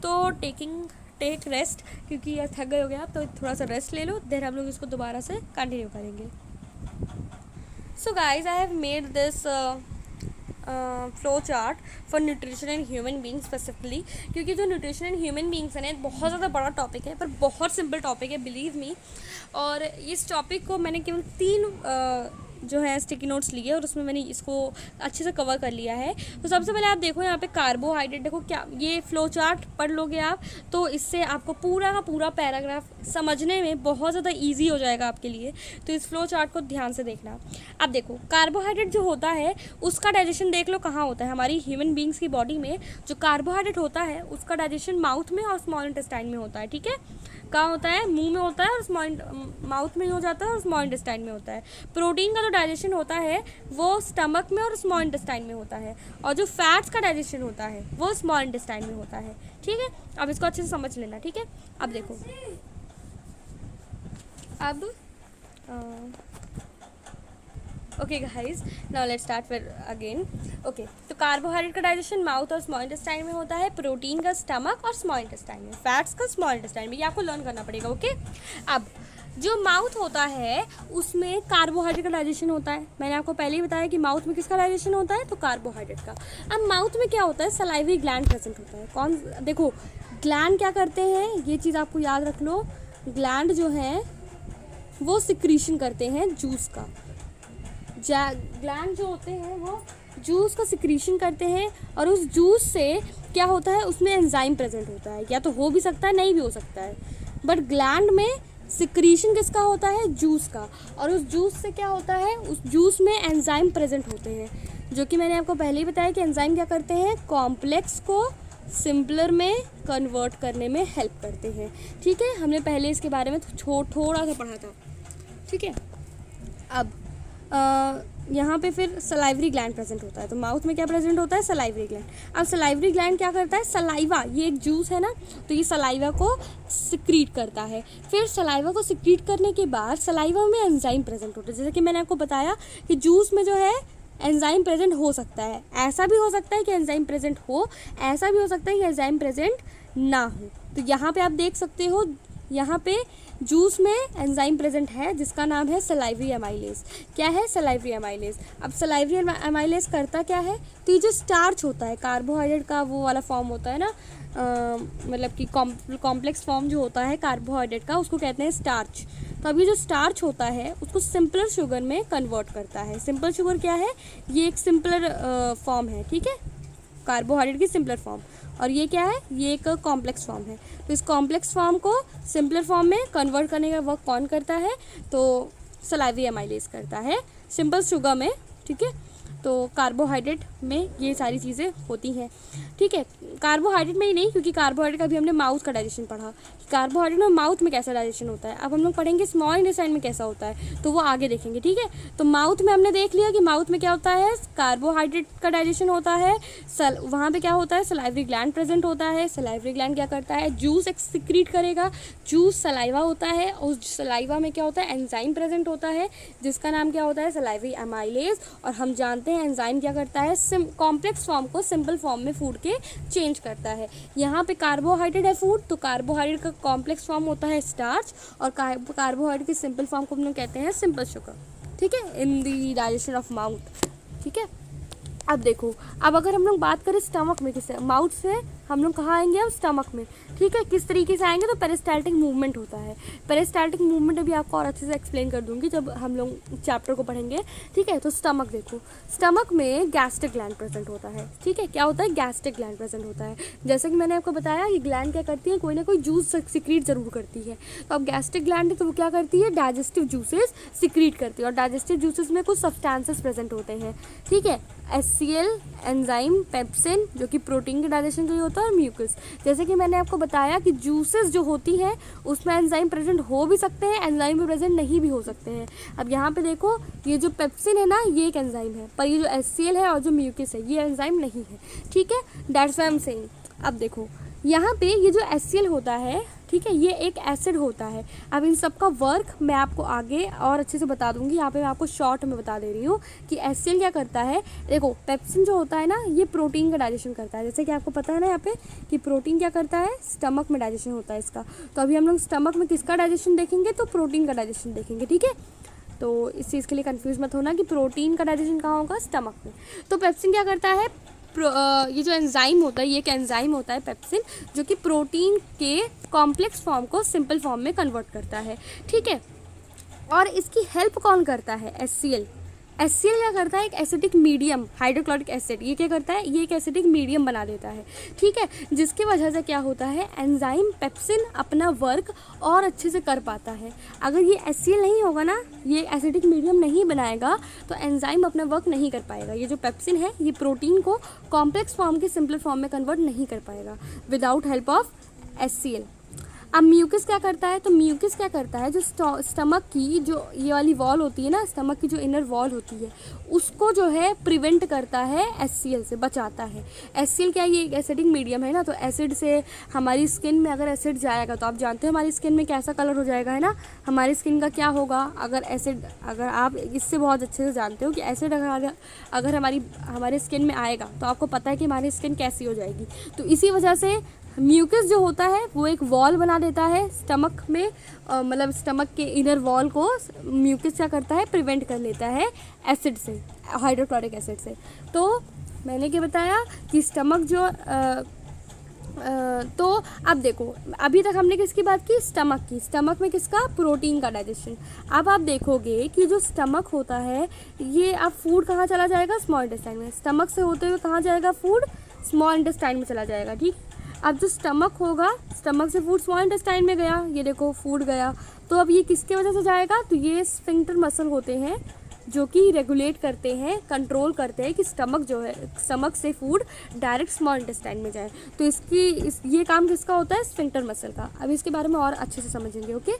तो टेक रेस्ट, क्योंकि यार थक गए हो गया, तो थोड़ा सा रेस्ट ले लो, देन हम लोग इसको दोबारा से कंटिन्यू करेंगे। So guys I have made this flow chart for nutrition in human beings specifically, क्योंकि जो न्यूट्रिशन इन ह्यूमन बींग्स है ना बहुत ज़्यादा बड़ा टॉपिक है, पर बहुत सिंपल टॉपिक है, बिलीव मी। और इस टॉपिक को मैंने केवल 3 जो है स्टिकी नोट्स लिए और उसमें मैंने इसको अच्छे से कवर कर लिया है। तो सबसे पहले आप देखो यहाँ पे कार्बोहाइड्रेट, देखो क्या ये फ्लो चार्ट पढ़ लोगे आप तो इससे आपको पूरा का पूरा पैराग्राफ समझने में बहुत ज़्यादा इजी हो जाएगा आपके लिए। तो इस फ्लो चार्ट को ध्यान से देखना। अब देखो कार्बोहाइड्रेट जो होता है उसका डाइजेशन देख लो कहाँ होता है, हमारी ह्यूमन बींग्स की बॉडी में जो कार्बोहाइड्रेट होता है उसका डाइजेशन माउथ में और स्मॉल इंटेस्टाइन में होता है, ठीक है। कहाँ होता है, मुंह में होता है और स्मॉल माउथ में हो जाता है और स्मॉल इंटेस्टाइन में होता है। प्रोटीन का जो डाइजेशन होता है वो स्टमक में और स्मॉल इंटेस्टाइन में होता है, और जो फैट्स का डाइजेशन होता है वो स्मॉल इंटेस्टाइन में होता है, ठीक है। अब इसको अच्छे से समझ लेना, ठीक है। अब देखो, अब okay guys, now let's start फिर अगेन। ओके, तो कार्बोहाइड्रेट का डाइजेशन माउथ और स्मॉल इंटेस्टाइन में होता है, प्रोटीन का स्टमक और स्मॉल इंटेस्टाइन में, फैट्स का स्मॉल इंटेस्टाइन में। ये आपको लर्न करना पड़ेगा, ओके। अब जो माउथ होता है उसमें कार्बोहाइड्रेट का डाइजेशन होता है। मैंने आपको पहले ही बताया कि माउथ में किसका डाइजेशन होता है, तो कार्बोहाइड्रेट का। अब माउथ में क्या होता है, सलाइवरी ग्लैंड प्रेजेंट होता है। कौन, देखो ग्लैंड क्या करते हैं, ये चीज़ आपको याद रख लो। ग्लैंड जो है वो सिक्रीशन करते हैं जूस का, ग्लैंड जो होते हैं वो जूस का सिक्रीशन करते हैं, और उस जूस से क्या होता है, उसमें एंजाइम प्रेजेंट होता है। या तो हो भी सकता है, नहीं भी हो सकता है, बट ग्लैंड में सिक्रीशन किसका होता है, जूस का। और उस जूस से क्या होता है, उस जूस में एंजाइम प्रेजेंट होते हैं, जो कि मैंने आपको पहले ही बताया कि एंजाइम क्या करते हैं, कॉम्प्लेक्स को सिंपलर में कन्वर्ट करने में हेल्प करते हैं, ठीक है। हमने पहले इसके बारे में थोड़ा सा पढ़ा था, ठीक है। अब यहाँ पे फिर सलाइवरी ग्लैंड प्रेजेंट होता है। तो माउथ में क्या प्रेजेंट होता है, सलाइवरी ग्लैंड। अब सलाइवरी ग्लैंड क्या करता है, सलाइवा, ये एक जूस है ना, तो ये सलाइवा को सिक्रीट करता है। फिर सलाइवा को सिक्रीट करने के बाद सलाइवा में एंजाइम प्रेजेंट होता है। जैसे कि मैंने आपको बताया कि जूस में जो है एंजाइम प्रेजेंट हो सकता है, ऐसा भी हो सकता है कि एंजाइम प्रेजेंट हो, ऐसा भी हो सकता है कि एंजाइम प्रेजेंट ना हो। तो यहाँ पे आप देख सकते हो, यहाँ पे जूस में एंजाइम प्रेजेंट है जिसका नाम है सलाइवरी एमाइलेज। क्या है, सलाइवरी एमाइलेज। अब सलाइवरी एमाइलेज करता क्या है, तो ये जो स्टार्च होता है कार्बोहाइड्रेट का, वो वाला फॉर्म होता है ना, मतलब कि कॉम्प्लेक्स फॉर्म जो होता है कार्बोहाइड्रेट का, उसको कहते हैं स्टार्च। तो अभी जो स्टार्च होता है उसको सिंपलर शुगर में कन्वर्ट करता है। सिंपल शुगर क्या है, ये एक सिंपलर फॉर्म है, ठीक है, कार्बोहाइड्रेट की सिंपलर फॉर्म। और ये क्या है, ये एक कॉम्प्लेक्स फॉर्म है। तो इस कॉम्प्लेक्स फॉर्म को सिंपलर फॉर्म में कन्वर्ट करने का वर्क कौन करता है, तो सलाइवरी एमाइलेज करता है सिंपल शुगर में, ठीक है। तो कार्बोहाइड्रेट में ये सारी चीज़ें होती हैं, ठीक है। कार्बोहाइड्रेट में ही नहीं, क्योंकि कार्बोहाइड्रेट का भी हमने माउथ का डाइजेशन पढ़ा, कार्बोहाइड्रेट में माउथ में कैसा डाइजेशन होता है। अब हम लोग पढ़ेंगे स्मॉल इंटेस्टाइन में कैसा होता है, तो वो आगे देखेंगे, ठीक है। तो माउथ में हमने देख लिया कि माउथ में क्या होता है, कार्बोहाइड्रेट का डाइजेशन होता है। वहाँ पे क्या होता है, सलाइवरी ग्लैंड प्रेजेंट होता है। सलाइवरी ग्लैंड क्या करता है, जूस एक्सक्रीट करेगा, जूस सलाइवा होता है, उस सलाइवा में क्या होता है, एंजाइम प्रेजेंट होता है जिसका नाम क्या होता है, सलाइवरी एमाइलेज। और हम जानते हैं एंजाइम क्या करता है, कॉम्प्लेक्स फॉर्म को सिंपल फॉर्म में फूड के चेंज करता है। यहाँ पे कार्बोहाइड्रेट है फूड, तो कार्बोहाइड्रेट का कॉम्प्लेक्स फॉर्म होता है स्टार्च, और कार्बोहाइड्रेट की सिंपल फॉर्म को हम लोग कहते हैं सिंपल शुगर, ठीक है, इन दी डाइजेशन ऑफ माउथ, ठीक है। अब देखो, अब अगर हम लोग बात करें स्टमक में, किससे, माउथ से हम लोग कहाँ आएंगे, अब स्टमक में, ठीक है। किस तरीके से आएंगे, तो पेरिस्टाल्टिक मूवमेंट होता है। पेरिस्टाल्टिक मूवमेंट अभी आपको और अच्छे से एक्सप्लेन कर दूंगी जब हम लोग चैप्टर को पढ़ेंगे, ठीक है। तो स्टमक देखो, स्टमक में गैस्ट्रिक ग्लैंड प्रेजेंट होता है, ठीक है। क्या होता है, गैस्ट्रिक ग्लैंड प्रेजेंट होता है। जैसे कि मैंने आपको बताया कि ग्लैंड क्या करती है, कोई ना कोई जूस सिक्रीट जरूर करती है। तो अब गैस्ट्रिक ग्लैंड है तो वो क्या करती है, डाइजेस्टिव जूसेस सिक्रीट करती है, और डाइजेस्टिव जूसेस में कुछ सब्सटेंसेस प्रेजेंट होते हैं, ठीक है। HCl, एंजाइम, पेप्सिन जो कि प्रोटीन के डाइजेशन के लिए होता है, और म्यूकस। जैसे कि मैंने आपको बताया कि जूसेस जो होती हैं उसमें एंजाइम प्रेजेंट हो भी सकते हैं, एंजाइम भी प्रेजेंट नहीं भी हो सकते हैं। अब यहाँ पे देखो, ये जो पेप्सिन है ना, ये एक एंजाइम है, पर ये जो HCl है और जो म्यूकस है ये एंजाइम नहीं है, ठीक है। That's why I am saying. अब देखो यहाँ पे ये जो HCl होता है, ठीक है, ये एक एसिड होता है। अब इन सब का वर्क मैं आपको आगे और अच्छे से बता दूंगी, यहाँ पे मैं आपको शॉर्ट में बता दे रही हूँ कि HCl क्या करता है। देखो पेप्सिन जो होता है ना, ये प्रोटीन का डाइजेशन करता है, जैसे कि आपको पता है ना यहाँ पे कि प्रोटीन क्या करता है, स्टमक में डाइजेशन होता है इसका। तो अभी हम लोग स्टमक में किसका डाइजेशन देखेंगे, तो प्रोटीन का डाइजेशन देखेंगे, ठीक है। तो इस चीज़ के लिए कंफ्यूज मत होना कि प्रोटीन का डाइजेशन कहाँ होगा, स्टमक में। तो पेप्सिन क्या करता है, ये जो एंजाइम होता है, ये एक एंजाइम होता है पेप्सिन, जो कि प्रोटीन के कॉम्प्लेक्स फॉर्म को सिंपल फॉर्म में कन्वर्ट करता है, ठीक है। और इसकी हेल्प कौन करता है, HCl। HCl क्या करता है, एक एसिडिक मीडियम, हाइड्रोक्लोरिक एसिड, ये क्या करता है, ये एक एसिडिक मीडियम बना देता है, ठीक है। जिसकी वजह से क्या होता है, एंजाइम पेप्सिन अपना वर्क और अच्छे से कर पाता है। अगर ये HCl नहीं होगा ना, ये एसिडिक मीडियम नहीं बनाएगा, तो एंजाइम अपना वर्क नहीं कर पाएगा। ये जो पेप्सिन है ये प्रोटीन को कॉम्प्लेक्स फॉर्म के सिंपल फॉर्म में कन्वर्ट नहीं कर पाएगा विदाउट हेल्प ऑफ HCl। अब म्यूकस क्या करता है, तो म्यूकस क्या करता है, जो स्टमक की जो ये वाली वॉल होती है ना, स्टमक की जो इनर वॉल होती है, उसको जो है प्रिवेंट करता है, HCl से बचाता है। HCl क्या, ये एक एसिडिक मीडियम है ना, तो एसिड से हमारी स्किन में अगर एसिड जाएगा तो आप जानते हो हमारी स्किन में कैसा कलर हो जाएगा, है ना। हमारी स्किन का क्या होगा, अगर एसिड, अगर आप इससे बहुत अच्छे से जानते हो कि एसिड अगर हमारे स्किन में आएगा तो आपको पता है कि हमारी स्किन कैसी हो जाएगी। तो इसी वजह से म्यूकस जो होता है वो एक वॉल बना देता है स्टमक में, मतलब स्टमक के इनर वॉल को म्यूकस क्या करता है, प्रिवेंट कर लेता है एसिड से, हाइड्रोक्लोरिक एसिड से। तो मैंने क्या बताया कि स्टमक जो तो अब देखो, अभी तक हमने किसकी बात की, स्टमक की। स्टमक में किसका, प्रोटीन का डाइजेशन। अब आप देखोगे कि जो स्टमक होता है, ये अब फूड कहाँ चला जाएगा, स्मॉल इंटेस्टाइन में। स्टमक से होते हुए कहाँ जाएगा, फूड स्मॉल इंटेस्टाइन में चला जाएगा, ठीक। अब जो स्टमक होगा, स्टमक से फूड स्मॉल इंटेस्टाइन में गया, ये देखो फूड गया, तो अब ये किसके वजह से जाएगा, तो ये स्फिंक्टर मसल होते हैं जो कि रेगुलेट करते हैं, कंट्रोल करते हैं कि स्टमक जो है, स्टमक से फूड डायरेक्ट स्मॉल इंटेस्टाइन में जाए। तो ये काम किसका होता है, स्फिंक्टर मसल का। अब इसके बारे में और अच्छे से समझेंगे, ओके।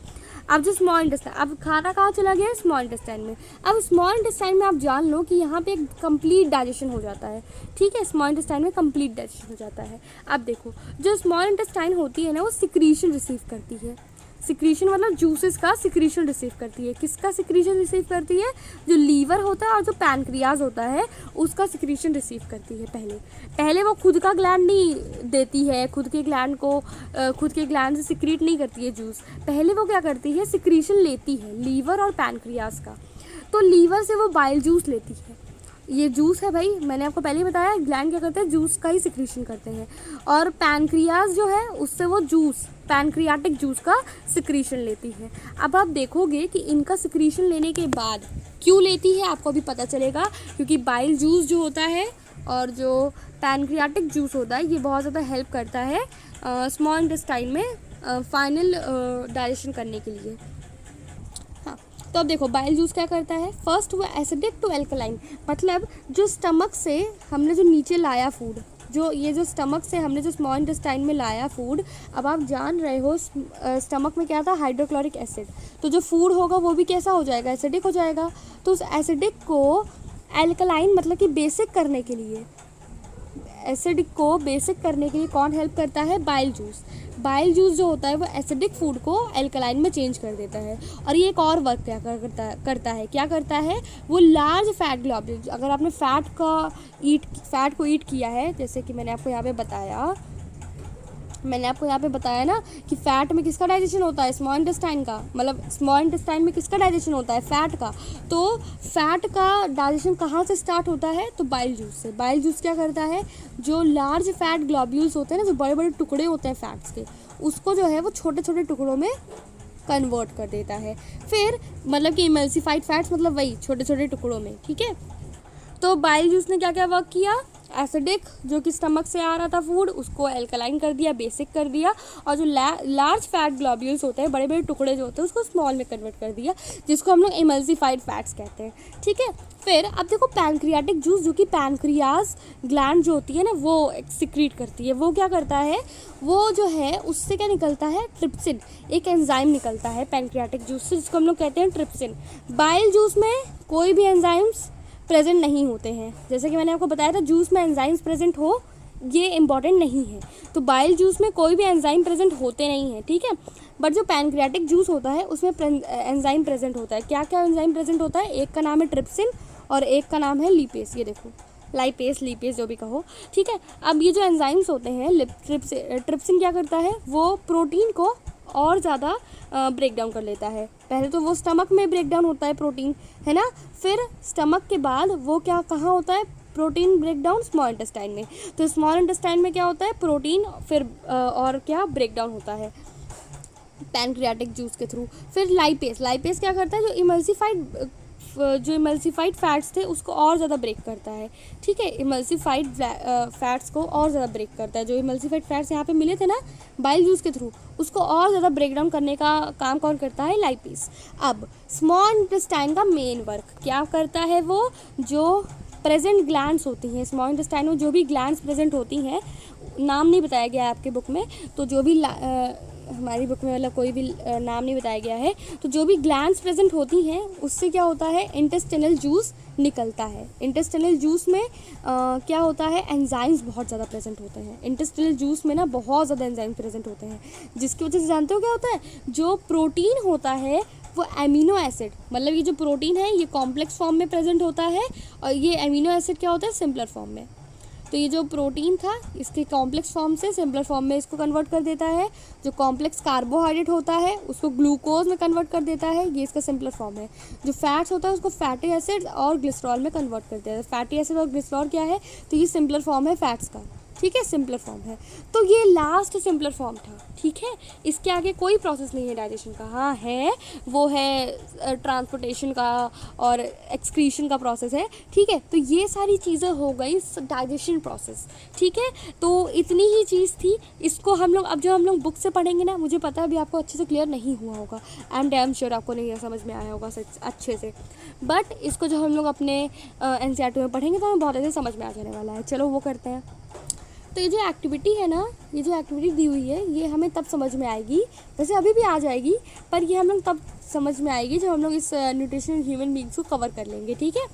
अब जो स्मॉल इंटेस्टाइन, अब खाना कहाँ चला गया, स्मॉल इंटेस्टाइन में। अब स्मॉल इंटेस्टाइन में आप जान लो कि यहाँ पे एक कंप्लीट डाइजेशन हो जाता है, ठीक है। स्मॉल इंटेस्टाइन में कंप्लीट डाइजेशन हो जाता है। अब देखो, जो स्मॉल इंटेस्टाइन होती है ना, वो सिक्रीशन रिसीव करती है। सिक्रीशन मतलब जूसेस का सिक्रीशन रिसीव करती है। किसका सिक्रीशन रिसीव करती है, जो लीवर होता है और जो पैनक्रियाज होता है उसका सिक्रीशन रिसीव करती है। पहले वो खुद का ग्लैंड नहीं देती है, खुद के ग्लैंड से सिक्रीट नहीं करती है जूस। पहले वो क्या करती है, सिक्रीशन लेती है लीवर और पैनक्रियाज का। तो लीवर से वो बाइल जूस लेती है। ये जूस है भाई, मैंने आपको पहले ही बताया, ग्लैंड क्या करते हैं, जूस का ही सिक्रीशन करते हैं। और पैनक्रियाज जो है उससे वो जूस, पैनक्रियाटिक जूस का सिक्रीशन लेती है। अब आप देखोगे कि इनका सिक्रीशन लेने के बाद क्यों लेती है, आपको भी पता चलेगा। क्योंकि बाइल जूस जो होता है और जो पैनक्रियाटिक जूस होता है, ये बहुत ज़्यादा हेल्प करता है स्मॉल इंटेस्टाइन में फाइनल डाइजेशन करने के लिए। तो अब देखो, बाइल जूस क्या करता है, फर्स्ट वो एसिडिक टू एल्कलाइन, मतलब जो स्टमक से हमने जो नीचे लाया फूड, जो स्टमक से हमने जो स्मॉल इंटेस्टाइन में लाया फूड, अब आप जान रहे हो स्टमक में क्या था, हाइड्रोक्लोरिक एसिड। तो जो फूड होगा वो भी कैसा हो जाएगा, एसिडिक हो जाएगा। तो उस एसिडिक को एल्कलाइन मतलब कि बेसिक करने के लिए, एसिड को बेसिक करने के लिए कौन हेल्प करता है, बाइल जूस। बाइल जूस जो होता है वो एसिडिक फूड को एल्कलाइन में चेंज कर देता है। और ये एक और वर्क क्या करता है, वो लार्ज फैट ग्लोब्यूल्स, अगर आपने फैट को ईट किया है, जैसे कि मैंने आपको यहाँ पे बताया मैंने आपको यहाँ पे बताया ना कि फैट में किसका डाइजेशन होता है, स्मॉल इंटेस्टाइन का, मतलब स्मॉल इंटेस्टाइन में किसका डाइजेशन होता है, फैट का। तो फैट का डाइजेशन कहाँ से स्टार्ट होता है, तो बाइल जूस से। बाइल जूस क्या करता है, जो लार्ज फैट ग्लोब्यूल्स होते हैं ना, जो बड़े बड़े टुकड़े होते हैं फैट्स के, उसको जो है वो छोटे छोटे टुकड़ों में कन्वर्ट कर देता है। फिर मतलब कि इमल्सिफाइड फैट्स मतलब वही छोटे छोटे टुकड़ों में, ठीक है। तो बाइल जूस ने क्या क्या वर्क किया, एसिडिक जो कि स्टमक से आ रहा था फूड, उसको एल्कलाइन कर दिया, बेसिक कर दिया, और जो लार्ज फैट ग्लोब्यूल्स होते हैं, बड़े बड़े टुकड़े जो होते हैं, उसको स्मॉल में कन्वर्ट कर दिया, जिसको हम लोग इमल्सिफाइड फैट्स कहते हैं, ठीक है। फिर अब देखो पैनक्रियाटिक जूस, जो कि पैनक्रियाज ग्लैंड जो होती है ना वो सिक्रीट करती है, वो क्या करता है, वो जो है उससे क्या निकलता है, ट्रिप्सिन, एक एंजाइम निकलता है पैनक्रियाटिक जूस से, जिसको हम लोग कहते हैं ट्रिप्सिन। बाइल जूस में कोई भी एंजाइम्स प्रेजेंट नहीं होते हैं, जैसे कि मैंने आपको बताया था जूस में एंजाइम्स प्रेजेंट हो ये इम्पॉर्टेंट नहीं है, तो बाइल जूस में कोई भी एंजाइम प्रेजेंट होते नहीं हैं, ठीक है। बट जो पैनक्रियाटिक जूस होता है उसमें एंजाइम प्रेजेंट होता है। क्या क्या एंजाइम प्रेजेंट होता है, एक का नाम है ट्रिप्सिन और एक का नाम है लिपेस, ये देखो लाइपेस लिपेस जो भी कहो, ठीक है। अब ये जो एंजाइम्स होते हैं, ट्रिप्सिन क्या करता है, वो प्रोटीन को और ज़्यादा ब्रेक डाउन कर लेता है। पहले तो वो स्टमक में ब्रेक डाउन होता है प्रोटीन, है ना, फिर स्टमक के बाद वो क्या कहाँ होता है, protein break down small intestine में। तो स्मॉल इंटेस्टाइन में क्या होता है, प्रोटीन फिर और क्या ब्रेक डाउन होता है पैनक्रियाटिक जूस के थ्रू। फिर लाइपेस क्या करता है, जो इमल्सिफाइड फैट्स थे उसको और ज़्यादा ब्रेक करता है, ठीक है। इमल्सिफाइड फैट्स को और ज़्यादा ब्रेक करता है, जो इमल्सिफाइड फैट्स यहाँ पे मिले थे ना बाइल जूस के थ्रू, उसको और ज़्यादा ब्रेक डाउन करने का काम कौन करता है, लाइपेस। अब स्मॉल इंटेस्टाइन का मेन वर्क क्या करता है, वो जो प्रेजेंट ग्लैंड्स होती हैं स्मॉल इंटेस्टाइन में, जो भी ग्लैंड्स प्रेजेंट होती हैं, नाम नहीं बताया गया है आपके बुक में, तो जो भी हमारी बुक में मतलब कोई भी नाम नहीं बताया गया है, तो जो भी ग्लैंड्स प्रेजेंट होती हैं उससे क्या होता है, इंटेस्टिनल जूस निकलता है। इंटेस्टिनल जूस में क्या होता है, एंजाइम्स बहुत ज़्यादा प्रेजेंट होते हैं। इंटेस्टिनल जूस में ना बहुत ज़्यादा एंजाइम्स प्रेजेंट होते हैं, जिसकी वजह से जानते हो क्या होता है, जो प्रोटीन होता है वो एमिनो एसिड, मतलब ये जो प्रोटीन है ये कॉम्प्लेक्स फॉर्म में प्रेजेंट होता है, और ये एमिनो एसिड क्या होता है, सिंपलर फॉर्म में। तो ये जो प्रोटीन था इसके कॉम्प्लेक्स फॉर्म से सिंपलर फॉर्म में इसको कन्वर्ट कर देता है। जो कॉम्प्लेक्स कार्बोहाइड्रेट होता है उसको ग्लूकोज में कन्वर्ट कर देता है, ये इसका सिंपलर फॉर्म है। जो फैट्स होता है उसको फैटी एसिड और ग्लिसरॉल में कन्वर्ट कर देता है। फैटी एसिड और ग्लिसरॉल क्या है, तो ये सिंपलर फॉर्म है फैट्स का, ठीक है, सिंपलर फॉर्म है। तो ये लास्ट सिंपलर फॉर्म था, ठीक है। इसके आगे कोई प्रोसेस नहीं है डाइजेशन का, हाँ है, वो है ट्रांसपोर्टेशन का और एक्सक्रीशन का प्रोसेस है, ठीक है। तो ये सारी चीज़ें हो गई डाइजेशन प्रोसेस, ठीक है। तो इतनी ही चीज़ थी, इसको हम लोग अब जो हम लोग बुक से पढ़ेंगे ना, मुझे पता है अभी आपको अच्छे से क्लियर नहीं हुआ होगा, आई एम डैम श्योर आपको नहीं समझ में आया होगा अच्छे से, बट इसको जो हम लोग अपने NCERT में पढ़ेंगे तो हमें बहुत अच्छे समझ में आ जाने वाला है। चलो वो करते हैं। तो ये जो एक्टिविटी है ना, ये जो एक्टिविटी दी हुई है, ये हमें तब समझ में आएगी, वैसे अभी भी आ जाएगी, पर ये हम लोग तब समझ में आएगी जब हम लोग इस न्यूट्रिशन ह्यूमन बीइंग्स को कवर कर लेंगे, ठीक है।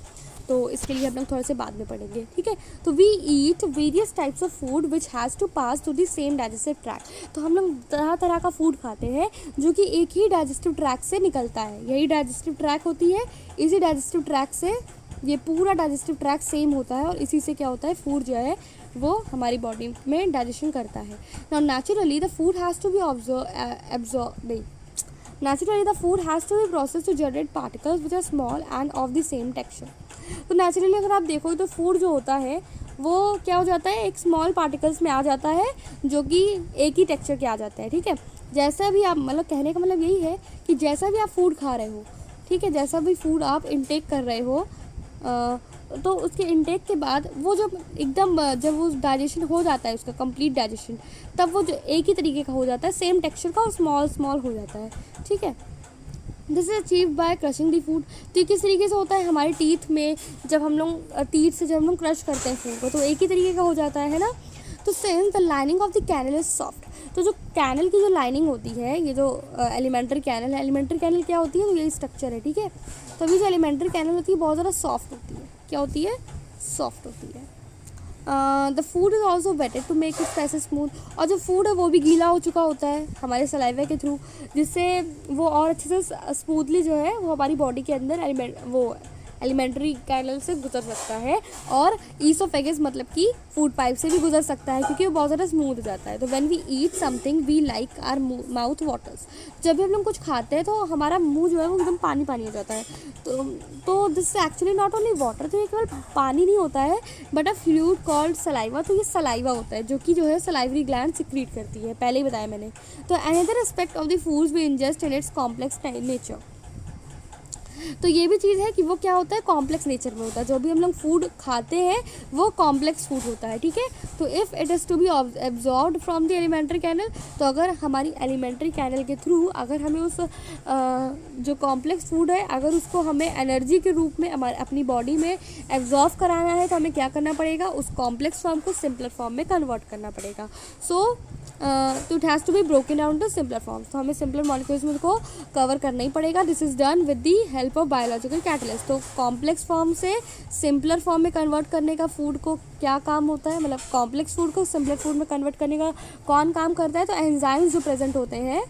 तो इसके लिए हम लोग थोड़े से बाद में पढ़ेंगे, ठीक है। तो we eat various types of food which has to pass through the same digestive tract. तो हम लोग तरह तरह का फूड खाते हैं जो कि एक ही डाइजेस्टिव ट्रैक्ट से निकलता है, यही डाइजेस्टिव ट्रैक्ट होती है, इसी डाइजेस्टिव ट्रैक्ट से ये पूरा डाइजेस्टिव ट्रैक्ट सेम होता है, और इसी से क्या होता है, फूड जो है वो हमारी बॉडी में डाइजेशन करता है। Now naturally the food has to be Naturally, the food has to be processed to generate particles which are small and of the same texture. तो नेचुरली अगर आप देखो तो फूड जो होता है वो क्या हो जाता है, एक स्मॉल पार्टिकल्स में आ जाता है जो कि एक ही टेक्सचर के आ जाते हैं, ठीक है। जैसा भी आप, मतलब कहने का मतलब यही है कि जैसा भी आप फूड खा रहे हो, ठीक है, जैसा भी फूड आप इनटेक कर रहे हो, तो उसके इनटेक के बाद वो जब एकदम जब वो डाइजेशन हो जाता है, उसका कंप्लीट डाइजेशन, तब वो जो एक ही तरीके का हो जाता है, सेम टेक्सचर का, और स्मॉल स्मॉल हो जाता है, ठीक है। This is achieve by crushing the food. तो ये किस तरीके से होता है, हमारे टीथ में जब हम लोग जब हम लोग क्रश करते हैं फूड को, तो एक ही तरीके का हो जाता है ना। तो since the lining of the canal is soft, तो जो कैनल की जो लाइनिंग होती है, ये जो एलिमेंट्री कैनल है, एलिमेंट्री कैनल क्या होती है, तो यही स्ट्रक्चर है, ठीक है। तो अभी जो एलिमेंट्री कैनल होती है बहुत ज़्यादा सॉफ्ट होती है, क्या होती है, सॉफ्ट होती है। The food is also wetted to make it passage smooth, और जो फूड है वो भी गीला हो चुका होता है हमारे सलाइवा के थ्रू, जिससे वो और अच्छे से स्मूथली जो है वो हमारी बॉडी के अंदर वो एलिमेंट्री कैनल से गुजर सकता है, और ईसोफेगस मतलब कि फूड पाइप से भी गुजर सकता है क्योंकि वो बहुत ज़्यादा स्मूथ हो जाता है। तो when we eat something we like our mouth waters, जब भी हम लोग कुछ खाते हैं तो हमारा मुंह जो है वो एकदम पानी पानी हो जाता है। तो this actually not only water, तो ये केवल पानी नहीं होता है but a fluid called saliva. तो ये सलाइवा होता है जो कि जो है सलाइवरी ग्लैंड सिक्रीट करती है, पहले ही बताया मैंने। तो another aspect of the foods we ingest in its complex nature, तो ये भी चीज़ है कि वो क्या होता है, कॉम्प्लेक्स नेचर में होता है। जो भी हम लोग फूड खाते हैं वो कॉम्प्लेक्स फूड होता है, ठीक है। तो if it is to be absorbed from the alimentary canal, तो अगर हमारी एलिमेंट्री कैनल के थ्रू अगर हमें उस जो कॉम्प्लेक्स फूड है अगर उसको हमें एनर्जी के रूप में हमारे अपनी बॉडी में एब्जॉर्ब कराना है तो हमें क्या करना पड़ेगा, उस कॉम्प्लेक्स फॉर्म को सिंपलर फॉर्म में कन्वर्ट करना पड़ेगा। तो it has to be broken down to simpler forms, तो हमें सिंपलर मॉलिक्यूल्स में को कवर करना ही पड़ेगा। This is done with the help of biological catalyst. तो कॉम्प्लेक्स फॉर्म से सिंपलर फॉर्म में कन्वर्ट करने का फूड को क्या काम होता है, मतलब कॉम्प्लेक्स फूड को सिंपलर फूड में कन्वर्ट करने का कौन काम करता है, तो एंजाइम्स जो प्रेजेंट होते हैं,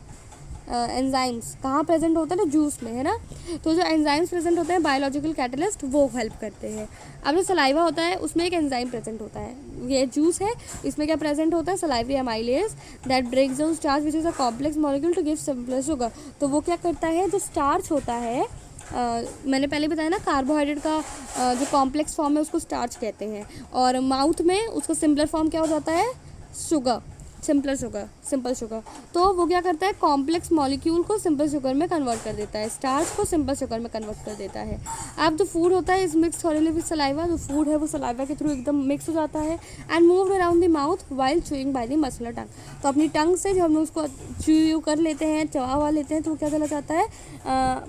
एंजाइम्स कहाँ प्रेजेंट होता है, तो जूस में, है ना। तो जो एंजाइम्स प्रेजेंट होते हैं बायोलॉजिकल कैटलिस्ट वो हेल्प करते हैं। अब जो सलाइवा होता है उसमें एक एंजाइम प्रेजेंट होता है, ये जूस है, इसमें क्या प्रेजेंट होता है, salivary amylase that breaks down starch which is a complex molecule to give simpler sugar. तो वो क्या करता है, जो स्टार्च होता है, मैंने पहले बताया ना कार्बोहाइड्रेट का जो कॉम्प्लेक्स फॉर्म है उसको स्टार्च कहते हैं, और माउथ में उसका सिंपलर फॉर्म क्या हो जाता है, शुगर, सिंपल शुगर। तो वो क्या करता है, कॉम्प्लेक्स मॉलिक्यूल को सिंपल शुगर में कन्वर्ट कर देता है, स्टार्च को सिंपल शुगर में कन्वर्ट कर देता है। अब जो फूड होता है इस मिक्स थॉरली विद सलाइवा, जो फूड है वो सलाइवा के थ्रू एकदम मिक्स हो जाता है and moved around the mouth while chewing by the muscular tongue. तो अपनी टंग से जब हम उसको च्यू कर लेते हैं, चबा लेते हैं, तो वो क्या चला जाता है,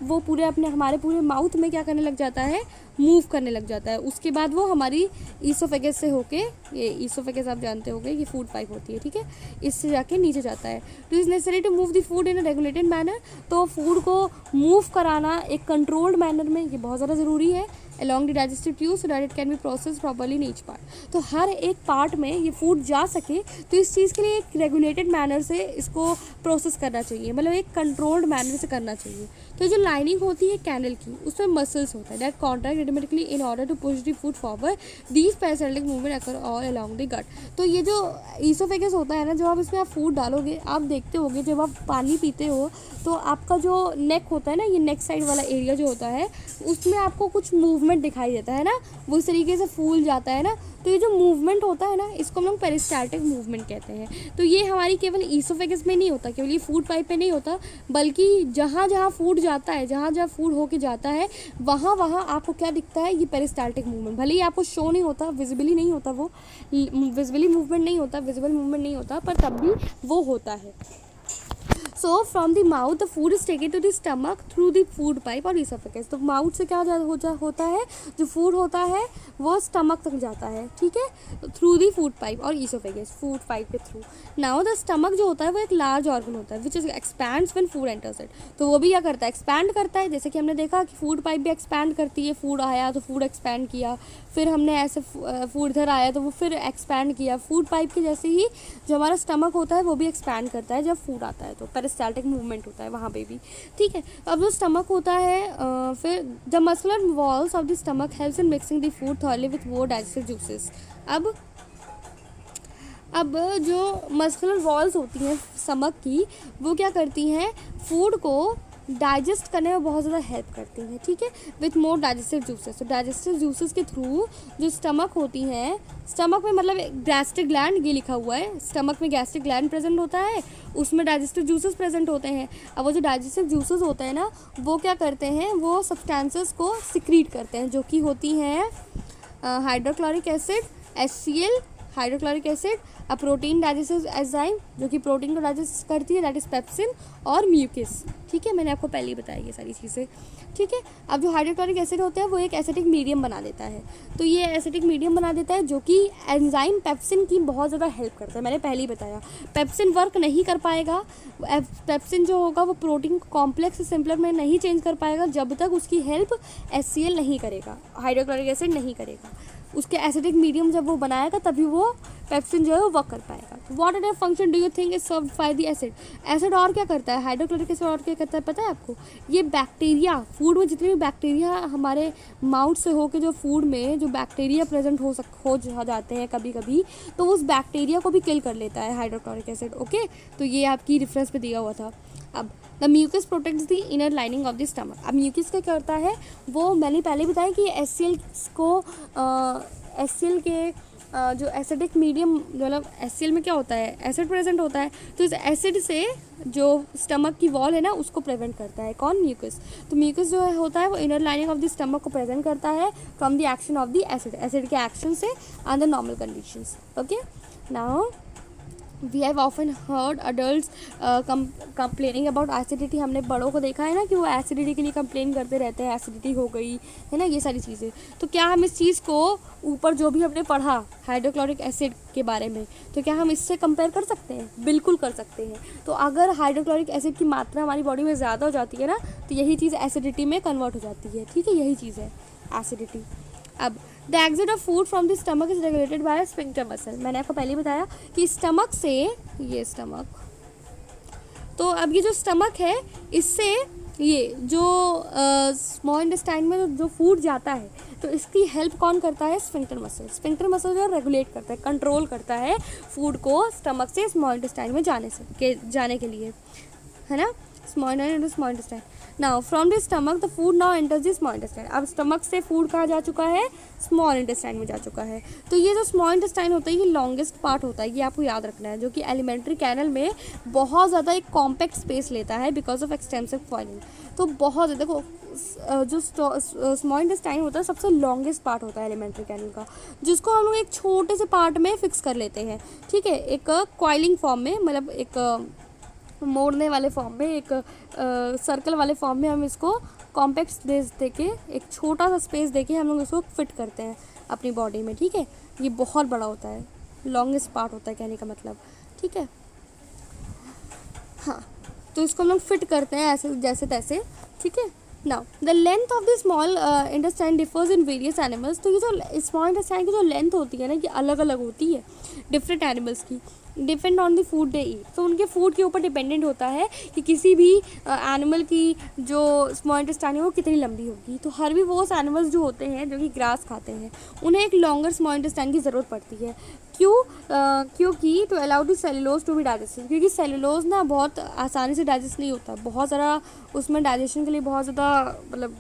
वो पूरे अपने हमारे पूरे माउथ में क्या करने लग जाता है, मूव करने लग जाता है। उसके बाद वो हमारी ईसोफेगस से होके, ये ईसोफेगस आप जानते होंगे ये फूड पाइप होती है, ठीक है, इससे जाके नीचे जाता है। तो is necessary to move the food in a regulated manner, तो फूड को मूव कराना एक कंट्रोल्ड मैनर में ये बहुत ज़्यादा ज़रूरी है along the digestive tube so that it can be processed properly in each part। तो हर एक पार्ट में ये फूड जा सके तो इस चीज़ के लिए एक रेगुलेटेड मैनर से इसको प्रोसेस करना चाहिए, मतलब एक कंट्रोल्ड मैनर से करना चाहिए। तो जो लाइनिंग होती है कैनल की उसमें मसल्स होता है that contract automatically in order to push the food forward, these peristaltic movement occur all along the gut. तो ये जो ईसोफेगस होता है ना, जब आप इसमें आप फूड डालोगे, आप देखते होगे जब आप पानी पीते हो तो आपका जो नेक होता है ना, ये नेक साइड वाला एरिया जो होता है उसमें आपको कुछ मूवमेंट दिखाई देता है ना, वो इस तरीके से फूल जाता है ना। तो ये जो मूवमेंट होता है ना इसको हम लोग पेरिस्टाल्टिक मूवमेंट कहते हैं। तो ये हमारी केवल ईसोफेगस में नहीं होता, केवल ये फूड पाइप में नहीं होता, बल्कि जहाँ जहाँ फूड जाता है, जहाँ जहाँ फूड होके जाता है वहाँ वहाँ आपको क्या दिखता है, ये पेरिस्टाल्टिक मूवमेंट। भले ही आपको शो नहीं होता, विजिबली नहीं होता, वो विजिबली मूवमेंट नहीं होता, विजिबल मूवमेंट नहीं होता, पर तब भी वो होता है। So from the mouth the food is taken to the stomach through the food pipe और esophagus। तो माउथ से क्या होता है, जो फूड होता है वो स्टमक तक जाता है, ठीक है, थ्रू दी फूड पाइप और ईसोफेगस, फूड पाइप के थ्रू। नाउ द स्टमक जो होता है वो एक लार्ज ऑर्गन होता है which is expands when food enters it. तो वो भी क्या करता है, एक्सपैंड करता है। जैसे कि हमने देखा कि फूड पाइप भी एक्सपैंड करती है, फूड आया तो फूड एक्सपैंड किया, फिर हमने ऐसे फूड इधर आया तो वो फिर एक्सपैंड किया। फूड पाइप के जैसे ही जो हमारा स्टमक होता है वो भी एक्सपैंड करता है जब फूड आता है, तो पेरिस्टाल्टिक मूवमेंट होता है वहाँ पे भी, ठीक है। अब जो स्टमक होता है, फिर the muscular walls of the stomach helps in mixing the food thoroughly with more digestive juices. अब जो मस्कुलर वॉल्स होती हैं स्टमक की, वो क्या करती हैं, फूड को डाइजेस्ट करने में बहुत ज़्यादा हेल्प करती हैं, ठीक है, विथ मोर डाइजेस्टिव जूसेस। तो डाइजेस्टिव जूसेस के थ्रू जो स्टमक होती हैं, स्टमक में मतलब गैस्ट्रिक ग्लैंड ये लिखा हुआ है, स्टमक में गैस्ट्रिक ग्लैंड प्रेजेंट होता है, उसमें डाइजेस्टिव जूसेस प्रेजेंट होते हैं। अब वो जो डाइजेस्टिव जूसेस होते हैं ना, वो क्या करते हैं, वो सब्सटेंसेस को सिक्रीट करते हैं, जो कि होती हैं hydrochloric acid, HCl, hydrochloric acid, a protein digestive enzyme जो कि प्रोटीन को डाइजेस्ट करती है, दैट इज पेप्सिन, और म्यूकस, ठीक है, मैंने आपको पहले ही बताई ये सारी चीज़ें, ठीक है। अब जो हाइड्रोक्लोरिक एसिड होता है वो एक एसिडिक मीडियम बना देता है, तो ये एसिडिक मीडियम बना देता है जो कि एंजाइम पेप्सिन की बहुत ज़्यादा हेल्प करता है। मैंने पहले ही बताया पेप्सिन वर्क नहीं कर पाएगा, पेप्सिन जो होगा वो प्रोटीन कॉम्प्लेक्स से सिंपलर में नहीं चेंज कर पाएगा जब तक उसकी हेल्प HCl नहीं करेगा, हाइड्रोक्लोरिक एसिड नहीं करेगा। उसके एसिडिक मीडियम जब वो बनाएगा तभी वो पेप्सिन जो है वो वर्क कर पाएगा। What other function do you think is served by the acid? Acid और क्या करता है, हाइड्रोक्लोरिक एसिड और क्या करता है पता है आपको? ये बैक्टीरिया, फूड में जितने भी बैक्टीरिया हमारे माउथ से होकर जो फूड में जो बैक्टीरिया प्रेजेंट हो जाते हैं कभी कभी, तो उस बैक्टीरिया को भी किल कर लेता है हाइड्रोक्लोरिक एसिड। ओके, तो ये आपकी रेफरेंस पे दिया हुआ था। अब the mucus protects the inner lining of the stomach. अब म्यूकस क्या करता है, वो मैंने पहले बताया कि HCl को HCl के जो एसिडिक मीडियम, मतलब HCl में क्या होता है, एसिड प्रेजेंट होता है, तो इस एसिड से जो स्टमक की वॉल है ना उसको प्रिवेंट करता है। कौन? म्यूकस। तो म्यूकस जो होता है वो inner lining of the stomach को प्रेजेंट करता है from the action of the acid, acid के एक्शन से under normal conditions. Okay, now we have often heard adult complaining about acidity. हमने बड़ों को देखा है ना कि वो एसिडिटी के लिए कंप्लेन करते रहते हैं, एसिडिटी हो गई है ना, ये सारी चीज़ें। तो क्या हम इस चीज़ को ऊपर जो भी हमने पढ़ा हाइड्रोक्लोरिक एसिड के बारे में, तो क्या हम इससे कंपेयर कर सकते हैं? बिल्कुल कर सकते हैं। तो अगर हाइड्रोक्लोरिक एसिड की मात्रा हमारी बॉडी में ज़्यादा हो जाती है ना, तो यही चीज़ एसिडिटी में कन्वर्ट हो जाती है। ठीक है, यही चीज़ है एसिडिटी। अब the exit of food from the stomach is regulated by sphincter muscle. मैंने आपको पहले बताया कि स्टमक से, ये स्टमक, तो अब ये जो स्टमक है इससे ये जो स्मॉल इंटेस्टाइन में जो फूड जाता है, तो इसकी हेल्प कौन करता है? Sphincter muscle. स्फिंक्टर मसल जो रेगुलेट करता है, कंट्रोल करता है फूड को स्टमक से स्मॉल इंटेस्टाइन में जाने के लिए, है ना, small intestine. Now from the stomach the food now enters the small intestine. अब स्टमक से फूड कहाँ जा चुका है? स्मॉल इंटेस्टाइन में जा चुका है। तो ये जो स्मॉल इंटेस्टाइन होता है ये लॉन्गेस्ट पार्ट होता है, ये आपको याद रखना है, जो कि एलिमेंट्री कैनल में बहुत ज़्यादा एक कॉम्पैक्ट स्पेस लेता है बिकॉज ऑफ एक्सटेंसिव फॉइलिंग। तो बहुत ज़्यादा, देखो जो स्मॉल इंटेस्टाइन होता है सबसे लॉन्गेस्ट पार्ट होता है एलिमेंट्री कैनल का, जिसको हम लोग एक छोटे से पार्ट में फिक्स कर लेते हैं। ठीक है, एक कॉइलिंग फॉर्म में, मतलब एक मोड़ने वाले फॉर्म में, एक सर्कल वाले फॉर्म में हम इसको कॉम्पैक्ट स्पेस देके, एक छोटा सा स्पेस देके हम लोग इसको फिट करते हैं अपनी बॉडी में। ठीक है, ये बहुत बड़ा होता है, लॉन्गेस्ट पार्ट होता है कहने का मतलब। ठीक है, हाँ, तो इसको हम लोग फिट करते हैं ऐसे जैसे तैसे। ठीक है, now the length of the small intestine differs in various animals. तो ये जो स्मॉल इंटेस्टाइन की जो लेंथ होती है ना, ये अलग अलग होती है डिफरेंट एनिमल्स की, डिपेंड ऑन द फूड दे ईट। तो उनके फूड के ऊपर डिपेंडेंट होता है कि किसी भी एनिमल की जो स्मॉल इंटेस्टाइन है वो कितनी लंबी होगी। तो हर्बीवोरस एनिमल्स जो होते हैं, जो कि ग्रास खाते हैं, उन्हें एक लॉन्गर स्मॉल इंटेस्टाइन की ज़रूरत पड़ती है। क्योंकि to allow the cellulose to be digested, क्योंकि सेलुलोज ना बहुत आसानी से डाइजेस्ट नहीं होता, बहुत ज़्यादा उसमें डाइजेशन के लिए बहुत ज़्यादा, मतलब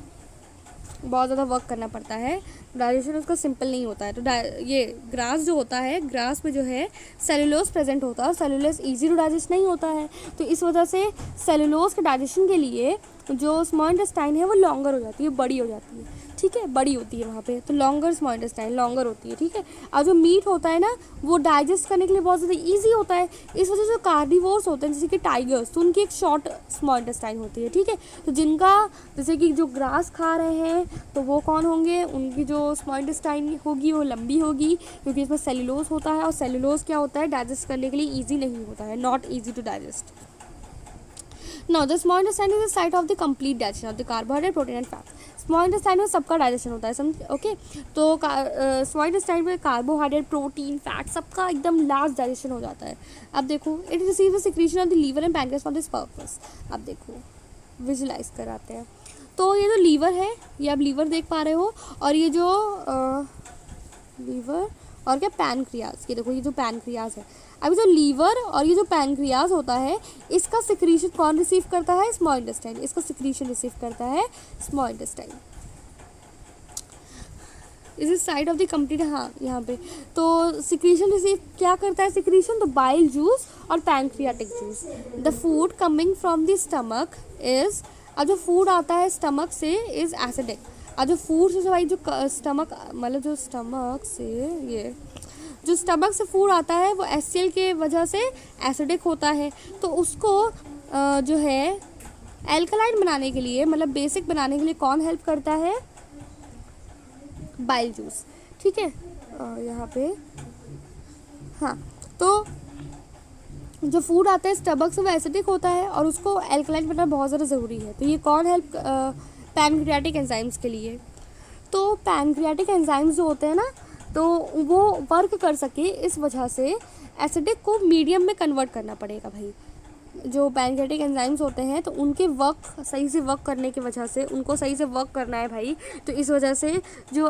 बहुत ज़्यादा वर्क करना पड़ता है, डाइजेशन उसका सिंपल नहीं होता है। तो ये ग्रास जो होता है, ग्रास में जो है सेलुलोज प्रेजेंट होता है और सेलुलोज ईजी टू डाइजेस्ट नहीं होता है। तो इस वजह से सेलुलोज के डाइजेशन के लिए जो स्मॉल इंटेस्टाइन है वो लॉन्गर हो जाती है, बड़ी हो जाती है। ठीक है, बड़ी होती है वहाँ पे, तो लॉन्गर स्मॉल इंटेस्टाइन लॉन्गर होती है। ठीक है, और जो मीट होता है ना वो डाइजेस्ट करने के लिए बहुत ज़्यादा ईजी होता है। इस वजह से जो कार्निवोर्स होते हैं जैसे कि टाइगर्स, तो उनकी एक शॉर्ट स्मॉल इंटेस्टाइन होती है। ठीक है, तो जिनका जैसे कि जो ग्रास खा रहे हैं तो वो कौन होंगे, उनकी जो स्मॉल इंटेस्टाइन होगी वो लंबी होगी, क्योंकि इसमें सेलुलोज होता है और सेलुलोज क्या होता है, डाइजेस्ट करने के लिए ईजी नहीं होता है, not easy to digest. Now the small intestine is the site of the complete digestion of the carbohydrate, protein and fat. Small intestine में सबका डाइजेशन होता है, समझ? ओके, तो स्मॉल इंटेस्टाइन में कार्बोहाइड्रेट, प्रोटीन, फैट, सबका एकदम लास्ट डाइजेशन हो जाता है। अब देखो, it receive the secretion of the liver and pancreas for this purpose. अब देखो, विजुलाइज कराते हैं। तो ये जो लीवर है, ये आप लीवर देख पा रहे हो, और ये जो लीवर और क्या पैनक्रियाज, ये देखो ये जो पैनक्रियाज है। अभी जो लीवर और ये जो पैनक्रियाज होता है, इसका सिक्रीशन कौन रिसीव करता है? Small intestine. इसका सिक्रीशन रिसीव करता है स्मॉल इंटेस्टाइन। इस is side of the complete, हाँ यहाँ पे, तो सिक्रीशन रिसीव क्या करता है? सिक्रीशन, तो बाइल जूस और pancreatic juice. The food coming from the stomach is, अब जो फूड आता है स्टमक से इज एसिडिक। और जो फूड से जो भाई जो स्टमक, मतलब जो स्टमक से, ये जो स्टमक से फूड आता है वो HCl के वजह से एसिडिक होता है। तो उसको जो है एल्कलाइन बनाने के लिए, मतलब बेसिक बनाने के लिए कौन हेल्प करता है? Bile juice. ठीक है, यहाँ पे, हाँ, तो जो फूड आता है स्टमक से वो एसिडिक होता है और उसको एल्कलाइन बनाना बहुत ज़्यादा ज़रूरी है। तो ये कौन हेल्प? पैनक्रियाटिक एंजाइम्स के लिए। तो पैनक्रियाटिक एंजाइम्स जो होते हैं ना, तो वो वर्क कर सके इस वजह से एसिडिक को मीडियम में कन्वर्ट करना पड़ेगा भाई। जो पैनक्रियाटिक एंजाइम्स होते हैं तो उनके वर्क सही से वर्क करने की वजह से, उनको सही से वर्क करना है भाई, तो इस वजह से जो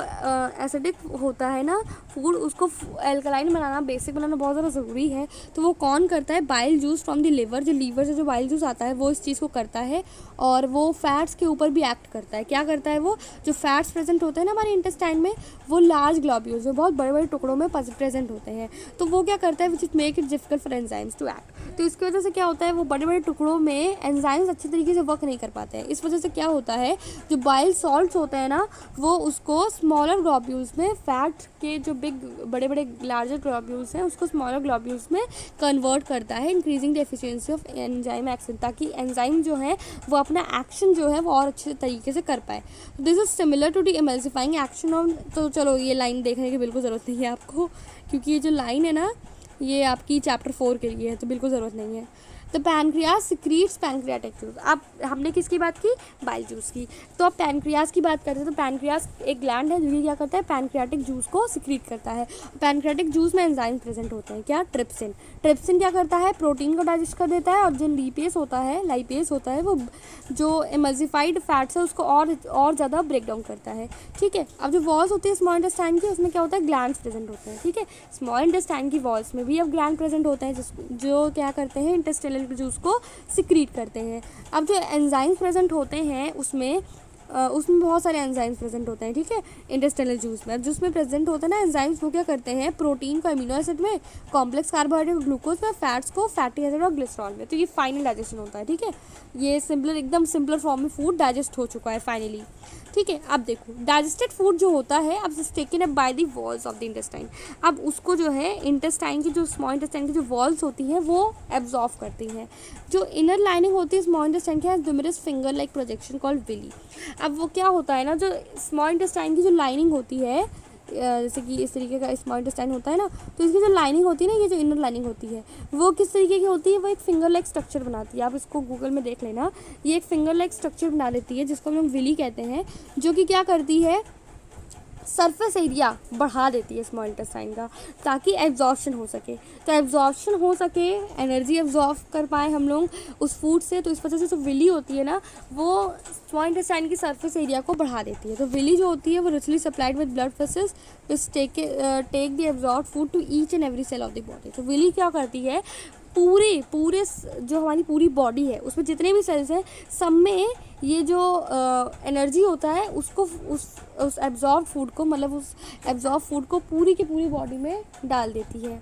एसिडिक होता है ना फूड, उसको एल्कलाइन बनाना, बेसिक बनाना बहुत ज़्यादा ज़रूरी है। तो वो कौन करता है? Bile juice from the liver, जो लीवर से जो बाइल जूस आता है वो इस चीज़ को करता है, और वो फैट्स के ऊपर भी एक्ट करता है। क्या करता है? वो जो फैट्स प्रेजेंट होते हैं ना हमारे इंटेस्टाइन में, वो लार्ज ग्लोब्यूल्स जो बहुत बड़े बड़े टुकड़ों में प्रेजेंट होते हैं, तो वो क्या करता है? Which it make it difficult for enzymes to act. तो इसकी वजह से क्या होता है? वो बड़े बड़े टुकड़ों में एंजाइम्स अच्छी तरीके से वर्क नहीं कर पाते हैं। इस वजह से क्या होता है? जो बाइल सॉल्ट्स होते हैं ना, वो उसको स्मॉलर ग्लोब्यूल्स में, फैट के जो बिग बड़े बड़े लार्जर ग्लोब्यूल्स हैं उसको स्मॉलर ग्लोब्यूल्स में कन्वर्ट करता है, increasing the efficiency of enzyme action, ताकि एंजाइम जो है वो अपना एक्शन जो है वो और अच्छे तरीके से कर पाए। This is similar to the emulsifying action on. तो चलो ये लाइन देखने की बिल्कुल ज़रूरत नहीं है आपको, क्योंकि ये जो लाइन है ना ये आपकी चैप्टर 4 के लिए है, तो बिल्कुल ज़रूरत नहीं है। तो पैनक्रियाज सिक्रीट्स पैनक्रियाटिक जूस। अब हमने किसकी बात की? बाइल जूस की। तो अब पैनक्रियाज की बात करते हैं। तो पैनक्रियाज एक ग्लैंड है जो कि क्या करता है? पैनक्रियाटिक जूस को सिक्रीट करता है। पैनक्रियाटिक जूस में एंजाइम प्रेजेंट होते हैं। क्या? ट्रिप्सिन। ट्रिप्सिन क्या करता है? प्रोटीन को डाइजेस्ट कर देता है, और जो लाइपेज होता है वो जो एमल्सिफाइड फैट्स है उसको और ज़्यादा ब्रेक डाउन करता है। ठीक है। अब जो वॉल्स होती है स्मॉल इंटेस्टाइन की, उसमें क्या होता है? ग्लैंड्स प्रेजेंट होते हैं। ठीक है। स्मॉल इंटेस्टाइन की वॉल्स में भी अब ग्लैंड प्रेजेंट होते हैं जो क्या करते हैं? इंटेस्टाइनल जूस को सिक्रीट करते हैं। अब जो एंजाइम्स प्रेजेंट होते हैं उसमें बहुत सारे एंजाइम्स प्रेजेंट होते हैं। ठीक है। इंटेस्टाइनल जूस में, अब जिसमें प्रेजेंट होता है ना एंजाइम्स, वो क्या करते हैं? प्रोटीन को अमीनो एसिड में, कॉम्प्लेक्स कार्बोहाइड्रेट ग्लूकोज में, फैट्स को फैटी एसिड और ग्लिसरॉल में। तो ये फाइनल डाइजेशन होता है। ठीक है। ये एकदम सिंपलर फॉर्म में फूड डाइजेस्ट हो चुका है फाइनली। ठीक है। अब देखो डाइजेस्टेड फूड जो होता है, अब taken up by the walls of the intestine. अब उसको जो है इंटेस्टाइन की, जो स्मॉल इंटेस्टाइन की जो वॉल्स होती हैं वो एब्जॉर्व करती हैं। जो इनर लाइनिंग होती है स्मॉल इंटेस्टाइन की, numerous finger like projection called villi. अब वो क्या होता है ना, जो स्मॉल इंटेस्टाइन की जो लाइनिंग होती है, जैसे कि इस तरीके का स्मॉल इंटेस्टाइन होता है ना, तो इसकी जो लाइनिंग होती है ना, ये जो इनर लाइनिंग होती है वो किस तरीके की होती है? वो एक फिंगर लाइक स्ट्रक्चर बनाती है। आप इसको गूगल में देख लेना, ये एक फिंगर लाइक स्ट्रक्चर बना देती है जिसको हम लोग विली कहते हैं, जो कि क्या करती है? सरफेस एरिया बढ़ा देती है स्मॉल इंटेस्टाइन का, ताकि एब्जॉर्प्शन हो सके। तो एब्जॉर्प्शन हो सके, एनर्जी एब्जॉर्ब कर पाए हम लोग उस फूड से, तो इस वजह से जो विली होती है ना वो स्मॉल इंटेस्टाइन की सरफेस एरिया को बढ़ा देती है। तो विली जो होती है वो richly supplied with blood vessels which take the absorb food to each and every cell of the body. तो विली क्या करती है? पूरे जो हमारी पूरी बॉडी है उसमें जितने भी सेल्स हैं सब में ये जो एनर्जी होता है उसको उस एब्जॉर्ब फूड को, मतलब उस एब्जॉर्ब फूड को पूरी की पूरी बॉडी में डाल देती है।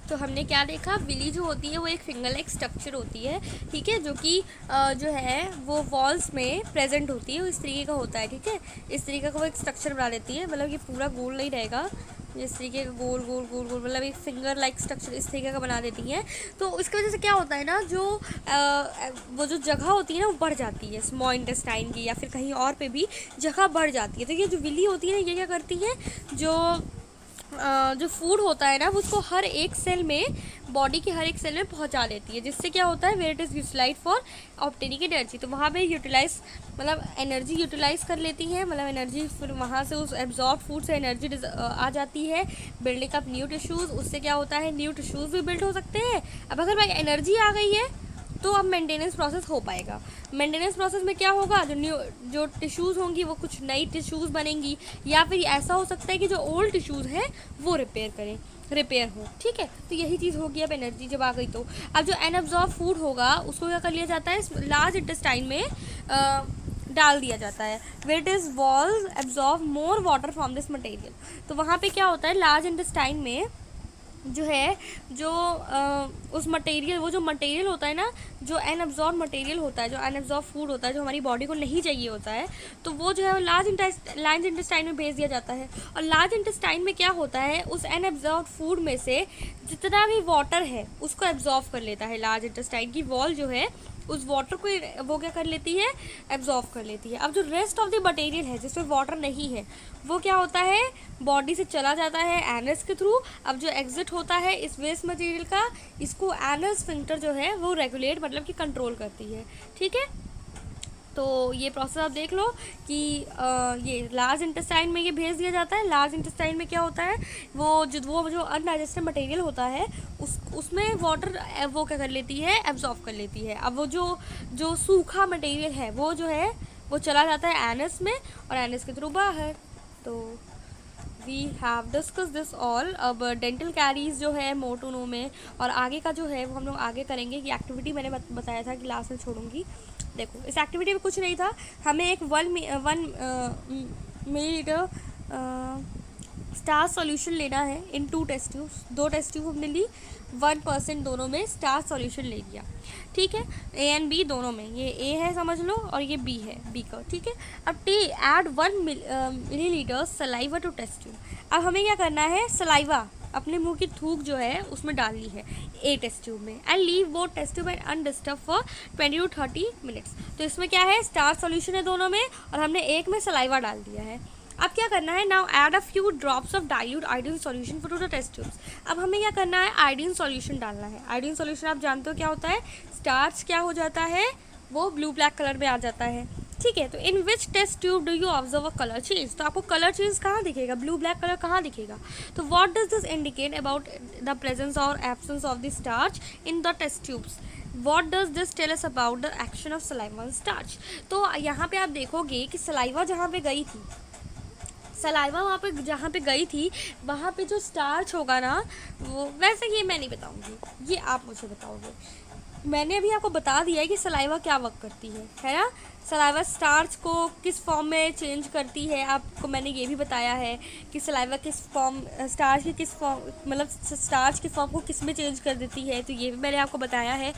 तो हमने क्या देखा? विली जो होती है वो एक फिंगर लाइक स्ट्रक्चर होती है। ठीक है। जो कि जो है वो वॉल्स में प्रेजेंट होती है, इस तरीके का होता है। ठीक है। इस तरीके का वो एक स्ट्रक्चर बना देती है, मतलब ये पूरा गोल नहीं रहेगा, इस तरीके का गोल गोल गोल गोल, मतलब एक फिंगर लाइक स्ट्रक्चर इस तरीके का बना देती हैं। तो इसकी वजह से क्या होता है ना, जो वो जो जगह होती है ना वो बढ़ जाती है स्मॉल इंटेस्टाइन की, या फिर कहीं और पे भी जगह बढ़ जाती है। तो ये जो विली होती है ना, ये क्या करती है? जो फूड होता है ना वो उसको हर एक सेल में, बॉडी के हर एक सेल में पहुंचा देती है, जिससे क्या होता है? Where it is utilize for obtaining energy. तो वहाँ पे यूटिलाइज, मतलब एनर्जी यूटिलाइज कर लेती है, मतलब एनर्जी फिर वहाँ से उस एब्जॉर्ब फूड से एनर्जी आ जाती है, बिल्डिंग अप न्यू टिश्यूज़। उससे क्या होता है? न्यू टिश्यूज़ भी बिल्ड हो सकते हैं। अब अगर भाई एनर्जी आ गई है तो अब मेंटेनेंस प्रोसेस हो पाएगा। मेंटेनेंस प्रोसेस में क्या होगा? जो टिश्यूज़ होंगी वो कुछ नई टिश्यूज़ बनेंगी, या फिर ऐसा हो सकता है कि जो ओल्ड टिश्यूज़ हैं वो रिपेयर हो। ठीक है। तो यही चीज़ होगी अब एनर्जी जब आ गई तो। अब जो अनअब्जॉर्ब फूड होगा उसको क्या कर लिया जाता है? लार्ज इंटेस्टाइन में डाल दिया जाता है। Wet is walls absorb more water from this material. तो वहाँ पे क्या होता है? लार्ज इंटेस्टाइन में जो है उस मटेरियल, वो जो मटेरियल होता है ना, जो अनअब्जॉर्ब मटेरियल होता है, जो अनअब्जॉर्ब फूड होता है, जो हमारी बॉडी को नहीं चाहिए होता है, तो वो जो है लार्ज इंटेस्टाइन में भेज दिया जाता है। और लार्ज इंटेस्टाइन में क्या होता है? उस अनअब्जॉर्ब फूड में से जितना भी वाटर है उसको एब्जॉर्ब कर लेता है। लार्ज इंटेस्टाइन की वॉल जो है उस वाटर को वो क्या कर लेती है? एब्जॉर्ब कर लेती है। अब जो रेस्ट ऑफ द मटेरियल है जिसमें वाटर नहीं है वो क्या होता है? बॉडी से चला जाता है एनस के थ्रू। अब जो एग्जिट होता है इस वेस्ट मटेरियल का, इसको एनस स्फिंक्टर जो है वो रेगुलेट, मतलब कि कंट्रोल करती है। ठीक है। तो ये प्रोसेस आप देख लो कि ये लार्ज इंटेस्टाइन में ये भेज दिया जाता है। लार्ज इंटेस्टाइन में क्या होता है, वो जो अनडाइजेस्टेड मटेरियल होता है उसमें वाटर वो क्या कर लेती है, एब्जॉर्ब कर लेती है। अब वो जो सूखा मटेरियल है वो जो है वो चला जाता है एनस में और एनस के थ्रू बाहर। तो we have discuss this all. अब डेंटल कैरीज जो है मोर टू नो में, और आगे का जो है वो हम लोग आगे करेंगे। कि एक्टिविटी मैंने बताया था कि लास्ट में छोड़ूंगी। देखो इस एक्टिविटी में कुछ नहीं था, हमें एक 1 मिलीलीटर स्टार सॉल्यूशन लेना है इन 2 टेस्ट ट्यूब्स। 2 टेस्ट ट्यूब हमने ली, 1% दोनों में स्टार सॉल्यूशन ले लिया, ठीक है। ए एंड बी दोनों में, ये ए है समझ लो और ये बी है, बी का, ठीक है। अब add 1 millilitre saliva to test tube. अब हमें क्या करना है, सलाइवा अपने मुंह की थूक जो है उसमें डालनी है ए टेस्ट ट्यूब में, एंड लीव वो test tube and undisturb for 20 to 30 minutes. तो इसमें क्या है, स्टार सॉल्यूशन है दोनों में और हमने एक में सलाइवा डाल दिया है। अब क्या करना है, now add a few drops of dilute iodine solution to the test tubes. अब हमें क्या करना है, आयोडीन सॉल्यूशन डालना है। आयोडीन सॉल्यूशन आप जानते हो क्या होता है, स्टार्च क्या हो जाता है, वो ब्लू ब्लैक कलर में आ जाता है, ठीक है। तो in which test tube do you observe a colour change. तो आपको कलर चेंज कहाँ दिखेगा, ब्लू ब्लैक कलर कहाँ दिखेगा। तो what does this indicate about the presence or absence of the starch in the test tubes. What does this tell us about the action of saliva on starch। तो यहाँ पे आप देखोगे कि saliva जहाँ पे गई थी, सलाइवा वहाँ पे जहाँ पे गई थी वहाँ पे जो स्टार्च होगा ना, वो वैसे ये मैं नहीं बताऊँगी, ये आप मुझे बताओगे। मैंने अभी आपको बता दिया है कि सलाइवा क्या वर्क करती है ना। सलाइवा स्टार्च को किस फॉर्म में चेंज करती है, आपको मैंने ये भी बताया है कि सलाइवा किस फॉर्म, स्टार्च की किस फॉर्म, मतलब स्टार्च की फॉर्म को किस में चेंज कर देती है, तो ये भी मैंने आपको बताया है।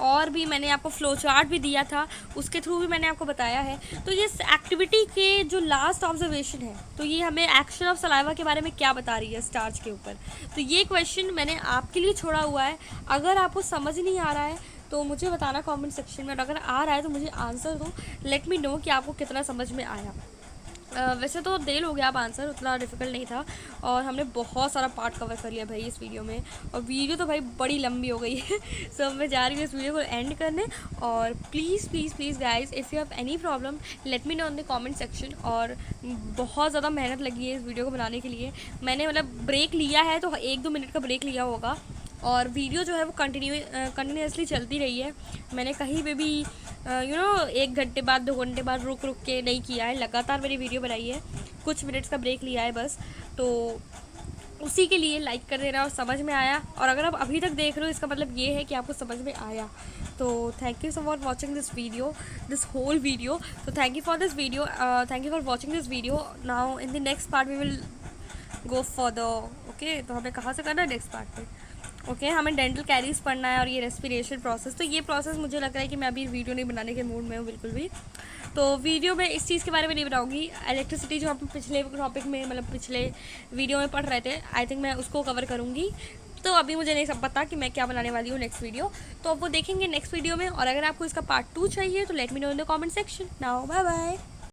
और भी मैंने आपको फ्लो चार्ट भी दिया था, उसके थ्रू भी मैंने आपको बताया है। तो ये एक्टिविटी के जो लास्ट ऑब्जर्वेशन है, तो ये हमें एक्शन ऑफ सलाइवा के बारे में क्या बता रही है स्टार्च के ऊपर। तो ये क्वेश्चन मैंने आपके लिए छोड़ा हुआ है। अगर आपको समझ नहीं आ रहा है तो मुझे बताना कमेंट सेक्शन में, और अगर आ रहा है तो मुझे आंसर दो, लेट मी नो कि आपको कितना समझ में आया। वैसे तो दे लोगे आप आंसर, उतना डिफ़िकल्ट नहीं था, और हमने बहुत सारा पार्ट कवर कर लिया भाई इस वीडियो में, और वीडियो तो भाई बड़ी लंबी हो गई है। सो मैं जा रही हूँ इस वीडियो को एंड करने। और please please please guys, if you have any problem let me know in the comment section. और बहुत ज़्यादा मेहनत लगी है इस वीडियो को बनाने के लिए। मैंने मतलब ब्रेक लिया है तो 1-2 मिनट का ब्रेक लिया होगा, और वीडियो जो है वो कंटिन्यूसली चलती रही है। मैंने कहीं पे भी 1 घंटे बाद 2 घंटे बाद रुक के नहीं किया है, लगातार मेरी वीडियो बनाई है। कुछ मिनट्स का ब्रेक लिया है बस, तो उसी के लिए लाइक कर देना और समझ में आया। और अगर आप अभी तक देख रहे हो इसका मतलब ये है कि आपको समझ में आया। तो thank you so for watching this video, this whole video. तो thank you for this video, thank you for watching this video. Now in the next part we will go for the, okay, तो हमें कहाँ से करना है next part पे, okay हमें dental caries पढ़ना है और ये रेस्पिरेशन प्रोसेस। तो ये प्रोसेस मुझे लग रहा है कि मैं अभी वीडियो नहीं बनाने के मूड में हूँ बिल्कुल भी। तो वीडियो में इस चीज़ के बारे में नहीं बताऊँगी। इलेक्ट्रिसिटी जो हम पिछले टॉपिक में, मतलब पिछले वीडियो में पढ़ रहे थे, आई थिंक मैं उसको कवर करूँगी। तो अभी मुझे नहीं सब पता कि मैं क्या बनाने वाली हूँ नेक्स्ट वीडियो, तो अब वो देखेंगे नेक्स्ट वीडियो में। और अगर आपको इसका पार्ट 2 चाहिए तो let me know in the comment section. Now bye bye.